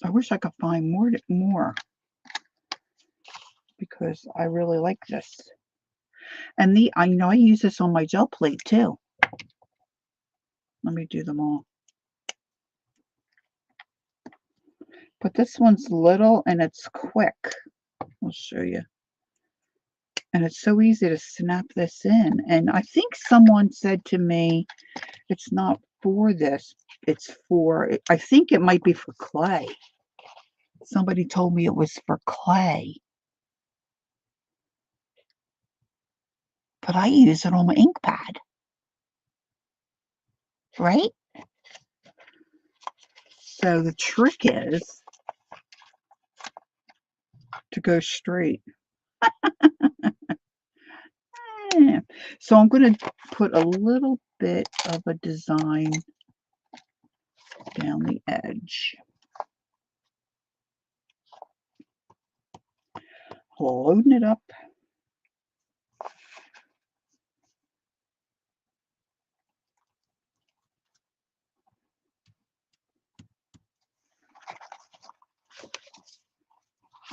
I wish I could find more because I really like this. And I know I use this on my gel plate too. Let me do them all. But this one's little and it's quick. I'll show you. And it's so easy to snap this in. And I think someone said to me, it's not for this. It's for, I think it might be for clay. Somebody told me it was for clay. But I use it on my ink pad. Right? So the trick is to go straight. So I'm going to put a little bit of a design down the edge. Loading it up.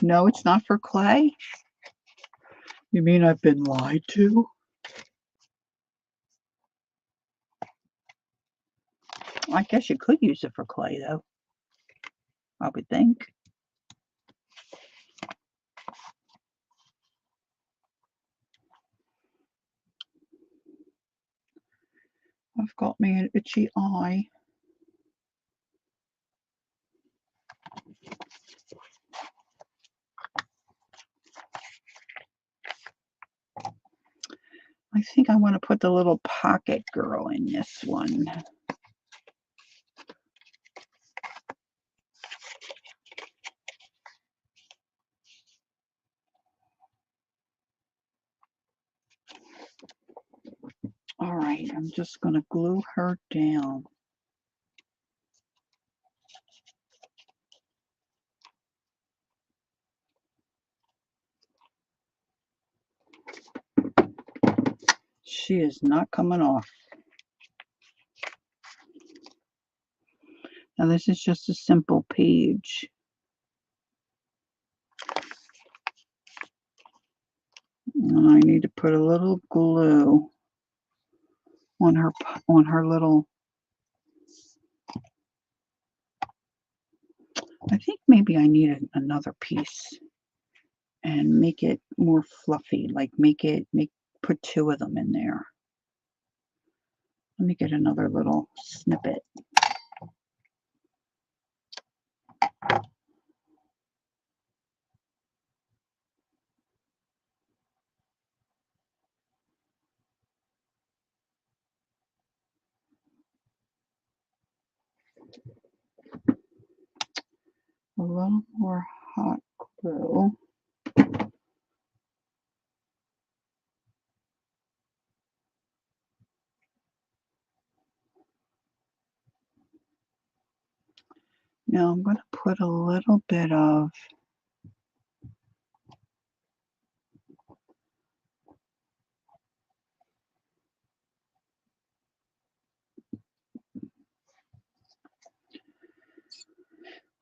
No, it's not for clay. You mean I've been lied to? I guess you could use it for clay, though. I would think. I've got me an itchy eye. I think I want to put the little pocket girl in this one. All right, I'm just going to glue her down. She is not coming off. Now this is just a simple page. And I need to put a little glue on her little. I think maybe I need another piece and make it more fluffy, like put two of them in there. Let me get another little snippet. A little more hot glue. Now I'm going to put a little bit of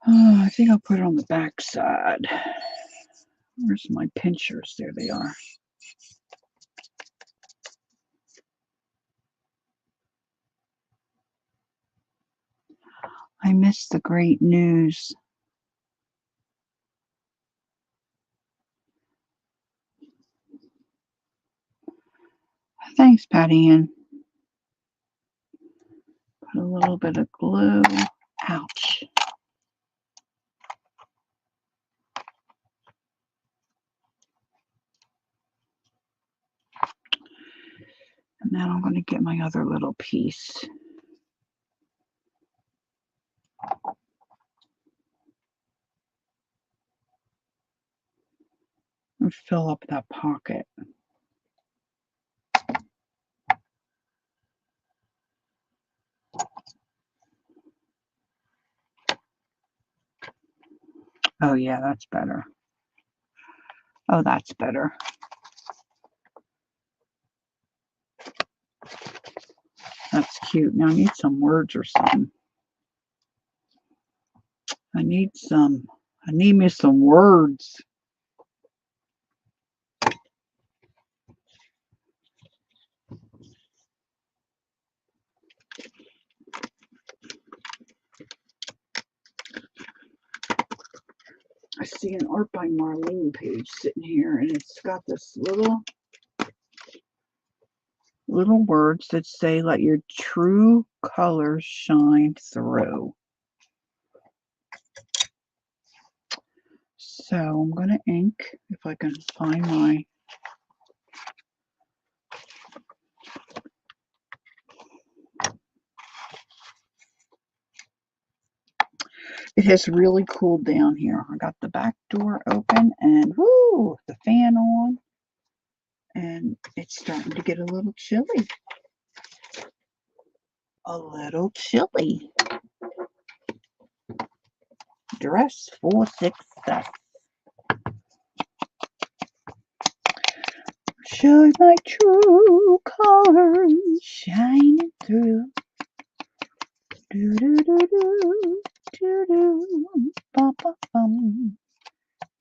I think I'll put it on the back side. Where's my pinchers? There they are. I missed the great news. Thanks, Patty Ann. Put a little bit of glue. Ouch. And then I'm going to get my other little piece. And fill up that pocket. Oh yeah, that's better. Oh, that's better. That's cute. Now I need some words or something. I need me some words. I see an Art by Marlene page sitting here, and it's got this little words that say, "Let your true colors shine through." So I'm going to ink, if I can find my... It has really cooled down here. I got the back door open and woo, the fan on. And it's starting to get a little chilly. A little chilly. Dress for success. Show my true colors shining through. Do do do do do do bum bum bum.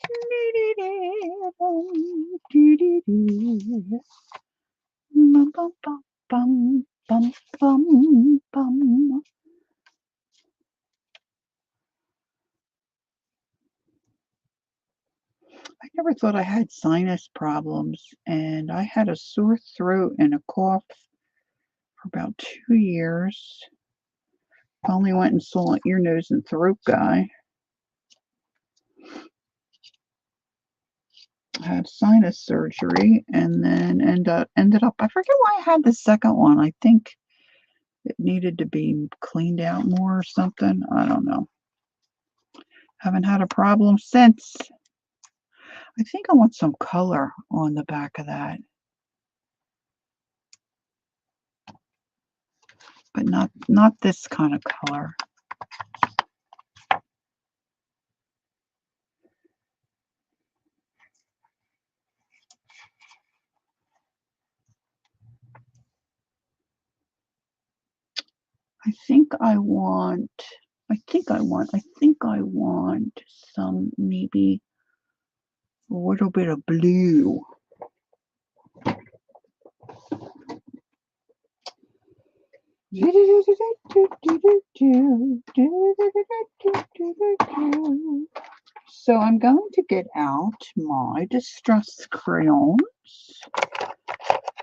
Do do do bum do do do. Bum bum bum bum bum bum bum. I never thought I had sinus problems, and I had a sore throat and a cough for about 2 years. Finally went and saw an ear, nose, and throat guy. Had sinus surgery, and then ended up, I forget why I had the second one. I think it needed to be cleaned out more or something. I don't know. Haven't had a problem since. I think I want some color on the back of that. But not this kind of color. I think I want some, maybe a little bit of blue. So I'm going to get out my distress crayons,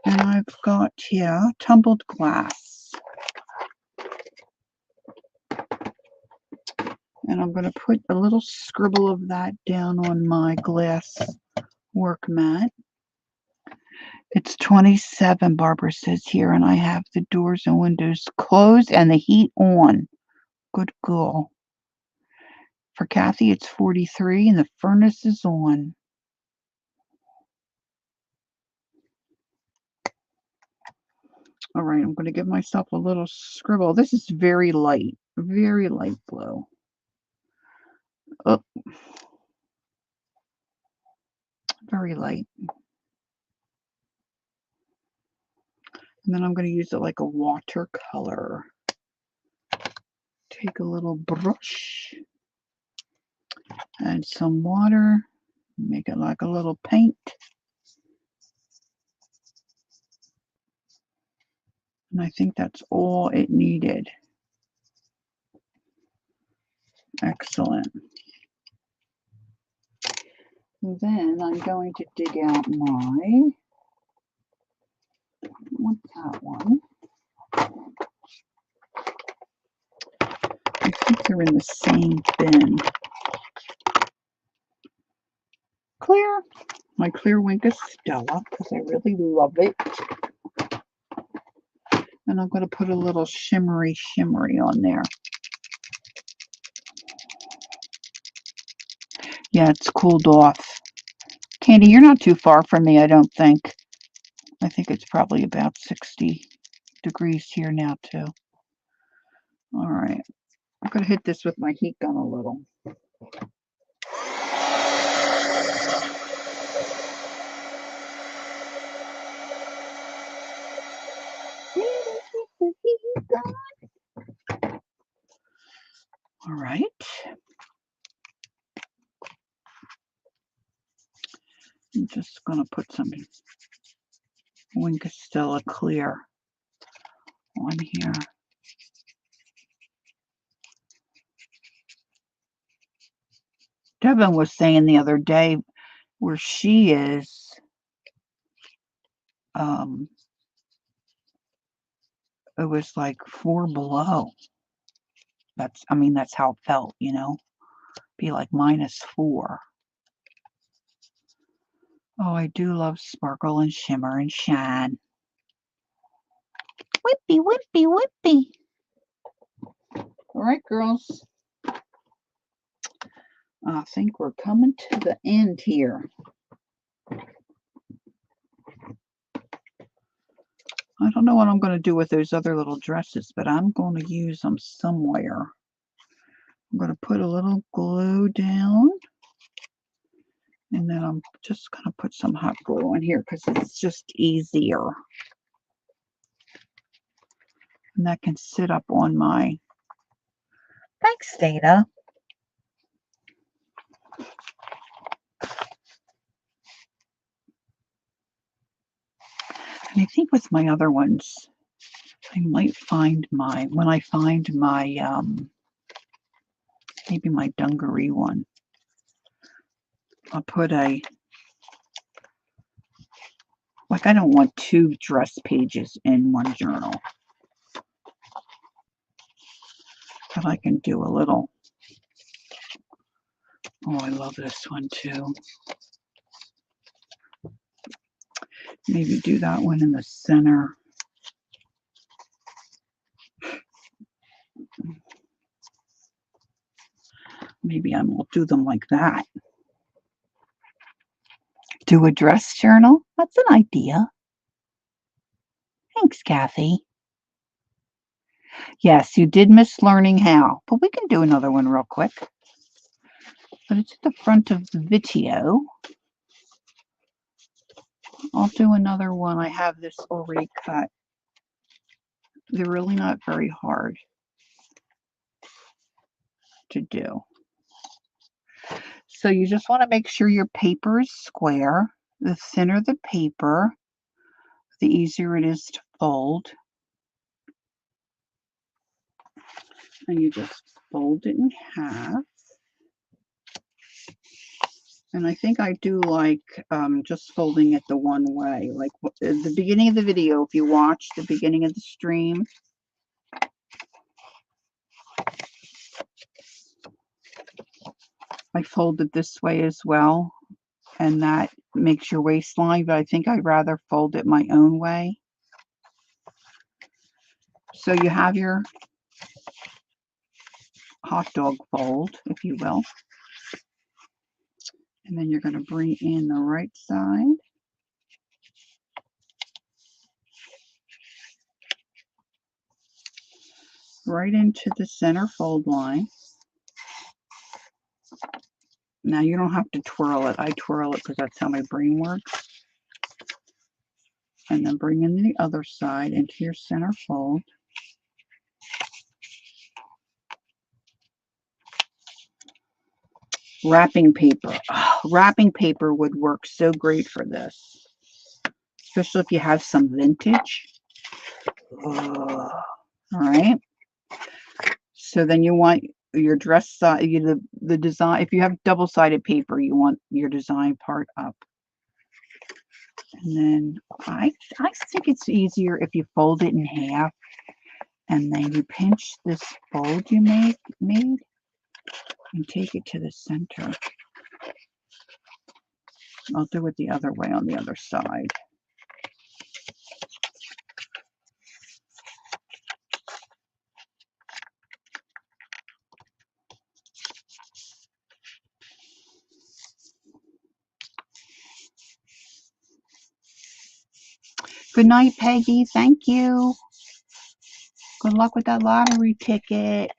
and I've got here tumbled glass, and I'm going to put a little scribble of that down on my glass work mat. It's 27, Barbara says here, and I have the doors and windows closed and the heat on. Good girl. For Kathy, it's 43 and the furnace is on. All right, I'm going to give myself a little scribble. This is very light blue. Oh, very light. And then I'm going to use it like a watercolor. Take a little brush, add some water, make it like a little paint. And I think that's all it needed. Excellent. Then I'm going to dig out my, what's that one? I think they're in the same bin. Clear. My clear Wink Stella, because I really love it. And I'm going to put a little shimmery on there. Yeah, it's cooled off. Candy, you're not too far from me, I don't think. I think it's probably about 60 degrees here now, too. All right. I'm going to hit this with my heat gun a little. All right. I'm just going to put some Wink Stella clear on here. Devin was saying the other day where she is, it was like 4 below. That's how it felt, you know, be like -4. Oh, I do love sparkle and shimmer and shine. Whippy, whippy, whippy. All right, girls. I think we're coming to the end here. I don't know what I'm going to do with those other little dresses, but I'm going to use them somewhere. I'm going to put a little glue down, and then I'm just going to put some hot glue in here because it's just easier. And that can sit up on my... Thanks, Data. And I think with my other ones, I might find my, when I find my, maybe my dungaree one, I'll put a, like, I don't want 2 dress pages in one journal. But I can do a little. Oh, I love this one too. Maybe do that one in the center. Maybe I will do them like that. Do a dress journal? That's an idea. Thanks, Kathy. Yes, you did miss learning how, but we can do another one real quick. But it's at the front of the video. I'll do another one. I have this already cut. They're really not very hard to do. So you just want to make sure your paper is square. The thinner the paper, the easier it is to fold. And you just fold it in half. And I think I do like just folding it the one way. Like at the beginning of the video, if you watch the beginning of the stream, I fold it this way as well. And that makes your waistline, but I think I'd rather fold it my own way. So you have your hot dog fold, if you will. And then you're going to bring in the right side. Right into the center fold line. Now you don't have to twirl it. I twirl it because that's how my brain works. And then bring in the other side into your center fold. Wrapping paper. Oh, wrapping paper would work so great for this, especially if you have some vintage. Oh, all right. So then you want your dress side, the design. If you have double-sided paper, you want your design part up. And then I think it's easier if you fold it in half, and then you pinch this fold you made and take it to the center. I'll do it the other way on the other side. Good night, Peggy. Thank you. Good luck with that lottery ticket.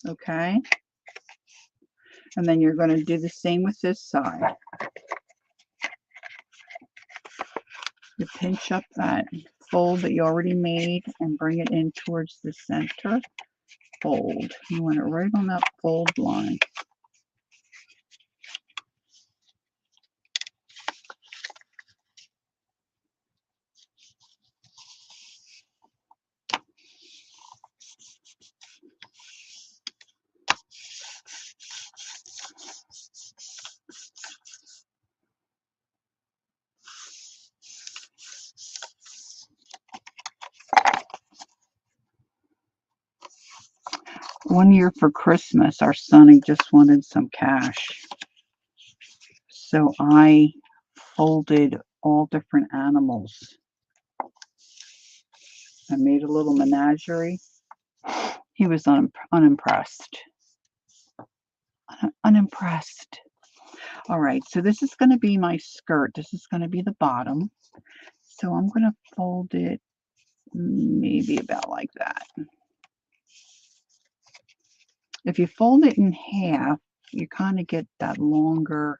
Okay. And then you're going to do the same with this side. You pinch up that fold that you already made and bring it in towards the center fold. You want it right on that fold line. One year for Christmas, our Sonny just wanted some cash. So I folded all different animals. I made a little menagerie. He was unimpressed. Unimpressed. All right, so this is going to be my skirt. This is going to be the bottom. So I'm going to fold it maybe about like that. If you fold it in half, you kind of get that longer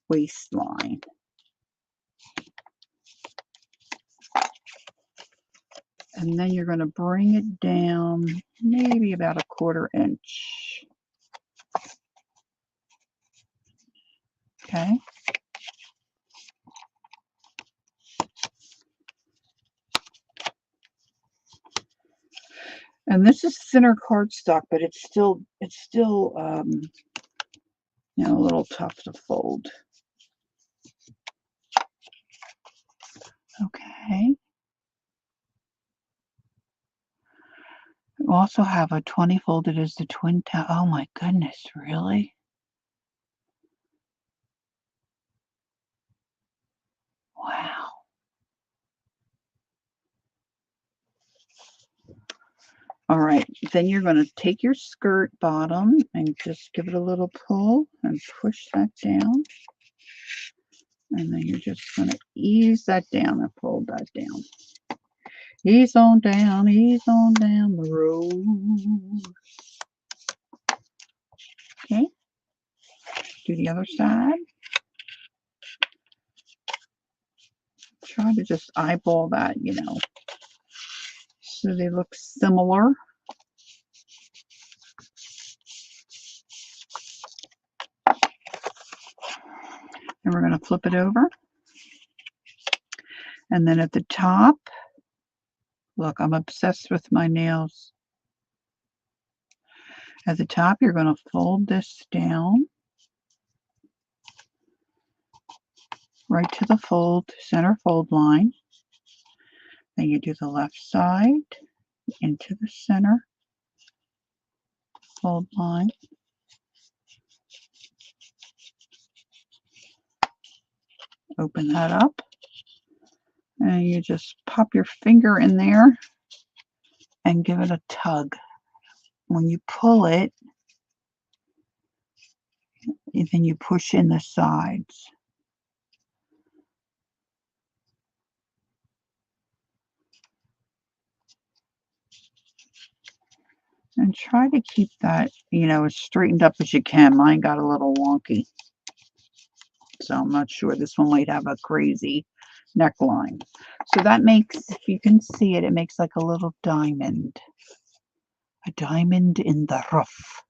waistline. And then you're going to bring it down maybe about 1/4 inch. Okay. And this is thinner cardstock, but it's still you know, a little tough to fold. Okay. also have a 20 folded as the twin tab. Oh my goodness, really? Wow. All right, then you're going to take your skirt bottom and just give it a little pull and push that down. And then you're just going to ease that down and fold that down. Ease on down the road. Okay, do the other side. Try to just eyeball that, so they look similar. And we're going to flip it over. And then at the top, look, I'm obsessed with my nails. At the top, you're going to fold this down right to the center fold line. Then you do the left side into the center fold line. Open that up. And you just pop your finger in there and give it a tug. When you pull it, then you push in the sides. And try to keep that, as straightened up as you can. Mine got a little wonky. So I'm not sure. This one might have a crazy neckline. So that makes, if you can see it, it makes like a little diamond. A diamond in the rough.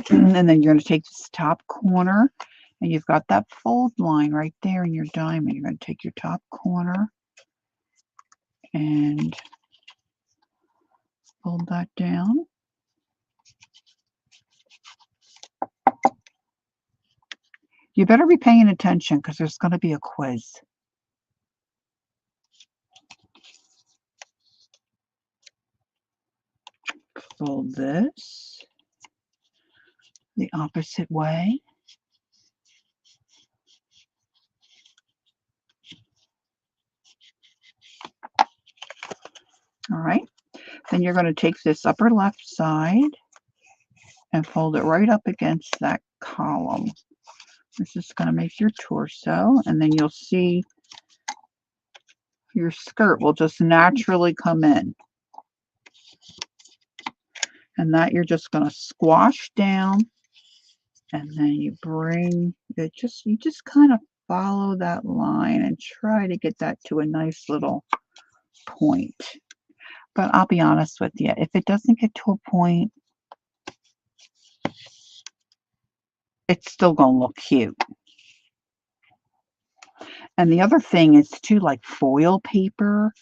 And then you're going to take this top corner, and you've got that fold line right there in your diamond. You're going to take your top corner and fold that down. You better be paying attention because there's going to be a quiz. Fold this the opposite way. All right. Then you're going to take this upper left side and fold it right up against that column. This is going to make your torso, and then you'll see your skirt will just naturally come in. And that you're just going to squash down, and then you bring it, you just kind of follow that line and try to get that to a nice little point. But I'll be honest with you, if it doesn't get to a point, it's still going to look cute. And the other thing is too, like foil paper.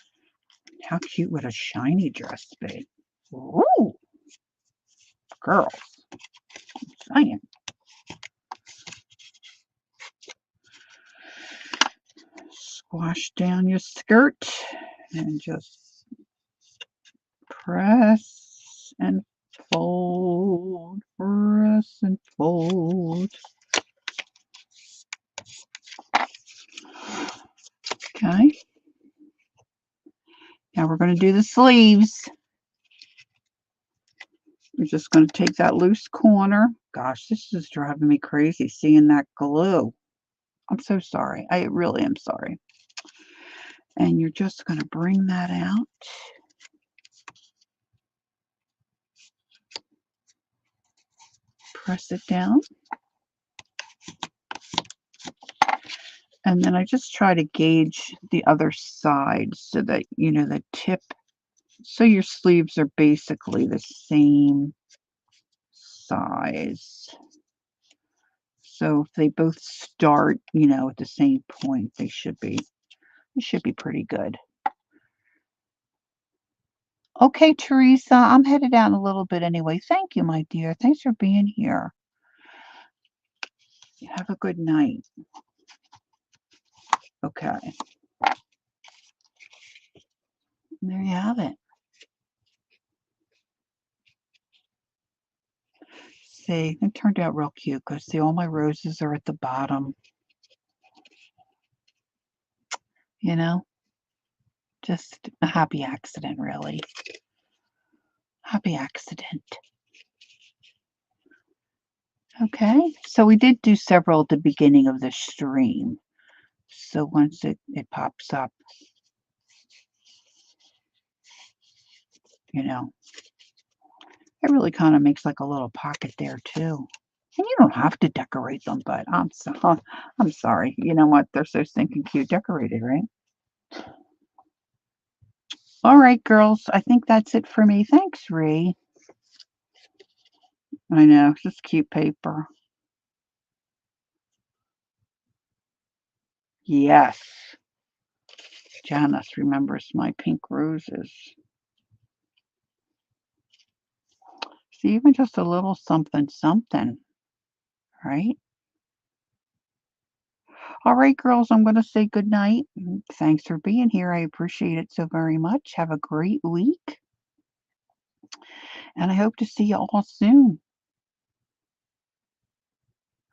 How cute would a shiny dress be? Ooh, girls, I'm saying. Squash down your skirt and just press and fold, press and fold. Okay. Now we're going to do the sleeves. We're just going to take that loose corner. Gosh, this is driving me crazy seeing that glue. I'm so sorry. I really am sorry. And you're just going to bring that out. Press it down. And then I just try to gauge the other side so that, the tip, so your sleeves are basically the same size. So if they both start, at the same point, they should be pretty good. Okay, Teresa, I'm headed out a little bit anyway. Thank you, my dear. Thanks for being here. Have a good night. Okay. There you have it. see. It turned out real cute because see, all my roses are at the bottom, you know? Just a happy accident, really. Happy accident. Okay, so we did do several at the beginning of the stream. So once it pops up, you know, it really kind of makes like a little pocket there too. And you don't have to decorate them, but I'm sorry. You know what? They're so stinking cute decorated, right? All right, girls. I think that's it for me. Thanks, Ree. I know, it's just cute paper. Yes. Janice remembers my pink roses. See, even just a little something, something, right? All right, girls, I'm going to say good night. Thanks for being here. I appreciate it so very much. Have a great week, and I hope to see you all soon.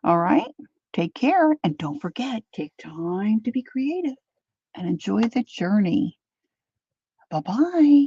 All right? Take care, and don't forget, take time to be creative and enjoy the journey. Bye-bye.